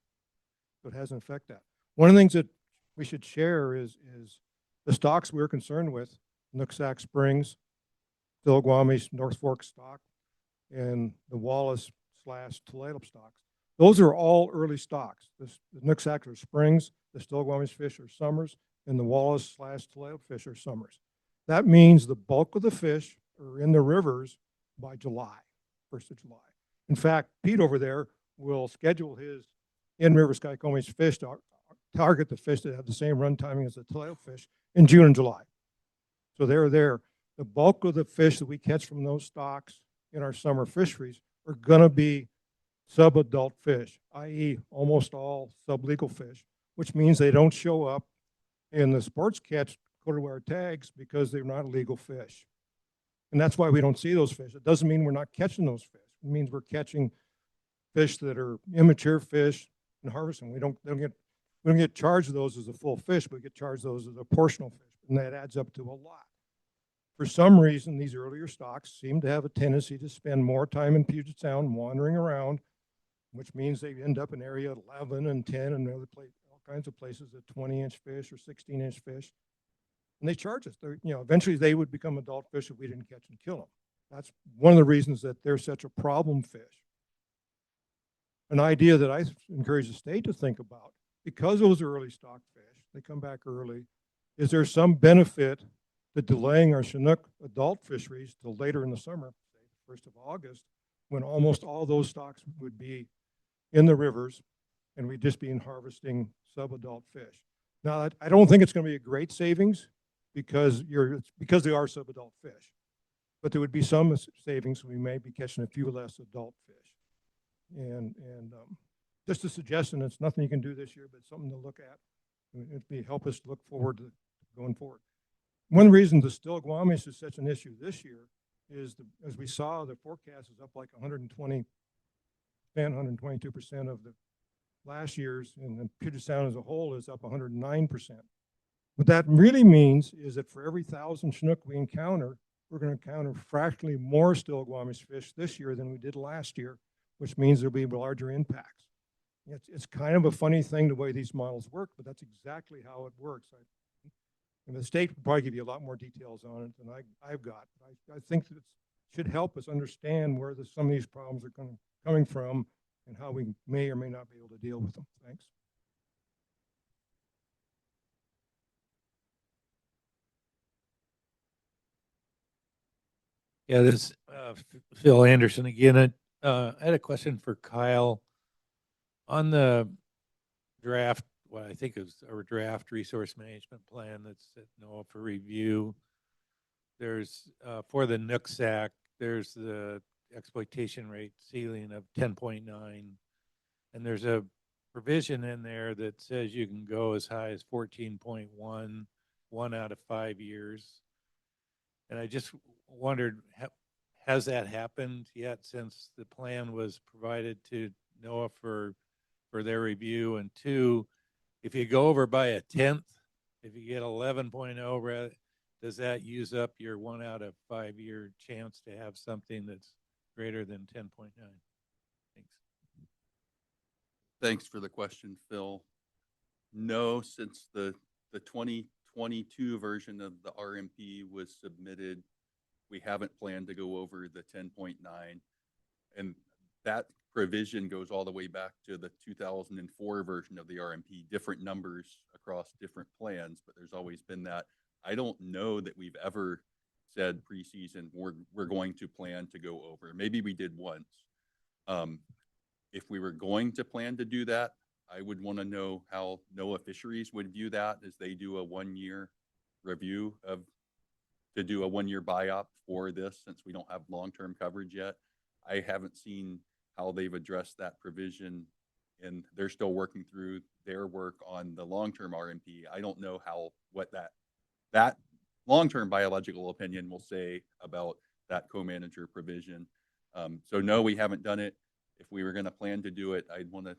so it hasn't affected that. One of the things that we should share is the stocks we're concerned with, Nooksack Springs, Still-Guamish, North Fork stock, and the Wallace/Tulalip stocks. Those are all early stocks. The Nooksack are springs, the Still-Guamish fish are summers, and the Wallace/Tulalip fish are summers. That means the bulk of the fish are in the rivers by July. 1st of July. In fact, Pete over there will schedule his in-river Skycomish fish to target the fish that have the same run timing as the Tulalip fish in June and July. So they're there. The bulk of the fish that we catch from those stocks in our summer fisheries are going to be subadult fish, i.e. almost all sublegal fish, which means they don't show up in the sports catch coded wire tags because they're not legal fish. And that's why we don't see those fish. It doesn't mean we're not catching those fish. It means we're catching fish that are immature fish and harvesting. We don't get charged those as a full fish, but we get charged those as a portional fish, and that adds up to a lot. For some reason, these earlier stocks seem to have a tendency to spend more time in Puget Sound wandering around, which means they end up in area 11 and 10 and other all kinds of places at 20-inch fish or 16-inch fish. And they charge us. Eventually they would become adult fish if we didn't catch and kill them. That's one of the reasons that they're such a problem fish. An idea that I encourage the state to think about, because those are early stock fish, they come back early, is there some benefit to delaying our Chinook adult fisheries till later in the summer, say 1st of August, when almost all those stocks would be in the rivers and we'd just be harvesting subadult fish. Now, I don't think it's going to be a great savings, because they are subadult fish. But there would be some savings. We may be catching a few less adult fish. And just a suggestion, it's nothing you can do this year, but something to look at. It'd help us look forward to going forward. One reason the Still-Guamish is such an issue this year is, as we saw, the forecast is up like 122% of the last year's, and the Puget Sound as a whole is up 109%. What that really means is that for every 1,000 Chinook we encounter, we're going to encounter fractionally more Still-Guamish fish this year than we did last year, which means there'll be larger impacts. It's kind of a funny thing the way these models work, but that's exactly how it works. And the state will probably give you a lot more details on it than I've got. I think that it should help us understand where some of these problems are coming from and how we may or may not be able to deal with them. Thanks. Yeah, this is Phil Anderson again. I had a question for Kyle on the draft. What I think is our draft resource management plan that's at NOAA for review. There's for the Nooksack, there's the exploitation rate ceiling of 10.9, and there's a provision in there that says you can go as high as 14.1, 1 out of 5 years. And I just wondered, has that happened yet since the plan was provided to NOAA for their review? And two, if you go over by a tenth, if you get 11.0, does that use up your 1 out of 5 year chance to have something that's greater than 10.9? Thanks. Thanks for the question, Phil. No, since the 2022 version of the RMP was submitted, we haven't planned to go over the 10.9. And that provision goes all the way back to the 2004 version of the RMP, different numbers across different plans, but there's always been that. I don't know that we've ever said preseason we're going to plan to go over. Maybe we did once. If we were going to plan to do that, I would want to know how NOAA Fisheries would view that as they do a 1-year review to do a 1-year buy-up for this, since we don't have long-term coverage yet. I haven't seen how they've addressed that provision, and they're still working through their work on the long-term RMP. I don't know what that long-term biological opinion will say about that co-manager provision. So no, we haven't done it. If we were going to plan to do it, I'd want to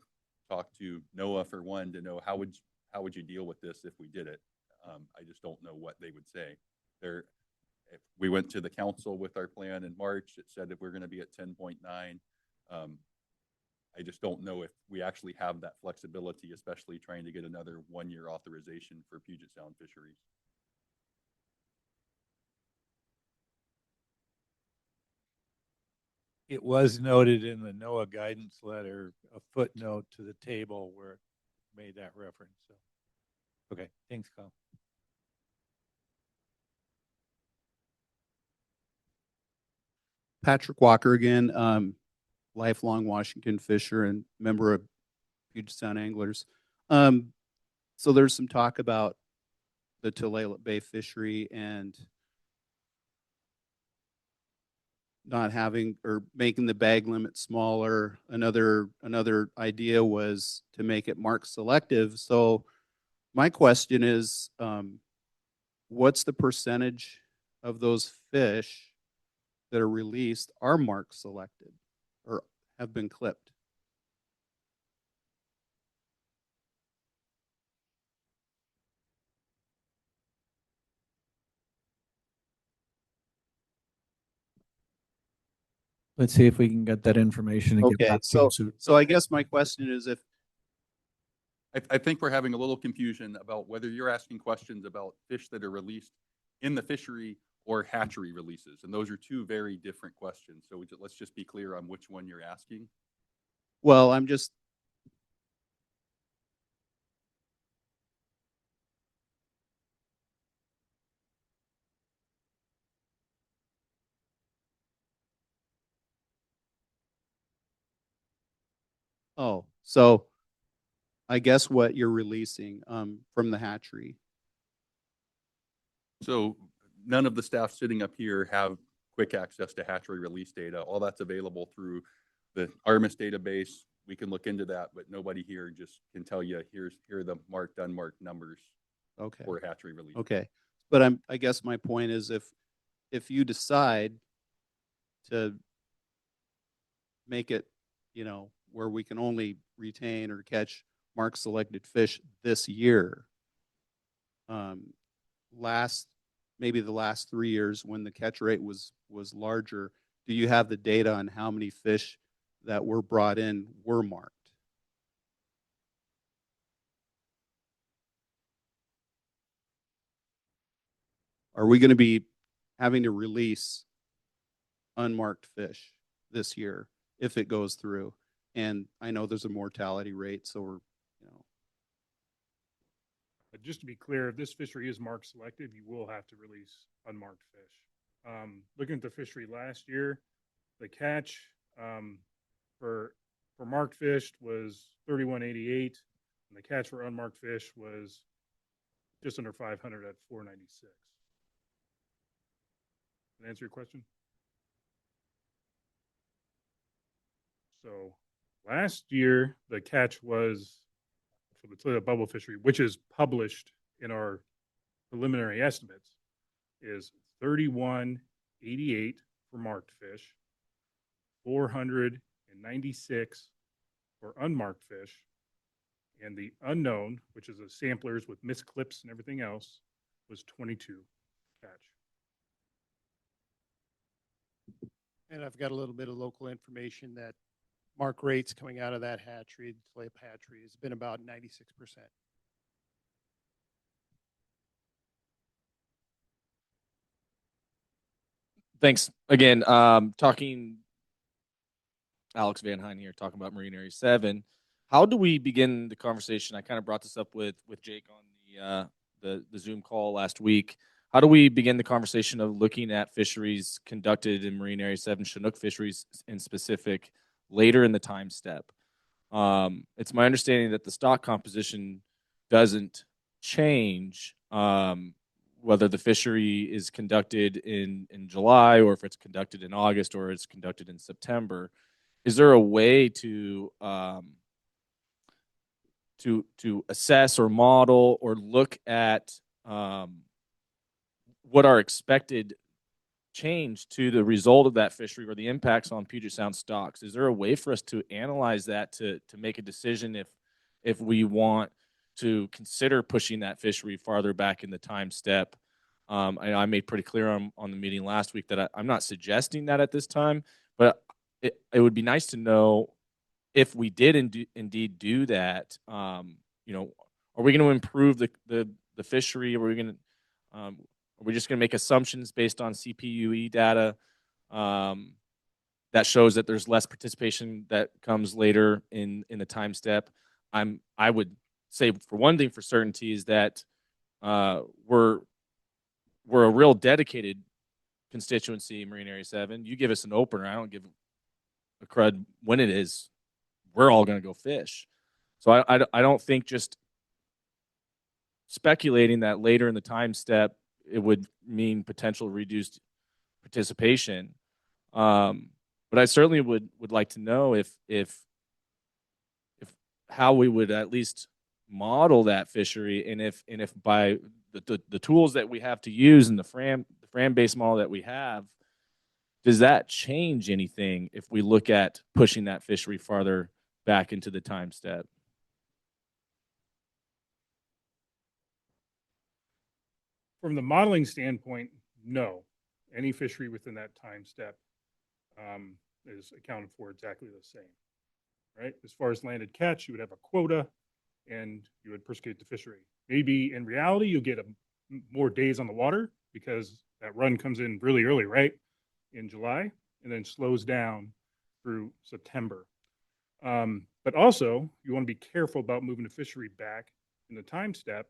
talk to NOAA for one to know how would you deal with this if we did it. I just don't know what they would say. If we went to the council with our plan in March, it said that we're going to be at 10.9. I just don't know if we actually have that flexibility, especially trying to get another 1-year authorization for Puget Sound fisheries. It was noted in the NOAA guidance letter, a footnote to the table where it made that reference. So, okay, thanks, Kyle. Patrick Walker again, lifelong Washington fisher and member of Puget Sound Anglers. So there's some talk about the Tulalip Bay fishery and not having or making the bag limit smaller. Another idea was to make it mark selective. So my question is, what's the percentage of those fish that are released are mark selected or have been clipped? Let's see if we can get that information and get Okay, back to you. so I guess my question is if I think we're having a little confusion about whether you're asking questions about fish that are released in the fishery or hatchery releases. And those are two very different questions. So let's just be clear on which one you're asking. well, I'm just oh, so I guess what you're releasing from the hatchery. So none of the staff sitting up here have quick access to hatchery release data. All that's available through the ARMIS database. We can look into that, but nobody here just can tell you here are the marked, unmarked numbers Okay. for hatchery release. Okay. But I guess my point is if you decide to make it, where we can only retain or catch mark selected fish this year, maybe the last 3 years when the catch rate was larger, do you have the data on how many fish that were brought in were marked? Are we going to be having to release unmarked fish this year if it goes through? And I know there's a mortality rate, so we're, Just to be clear, if this fishery is mark selective, you will have to release unmarked fish. Looking at the fishery last year, the catch for marked fish was 3188, and the catch for unmarked fish was just under 500 at 496. Can I answer your question? So last year, the catch was for the Toledo bubble fishery, which is published in our preliminary estimates, is 3188 for marked fish, 496 for unmarked fish, and the unknown, which is the samplers with missed clips and everything else, was 22 catch. And I've got a little bit of local information that mark rates coming out of that hatchery, the Toledo hatchery, has been about 96%. Thanks again. Talking Alex Van Hine here, talking about Marine Area 7. How do we begin the conversation? I kind of brought this up with Jake on the Zoom call last week. How do we begin the conversation of looking at fisheries conducted in Marine Area 7, Chinook fisheries in specific, later in the time step? It's my understanding that the stock composition doesn't change, whether the fishery is conducted in July, or if it's conducted in August, or it's conducted in September. Is there a way to assess or model or look at what our expected change to the result of that fishery or the impacts on Puget Sound stocks? Is there a way for us to analyze that to make a decision if we want to consider pushing that fishery farther back in the time step? I made pretty clear on the meeting last week that I'm not suggesting that at this time, but it would be nice to know if we did indeed do that. Are we going to improve the fishery? Are we just going to make assumptions based on CPUE data that shows that there's less participation that comes later in the time step? I would say, for one thing, for certainty, is that we're a real dedicated constituency in Marine Area 7. You give us an opener, I don't give a crud when it is. We're all going to go fish. So I don't think just speculating that later in the time step it would mean potential reduced participation. But I certainly would like to know if how we would at least model that fishery, and if by the tools that we have to use in the FRAM-based model that we have, does that change anything if we look at pushing that fishery farther back into the time step? From the modeling standpoint, no. Any fishery within that time step is accounted for exactly the same, right? As far as landed catch, you would have a quota and you would persecute the fishery. Maybe in reality, you'll get more days on the water because that run comes in really early, right? In July, and then slows down through September. But also, you want to be careful about moving the fishery back in the time step,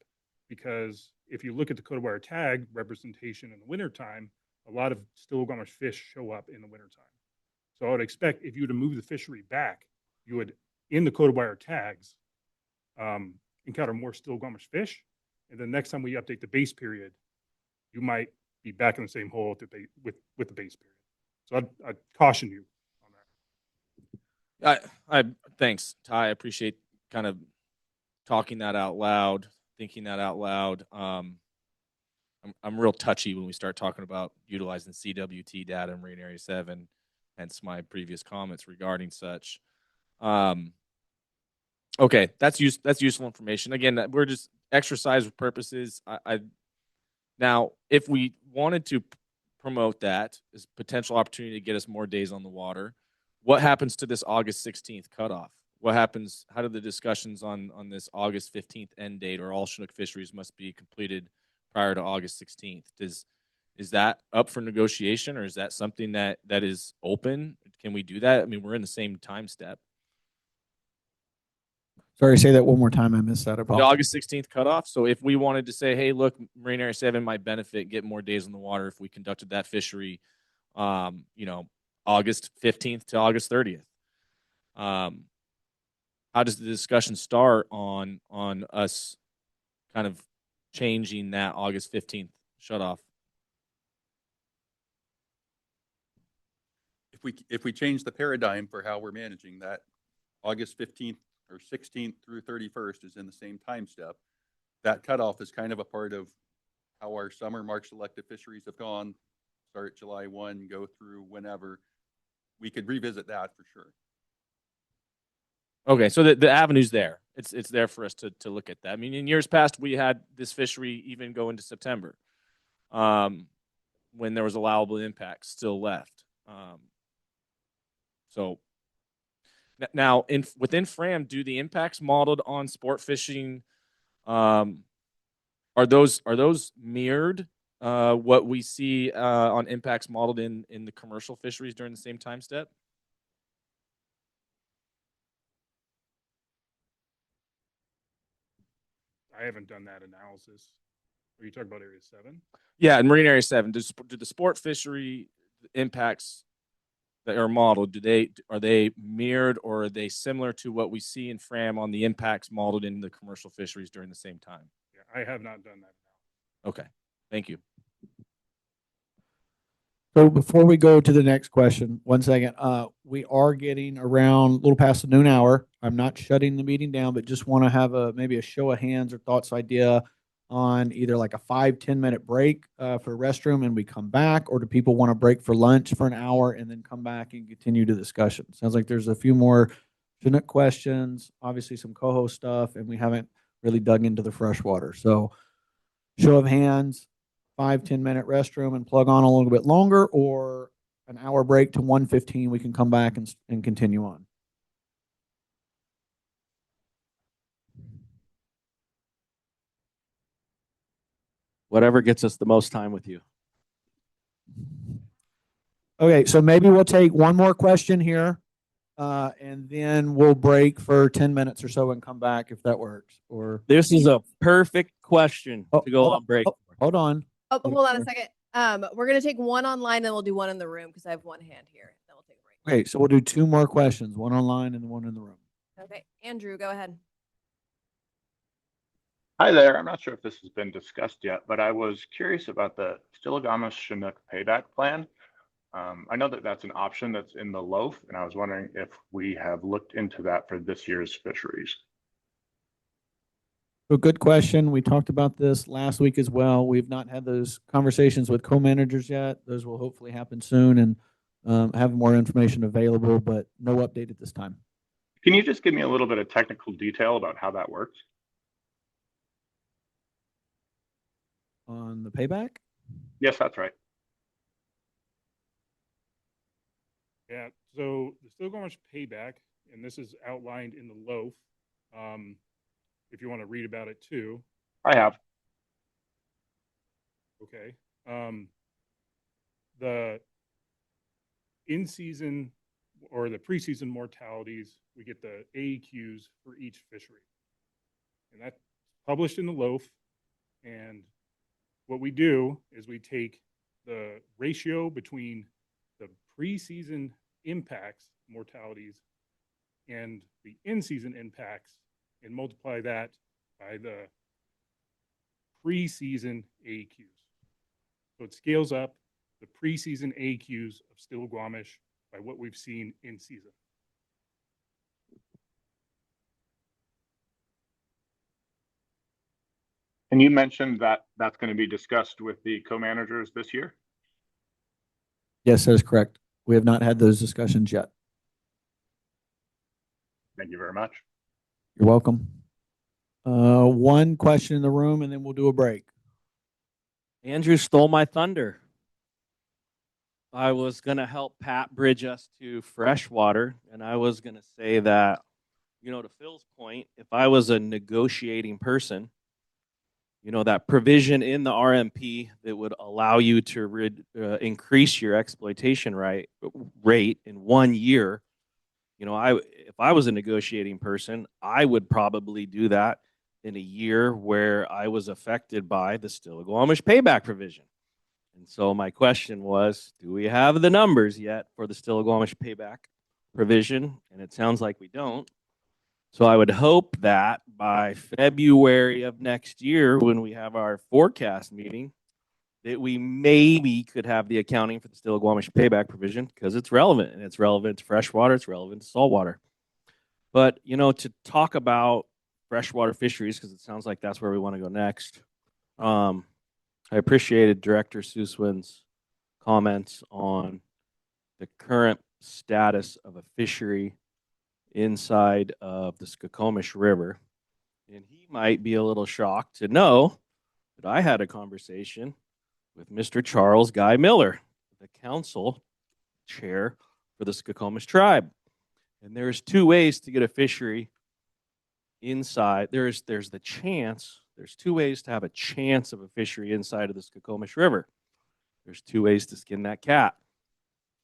because if you look at the coded wire tag representation in the wintertime, a lot of still gomish fish show up in the wintertime. So I would expect if you were to move the fishery back, you would, in the coded wire tags, encounter more still gomish fish. And then next time we update the base period, you might be back in the same hole with the base period. So I'd caution you on that. Thanks, Ty. I appreciate kind of talking that out loud, thinking that out loud. I'm real touchy when we start talking about utilizing CWT data in Marine Area 7, hence my previous comments regarding such. Okay, that's useful information. Again, we're just exercise purposes. Now, if we wanted to promote that as potential opportunity to get us more days on the water, what happens to this August 16th cutoff? What happens? How do the discussions on this August 15th end date, or all Chinook fisheries must be completed prior to August 16th? Is that up for negotiation, or is that something that is open? Can we do that? I mean, we're in the same time step. Sorry, say that one more time. I missed that. The August 16th cutoff. So if we wanted to say, hey, look, Marine Area 7 might benefit, get more days on the water if we conducted that fishery, August 15th to August 30th. How does the discussion start on us kind of changing that August 15th shutoff? If we change the paradigm for how we're managing that, August 15th or 16th through 31st is in the same time step. That cutoff is kind of a part of how our summer March selective fisheries have gone, start July 1, go through whenever. We could revisit that for sure. Okay, so the avenue's there. It's there for us to look at that. I mean, in years past, we had this fishery even go into September, when there was allowable impacts still left. So now within FRAM, do the impacts modeled on sport fishing, are those mirrored what we see on impacts modeled in the commercial fisheries during the same time step? I haven't done that analysis. Are you talking about Area 7? Yeah, in Marine Area 7, do the sport fishery impacts that are modeled, are they mirrored or are they similar to what we see in FRAM on the impacts modeled in the commercial fisheries during the same time? Yeah, I have not done that. Okay, thank you. So before we go to the next question, one second, we are getting around a little past the noon hour. I'm not shutting the meeting down, but just want to have maybe a show of hands or thoughts idea on either like a 5-10 minute break for restroom and we come back, or do people want to break for lunch for an hour and then come back and continue the discussion? Sounds like there's a few more Chinook questions, obviously some coho stuff, and we haven't really dug into the freshwater. So show of hands, 5-10 minute restroom and plug on a little bit longer, or an hour break to 1:15, we can come back and continue on. Whatever gets us the most time with you. Okay, so maybe we'll take one more question here, and then we'll break for 10 minutes or so and come back if that works. Or This is a perfect question to go on break. Hold on. Oh, hold on a second. We're gonna take one online, then we'll do one in the room because I have one hand here. Then we'll take a break. Okay, so we'll do 2 more questions, one online and one in the room. Okay, Andrew, go ahead. Hi there. I'm not sure if this has been discussed yet, but I was curious about the Stiligama Chinook payback plan. I know that that's an option that's in the loaf, and I was wondering if we have looked into that for this year's fisheries. So good question. We talked about this last week as well. We've not had those conversations with co-managers yet. Those will hopefully happen soon and have more information available, but no update at this time. Can you just give me a little bit of technical detail about how that works? On the payback? Yes, that's right. Yeah, so the Stiligama payback, and this is outlined in the loaf, if you want to read about it too. I have. Okay. The in-season or the preseason mortalities, we get the AEQs for each fishery. And that's published in the loaf. And what we do is we take the ratio between the preseason impacts, mortalities, and the in-season impacts and multiply that by the preseason AEQs. So it scales up the preseason AEQs of Stiligwamish by what we've seen in season. And you mentioned that that's going to be discussed with the co-managers this year? Yes, that is correct. We have not had those discussions yet. Thank you very much. You're welcome. One question in the room and then we'll do a break. Andrew stole my thunder. I was going to help Pat bridge us to Freshwater, and I was going to say that, to Phil's point, if I was a negotiating person, that provision in the RMP that would allow you to increase your exploitation rate in 1 year, if I was a negotiating person, I would probably do that in a year where I was affected by the Stiligwamish payback provision. And so my question was, do we have the numbers yet for the Stiligwamish payback provision? And it sounds like we don't. So I would hope that by February of next year, when we have our forecast meeting, that we maybe could have the accounting for the Stiligwamish payback provision because it's relevant, and it's relevant to freshwater, it's relevant to saltwater. But, to talk about freshwater fisheries, because it sounds like that's where we want to go next. I appreciated Director Suswin's comments on the current status of a fishery inside of the Skokomish River. And he might be a little shocked to know that I had a conversation with Mr. Charles Guy Miller, the council chair for the Skokomish tribe. And there's two ways to get a fishery inside. There's the chance, there's two ways to have a chance of a fishery inside of the Skokomish River. There's two ways to skin that cat.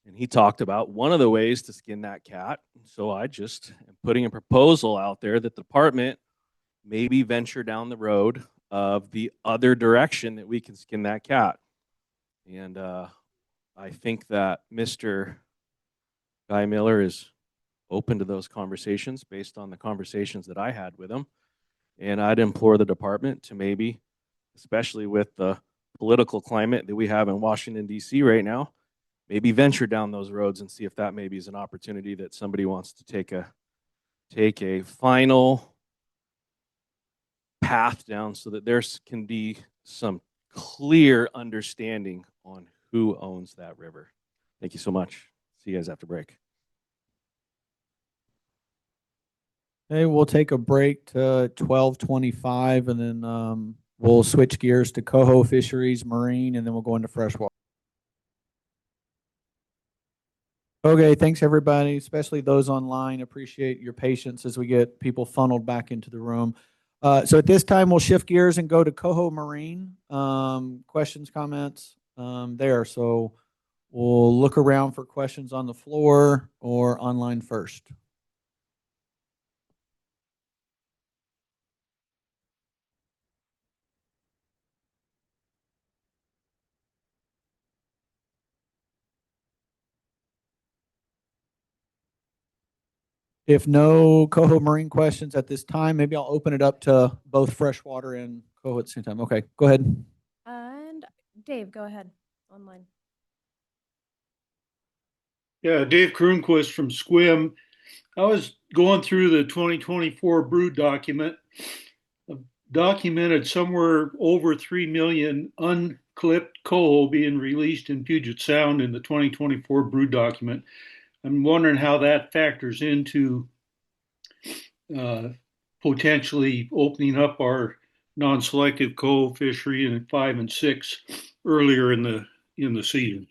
And he talked about one of the ways to skin that cat. So I just am putting a proposal out there that the department maybe venture down the road of the other direction that we can skin that cat. And I think that Mr. Guy Miller is open to those conversations based on the conversations that I had with him. And I'd implore the department to maybe, especially with the political climate that we have in Washington, D.C. right now, maybe venture down those roads and see if that maybe is an opportunity that somebody wants to take a final path down so that there can be some clear understanding on who owns that river. Thank you so much. See you guys after break. Okay, we'll take a break to 12:25, and then we'll switch gears to coho fisheries, marine, and then we'll go into freshwater. Okay, thanks everybody, especially those online. Appreciate your patience as we get people funneled back into the room. So at this time, we'll shift gears and go to coho marine. Questions, comments there. So we'll look around for questions on the floor or online first. If no coho marine questions at this time, maybe I'll open it up to both freshwater and coho at the same time. Okay, go ahead. And Dave, go ahead online. Yeah, Dave Kroonquist from Squim. I was going through the 2024 brood document. I've documented somewhere over 3 million unclipped coho being released in Puget Sound in the 2024 brood document. I'm wondering how that factors into potentially opening up our non-selective coho fishery in 5 and 6 earlier in the season.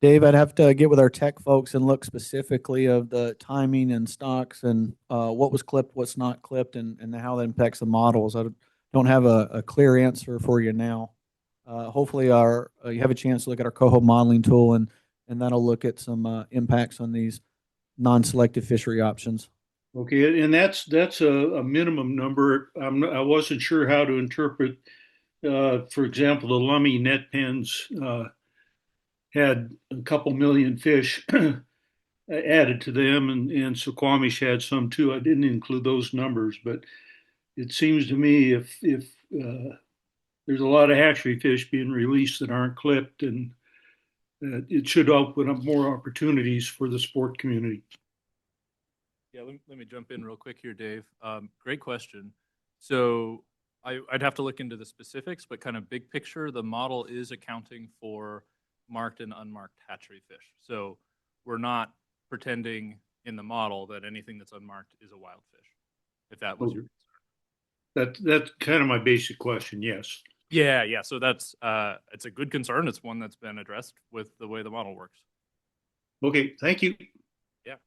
Dave, I'd have to get with our tech folks and look specifically of the timing and stocks and what was clipped, what's not clipped, and how that impacts the models. I don't have a clear answer for you now. Hopefully you have a chance to look at our coho modeling tool, and that'll look at some impacts on these non-selective fishery options. Okay, and that's a minimum number. I wasn't sure how to interpret, for example, the Lummi net pens had a couple million fish added to them, and Suquamish had some too. I didn't include those numbers, but it seems to me if there's a lot of hatchery fish being released that aren't clipped, and it should open up more opportunities for the sport community. Yeah, let me jump in real quick here, Dave. Great question. So I'd have to look into the specifics, but kind of big picture, the model is accounting for marked and unmarked hatchery fish. So we're not pretending in the model that anything that's unmarked is a wild fish, if that was your concern. That's kind of my basic question, yes. Yeah. So that's it's a good concern. It's one that's been addressed with the way the model works. Okay, thank you. Yeah. I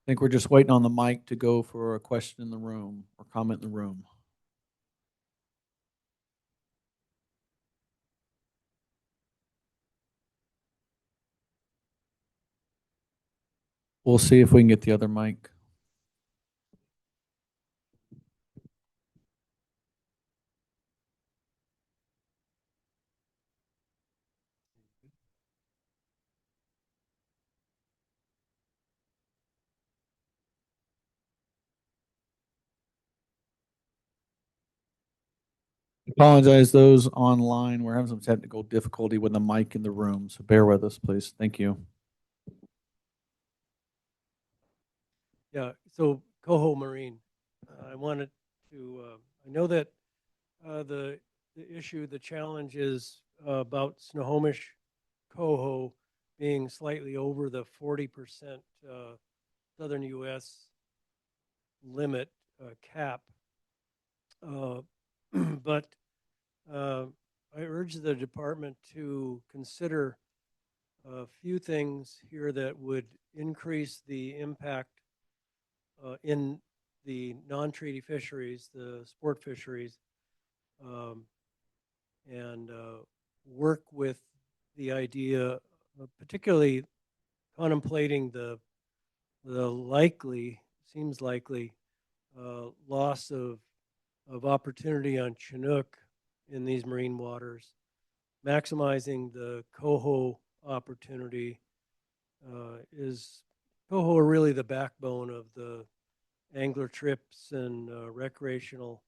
think we're just waiting on the mic to go for a question in the room or comment in the room. We'll see if we can get the other mic. Apologize those online. We're having some technical difficulty with the mic in the room, so bear with us, please. Thank you. Yeah, so Coho Marine, I wanted to, I know that the issue, the challenge is about Snohomish Coho being slightly over the 40% southern U.S. limit cap. But I urge the department to consider a few things here that would increase the impact in the non-treaty fisheries, the sport fisheries, and work with the idea, particularly contemplating the likely, seems likely, loss of opportunity on Chinook in these marine waters, maximizing the coho opportunity. Is coho are really the backbone of the angler trips and recreational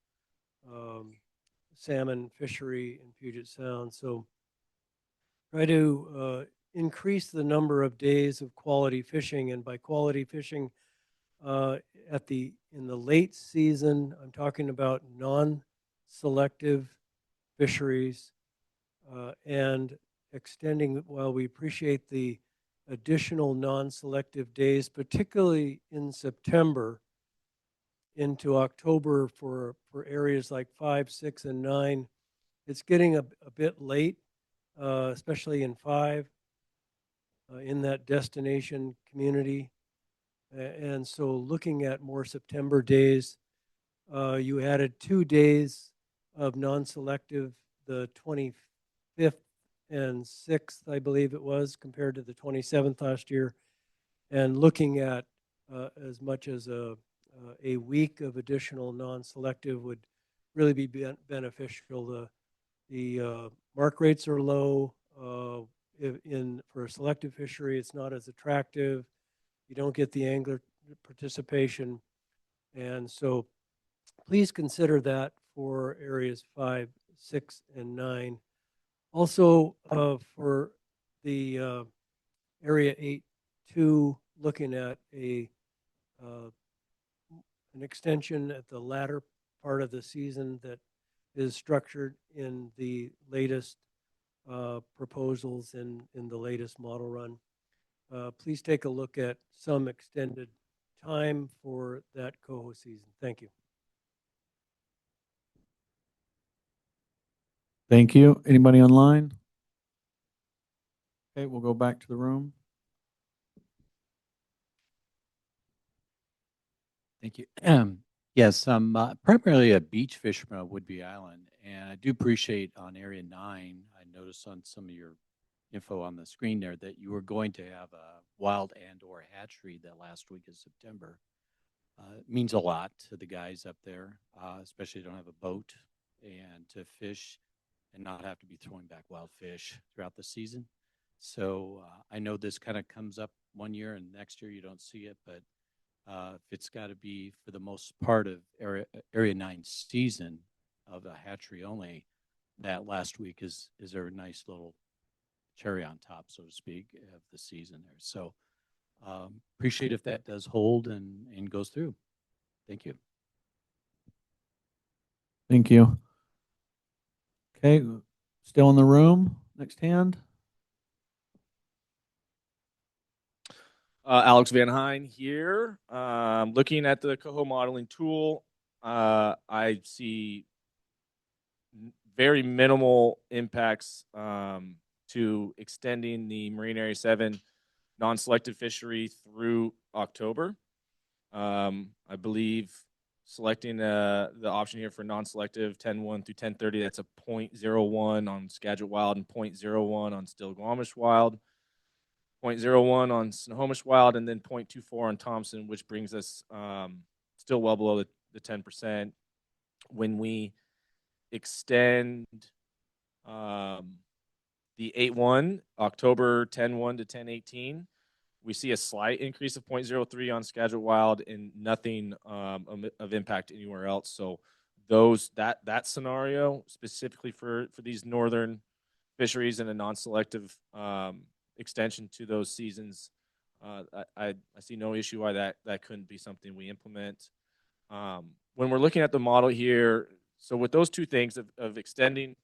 salmon fishery in Puget Sound. So try to increase the number of days of quality fishing, and by quality fishing, in the late season, I'm talking about non-selective fisheries and extending. While we appreciate the additional non-selective days, particularly in September into October for areas like 5, 6, and 9, it's getting a bit late, especially in 5, in that destination community. And so looking at more September days, you added 2 days of non-selective, the 25th and 6th, I believe it was, compared to the 27th last year, and looking at as much as a week of additional non-selective would really be beneficial. The mark rates are low. For a selective fishery, it's not as attractive. You don't get the angler participation. And so please consider that for areas 5, 6, and 9. Also, for the area 8-2, looking at an extension at the latter part of the season that is structured in the latest proposals in the latest model run. Please take a look at some extended time for that coho season. Thank you. Thank you. Anybody online? Okay, we'll go back to the room. Thank you. Yes, I'm primarily a beach fisherman of Woodby Island, and I do appreciate on Area 9, I noticed on some of your info on the screen there that you were going to have a wild and/or hatchery that last week of September. It means a lot to the guys up there, especially don't have a boat and to fish and not have to be throwing back wild fish throughout the season. So I know this kind of comes up one year and next year you don't see it, but if it's got to be for the most part of Area 9 season of a hatchery only, that last week is a nice little cherry on top, so to speak, of the season there. So appreciate if that does hold and goes through. Thank you. Thank you. Okay, still in the room. Next hand. Alex Van Hine here. Looking at the coho modeling tool, I see very minimal impacts to extending the Marine Area 7 non-selective fishery through October. I believe selecting the option here for non-selective 10-1 through 10-30, that's a 0.01 on Skagit Wild and 0.01 on Still-Squamish Wild. 0.01 on Snohomish Wild, and then 0.24 on Thompson, which brings us still well below the 10%. When we extend the 8-1, October 10-1 to 10-18, we see a slight increase of 0.03 on Skagit Wild and nothing of impact anywhere else. So that scenario specifically for these northern fisheries and a non-selective extension to those seasons, I see no issue why that couldn't be something we implement. When we're looking at the model here, so with those two things of extending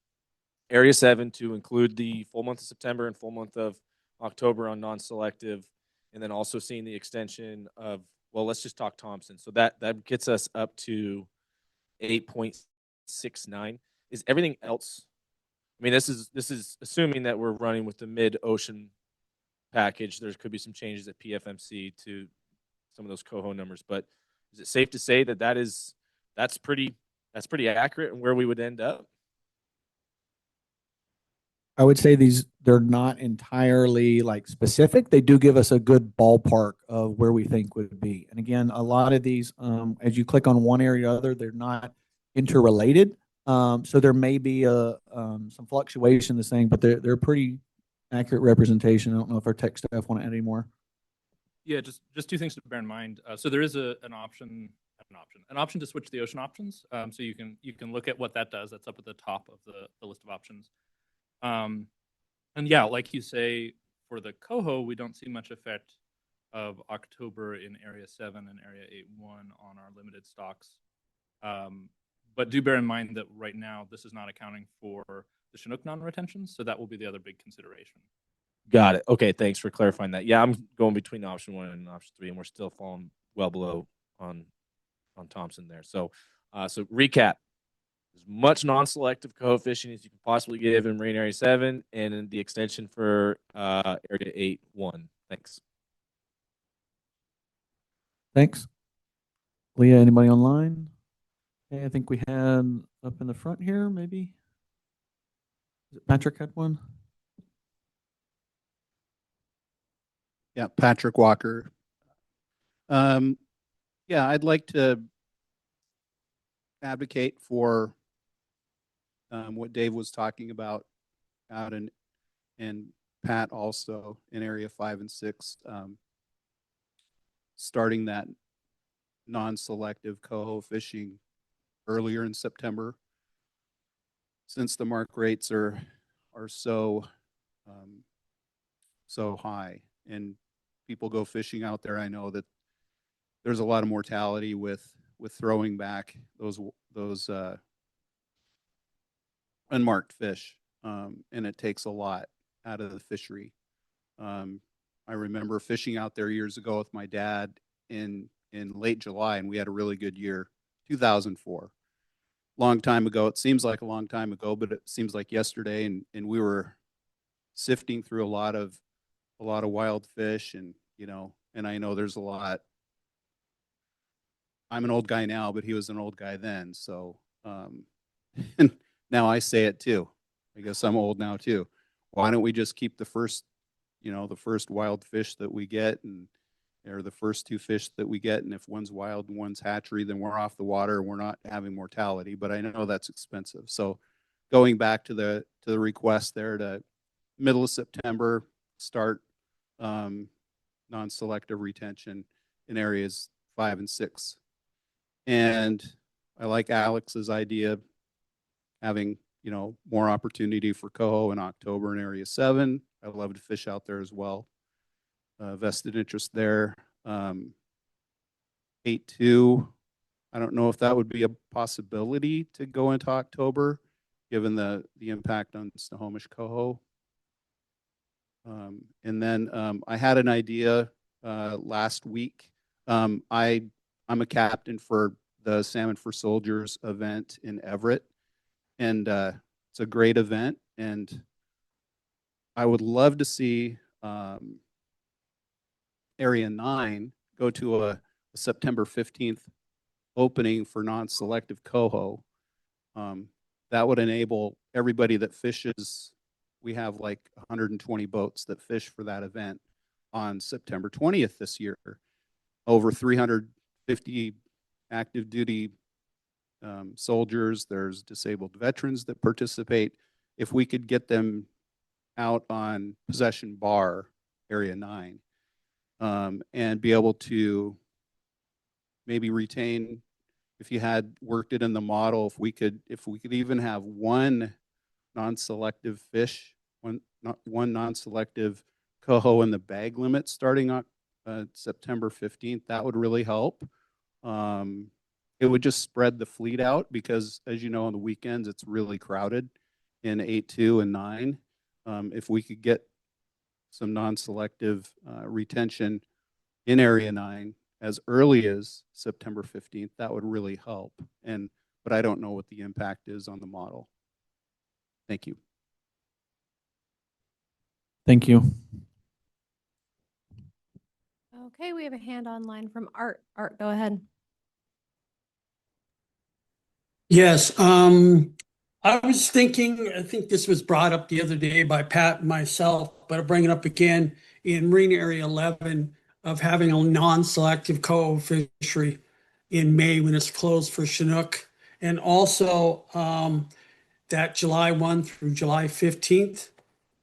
Area 7 to include the full month of September and full month of October on non-selective, and then also seeing the extension of, well, let's just talk Thompson. So that gets us up to 8.69. Is everything else? I mean, this is assuming that we're running with the mid-ocean package. There could be some changes at PFMC to some of those coho numbers, but is it safe to say that that's pretty accurate and where we would end up? I would say they're not entirely like specific. They do give us a good ballpark of where we think would be. And again, a lot of these, as you click on one area or other, they're not interrelated. So there may be some fluctuation in this thing, but they're pretty accurate representation. I don't know if our tech staff want to add any more. Yeah, just two things to bear in mind. So there is an option to switch the ocean options. So you can look at what that does. That's up at the top of the list of options. And yeah, like you say, for the coho, we don't see much effect of October in Area 7 and Area 8.1 on our limited stocks. But do bear in mind that right now, this is not accounting for the Chinook non-retentions, so that will be the other big consideration. Got it. Okay, thanks for clarifying that. Yeah, I'm going between option 1 and option 3, and we're still falling well below on Thompson there. So recap. As much non-selective coho fishing as you can possibly give in Marine Area 7 and in the extension for Area 8.1. Thanks. Thanks. Leah, anybody online? Okay, I think we had up in the front here, maybe. Patrick had one. Yeah, Patrick Walker. Yeah, I'd like to advocate for what Dave was talking about out and Pat also in Area 5 and 6, starting that non-selective coho fishing earlier in September, since the mark rates are so high and people go fishing out there. I know that there's a lot of mortality with throwing back those unmarked fish, and it takes a lot out of the fishery. I remember fishing out there years ago with my dad in late July, and we had a really good year. 2004, long time ago. It seems like a long time ago, but it seems like yesterday. And we were sifting through a lot of wild fish, and and I know there's a lot. I'm an old guy now, but he was an old guy then. So, and now I say it too. I guess I'm old now too. Why don't we just keep the first wild fish that we get, or the first two fish that we get, and if one's wild and one's hatchery, then we're off the water and we're not having mortality. But I know that's expensive. So, going back to the request there to middle of September, start non-selective retention in areas 5 and 6. And I like Alex's idea of having, more opportunity for coho in October in Area 7. I love to fish out there as well. Vested interest there. 8.2, I don't know if that would be a possibility to go into October, given the impact on Snohomish coho. And then I had an idea last week. I'm a captain for the Salmon for Soldiers event in Everett, and it's a great event. And I would love to see Area 9 go to a September 15th opening for non-selective coho. That would enable everybody that fishes. We have like 120 boats that fish for that event on September 20th this year. Over 350 active duty soldiers. There's disabled veterans that participate. If we could get them out on Possession Bar, Area 9, and be able to maybe retain, if you had worked it in the model, if we could even have one non-selective fish, one non-selective coho in the bag limit starting on September 15th, that would really help. It would just spread the fleet out because, as you know, on the weekends, it's really crowded in 8-2 and 9. If we could get some non-selective retention in Area 9 as early as September 15th, that would really help. But I don't know what the impact is on the model. Thank you. Thank you. Okay, we have a hand online from Art. Art, go ahead. Yes, I was thinking, I think this was brought up the other day by Pat and myself, but I'll bring it up again in Marine Area 11 of having a non-selective coho fishery in May when it's closed for Chinook. And also that July 1 through July 15th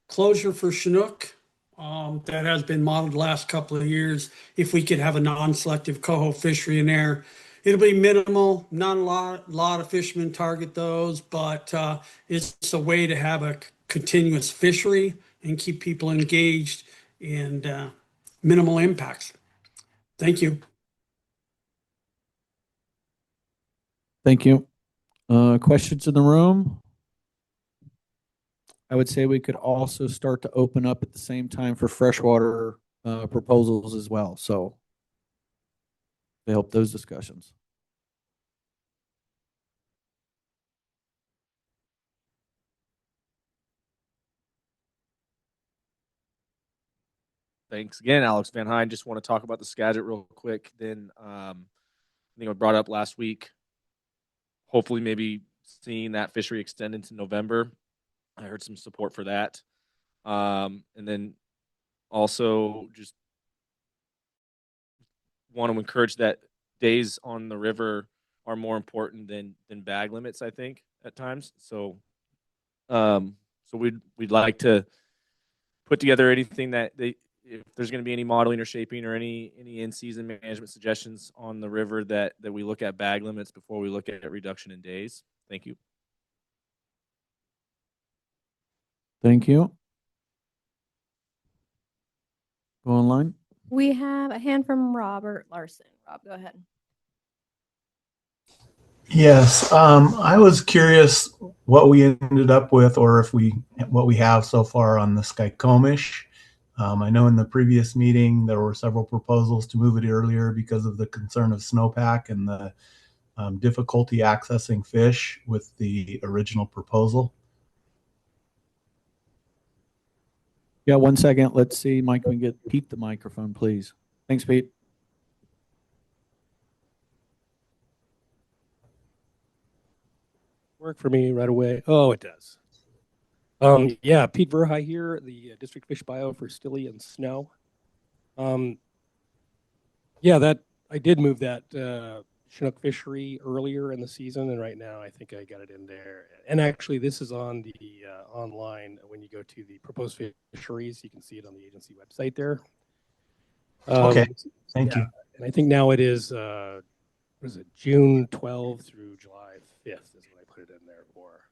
closure for Chinook. That has been modeled the last couple of years. If we could have a non-selective coho fishery in there, it'll be minimal, not a lot of fishermen target those, but it's a way to have a continuous fishery and keep people engaged and minimal impacts. Thank you. Thank you. Questions in the room? I would say we could also start to open up at the same time for freshwater proposals as well. So they help those discussions. Thanks again, Alex Van Hine. Just want to talk about the Skagit real quick. Then I think I brought up last week. Hopefully, maybe seeing that fishery extend into November. I heard some support for that. And then also just want to encourage that days on the river are more important than bag limits, I think, at times. So we'd like to put together anything that if there's going to be any modeling or shaping or any in-season management suggestions on the river that we look at bag limits before we look at reduction in days. Thank you. Thank you. Go online. We have a hand from Robert Larson. Rob, go ahead. Yes, I was curious what we ended up with, or what we have so far on the Skykomish. I know in the previous meeting there were several proposals to move it earlier because of the concern of snowpack and the difficulty accessing fish with the original proposal. Yeah, 1 second. Let's see, Mike, we can get Pete the microphone, please. Thanks, Pete. Work for me right away. Oh, it does. Yeah, Pete Verhey here, the district fish bio for Stilly and Snow. Yeah, that I did move that Chinook fishery earlier in the season, and right now I think I got it in there. And actually, this is on the online. When you go to the proposed fisheries, you can see it on the agency website there. Okay, thank you. And I think now it is, what is it, June 12th through July 5th is what I put it in there for.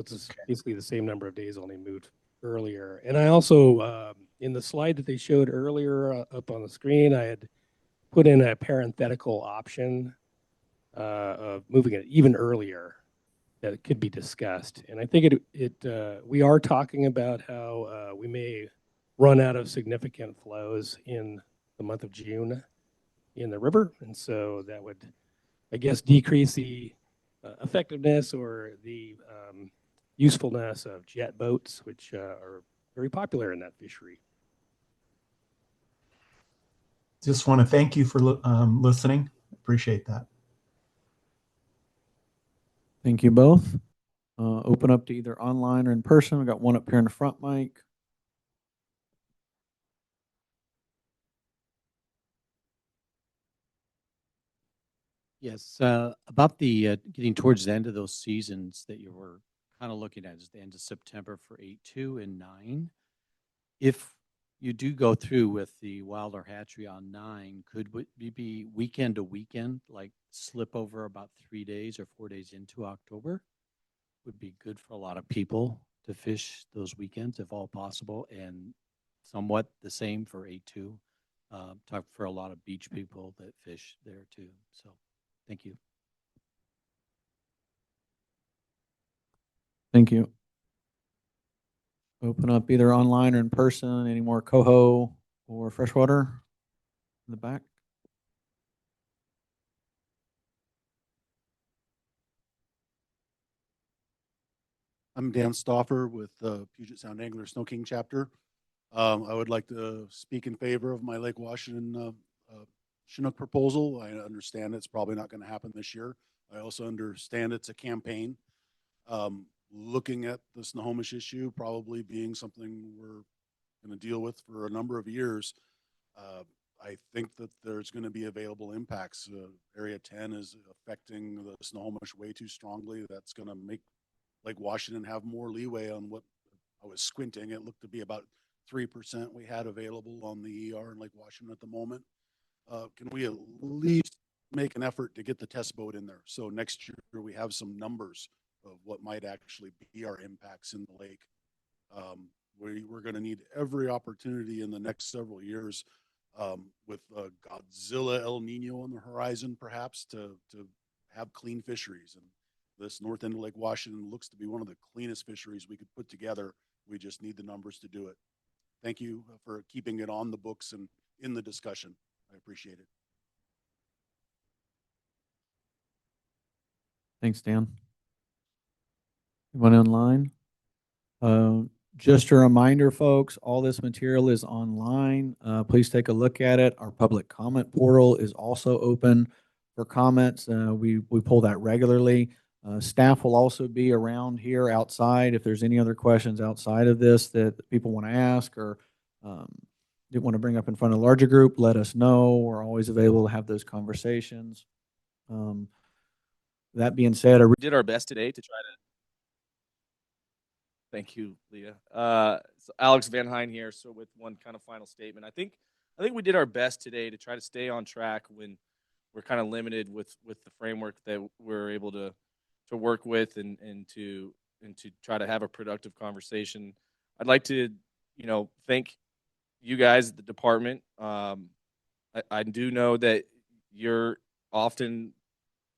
So it's basically the same number of days, only moved earlier. And I also, in the slide that they showed earlier up on the screen, I had put in a parenthetical option of moving it even earlier that it could be discussed. And I think we are talking about how we may run out of significant flows in the month of June in the river. And so that would, I guess, decrease the effectiveness or the usefulness of jet boats, which are very popular in that fishery. Just want to thank you for listening. Appreciate that. Thank you both. Open up to either online or in person. We got one up here in the front mic. Yes, about the getting towards the end of those seasons that you were kind of looking at, is the end of September for 8-2 and 9. If you do go through with the Wilder hatchery on 9, could we be weekend to weekend, like slip over about 3 days or 4 days into October? Would be good for a lot of people to fish those weekends if all possible, and somewhat the same for A2. Talk for a lot of beach people that fish there too. So thank you. Thank you. Open up either online or in person. Any more coho or freshwater in the back? I'm Dan Stauffer with the Puget Sound Angler Snow King chapter. I would like to speak in favor of my Lake Washington Chinook proposal. I understand it's probably not going to happen this year. I also understand it's a campaign. Looking at the Snohomish issue probably being something we're going to deal with for a number of years, I think that there's going to be available impacts. Area 10 is affecting the Snohomish way too strongly. That's going to make Lake Washington have more leeway on what I was squinting. It looked to be about 3% we had available on the ER in Lake Washington at the moment. Can we at least make an effort to get the test boat in there? So next year we have some numbers of what might actually be our impacts in the lake. We're going to need every opportunity in the next several years with Godzilla El Nino on the horizon, perhaps to have clean fisheries. And this north end of Lake Washington looks to be one of the cleanest fisheries we could put together. We just need the numbers to do it. Thank you for keeping it on the books and in the discussion. I appreciate it. Thanks, Dan. Anyone online? Just a reminder, folks, all this material is online. Please take a look at it. Our public comment portal is also open for comments. We pull that regularly. Staff will also be around here outside. If there's any other questions outside of this that people want to ask or you want to bring up in front of a larger group, let us know. We're always available to have those conversations. That being said, we did our best today to try to. Thank you, Leah. So Alex Van Hine here. So with one kind of final statement, I think we did our best today to try to stay on track when we're kind of limited with the framework that we're able to work with and to try to have a productive conversation. I'd like to, thank you guys at the department. I do know that you're often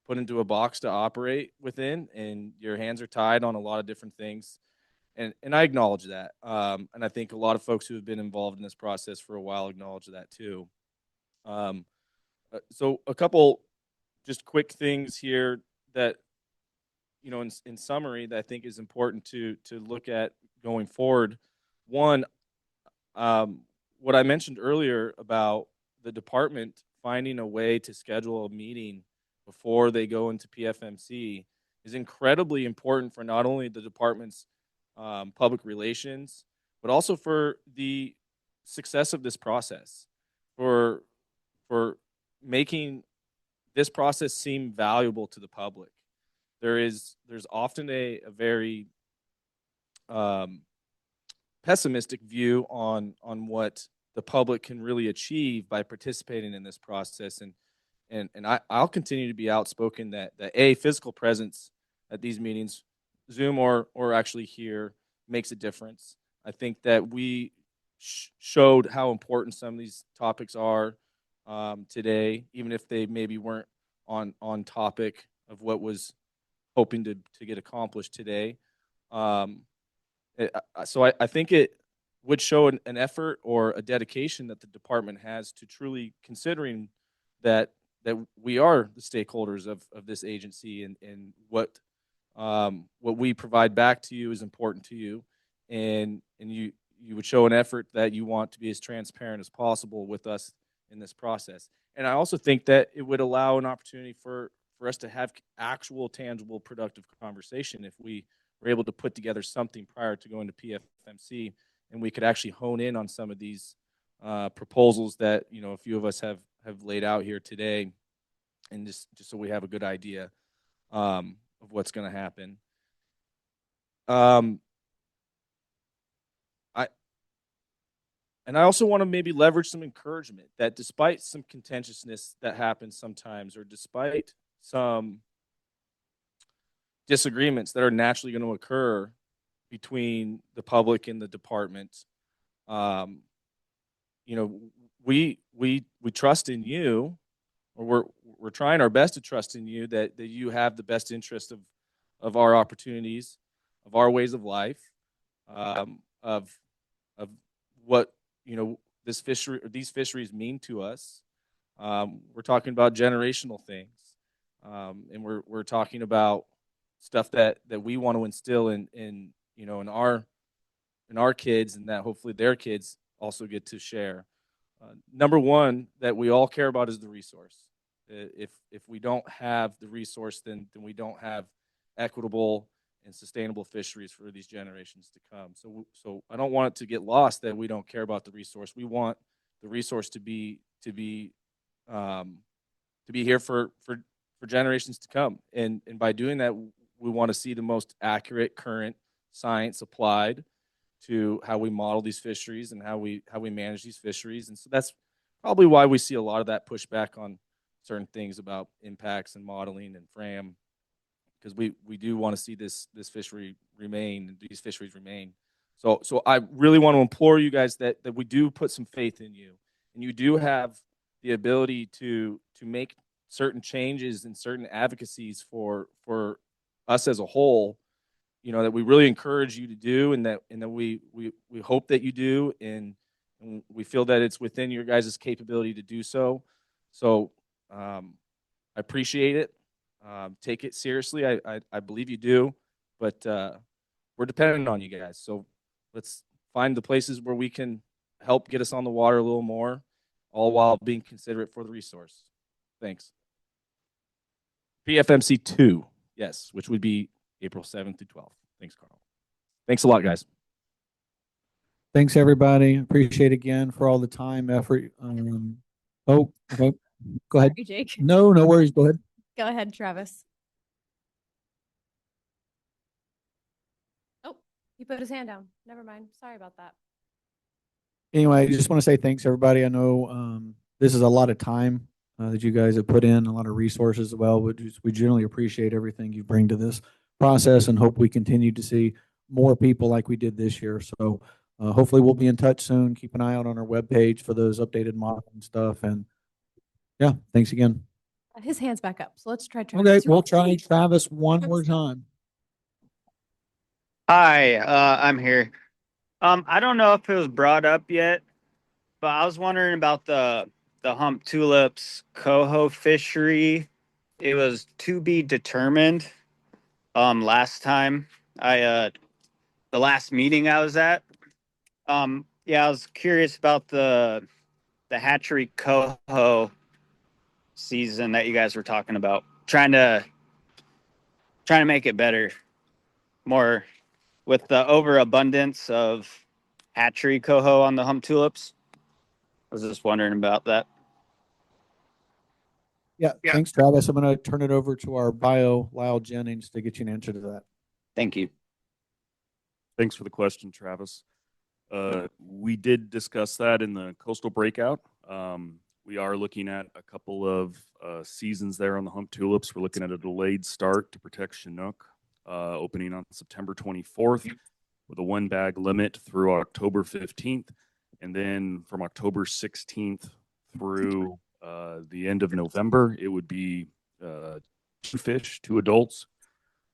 put into a box to operate within, and your hands are tied on a lot of different things. And I acknowledge that. And I think a lot of folks who have been involved in this process for a while acknowledge that too. So a couple just quick things here that, in summary, that I think is important to look at going forward. One, what I mentioned earlier about the department finding a way to schedule a meeting before they go into PFMC is incredibly important for not only the department's public relations, but also for the success of this process, for making this process seem valuable to the public. There's often a very pessimistic view on what the public can really achieve by participating in this process, and I'll continue to be outspoken that a physical presence at these meetings, Zoom or actually here, makes a difference. I think that we showed how important some of these topics are today, even if they maybe weren't on topic of what was hoping to get accomplished today. So I think it would show an effort or a dedication that the department has to truly considering that we are the stakeholders of this agency, and what we provide back to you is important to you, and you would show an effort that you want to be as transparent as possible with us in this process. And I also think that it would allow an opportunity for us to have actual, tangible, productive conversation if we were able to put together something prior to going to PFMC, and we could actually hone in on some of these proposals that a few of us have laid out here today, and just so we have a good idea of what's going to happen. And I also want to maybe leverage some encouragement that despite some contentiousness that happens sometimes, or despite some disagreements that are naturally going to occur between the public and the department, you know, we trust in you, or we're trying our best to trust in you that you have the best interest of our opportunities, of our ways of life, of what, you know, this fishery or these fisheries mean to us. We're talking about generational things, and we're talking about stuff that we want to instill in you know, in our kids, and that hopefully their kids also get to share. Number one that we all care about is the resource. If we don't have the resource, then we don't have equitable and sustainable fisheries for these generations to come. So I don't want it to get lost that we don't care about the resource. We want the resource to be here for generations to come. And by doing that, we want to see the most accurate current science applied to how we model these fisheries and how we manage these fisheries. And so that's probably why we see a lot of that pushback on certain things about impacts and modeling and FRAM, because we do want to see this fishery remain, these fisheries remain. So I really want to implore you guys that we do put some faith in you, and you do have the ability to make certain changes and certain advocacies for us as a whole, you know, that we really encourage you to do, and that we hope that you do, and we feel that it's within your guys' capability to do so. So I appreciate it. Take it seriously. I believe you do, but we're dependent on you guys. So let's find the places where we can help get us on the water a little more, all while being considerate for the resource. Thanks. PFMC 2, yes, which would be April 7th through 12th. Thanks, Carl. Thanks a lot, guys. Thanks, everybody. Appreciate again for all the time, effort. Oh, okay. Go ahead. Sorry, Jake. No worries. Go ahead. Go ahead, Travis. Oh, he put his hand down. Never mind. Sorry about that. Anyway, I just want to say thanks, everybody. I know this is a lot of time that you guys have put in, a lot of resources as well. We generally appreciate everything you bring to this process, and hope we continue to see more people like we did this year. So hopefully we'll be in touch soon. Keep an eye out on our webpage for those updated models and stuff. And yeah, thanks again. His hand's back up. So let's try Travis. Okay, we'll try Travis one more time. Hi, I'm here. I don't know if it was brought up yet, but I was wondering about the hump tulips coho fishery. It was to be determined last time the last meeting I was at. Yeah, I was curious about the hatchery coho season that you guys were talking about. Trying to make it better, more with the overabundance of hatchery coho on the hump tulips. I was just wondering about that. Yeah, thanks, Travis. I'm going to turn it over to our bio, Lyle Jennings, to get you an answer to that. Thank you. Thanks for the question, Travis. We did discuss that in the coastal breakout. We are looking at a couple of seasons there on the hump tulips. We're looking at a delayed start to protect Chinook, opening on September 24th with a 1-bag limit through October 15th. And then from October 16th through the end of November, it would be 2 fish, 2 adults,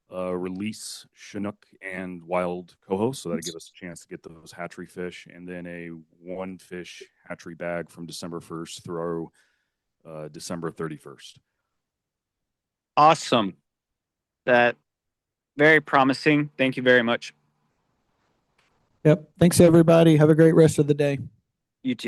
release Chinook and wild coho, so that'll give us a chance to get those hatchery fish, and then a 1 fish hatchery bag from December 1st through December 31st. Awesome. That very promising. Thank you very much. Yep. Thanks, everybody. Have a great rest of the day. You too.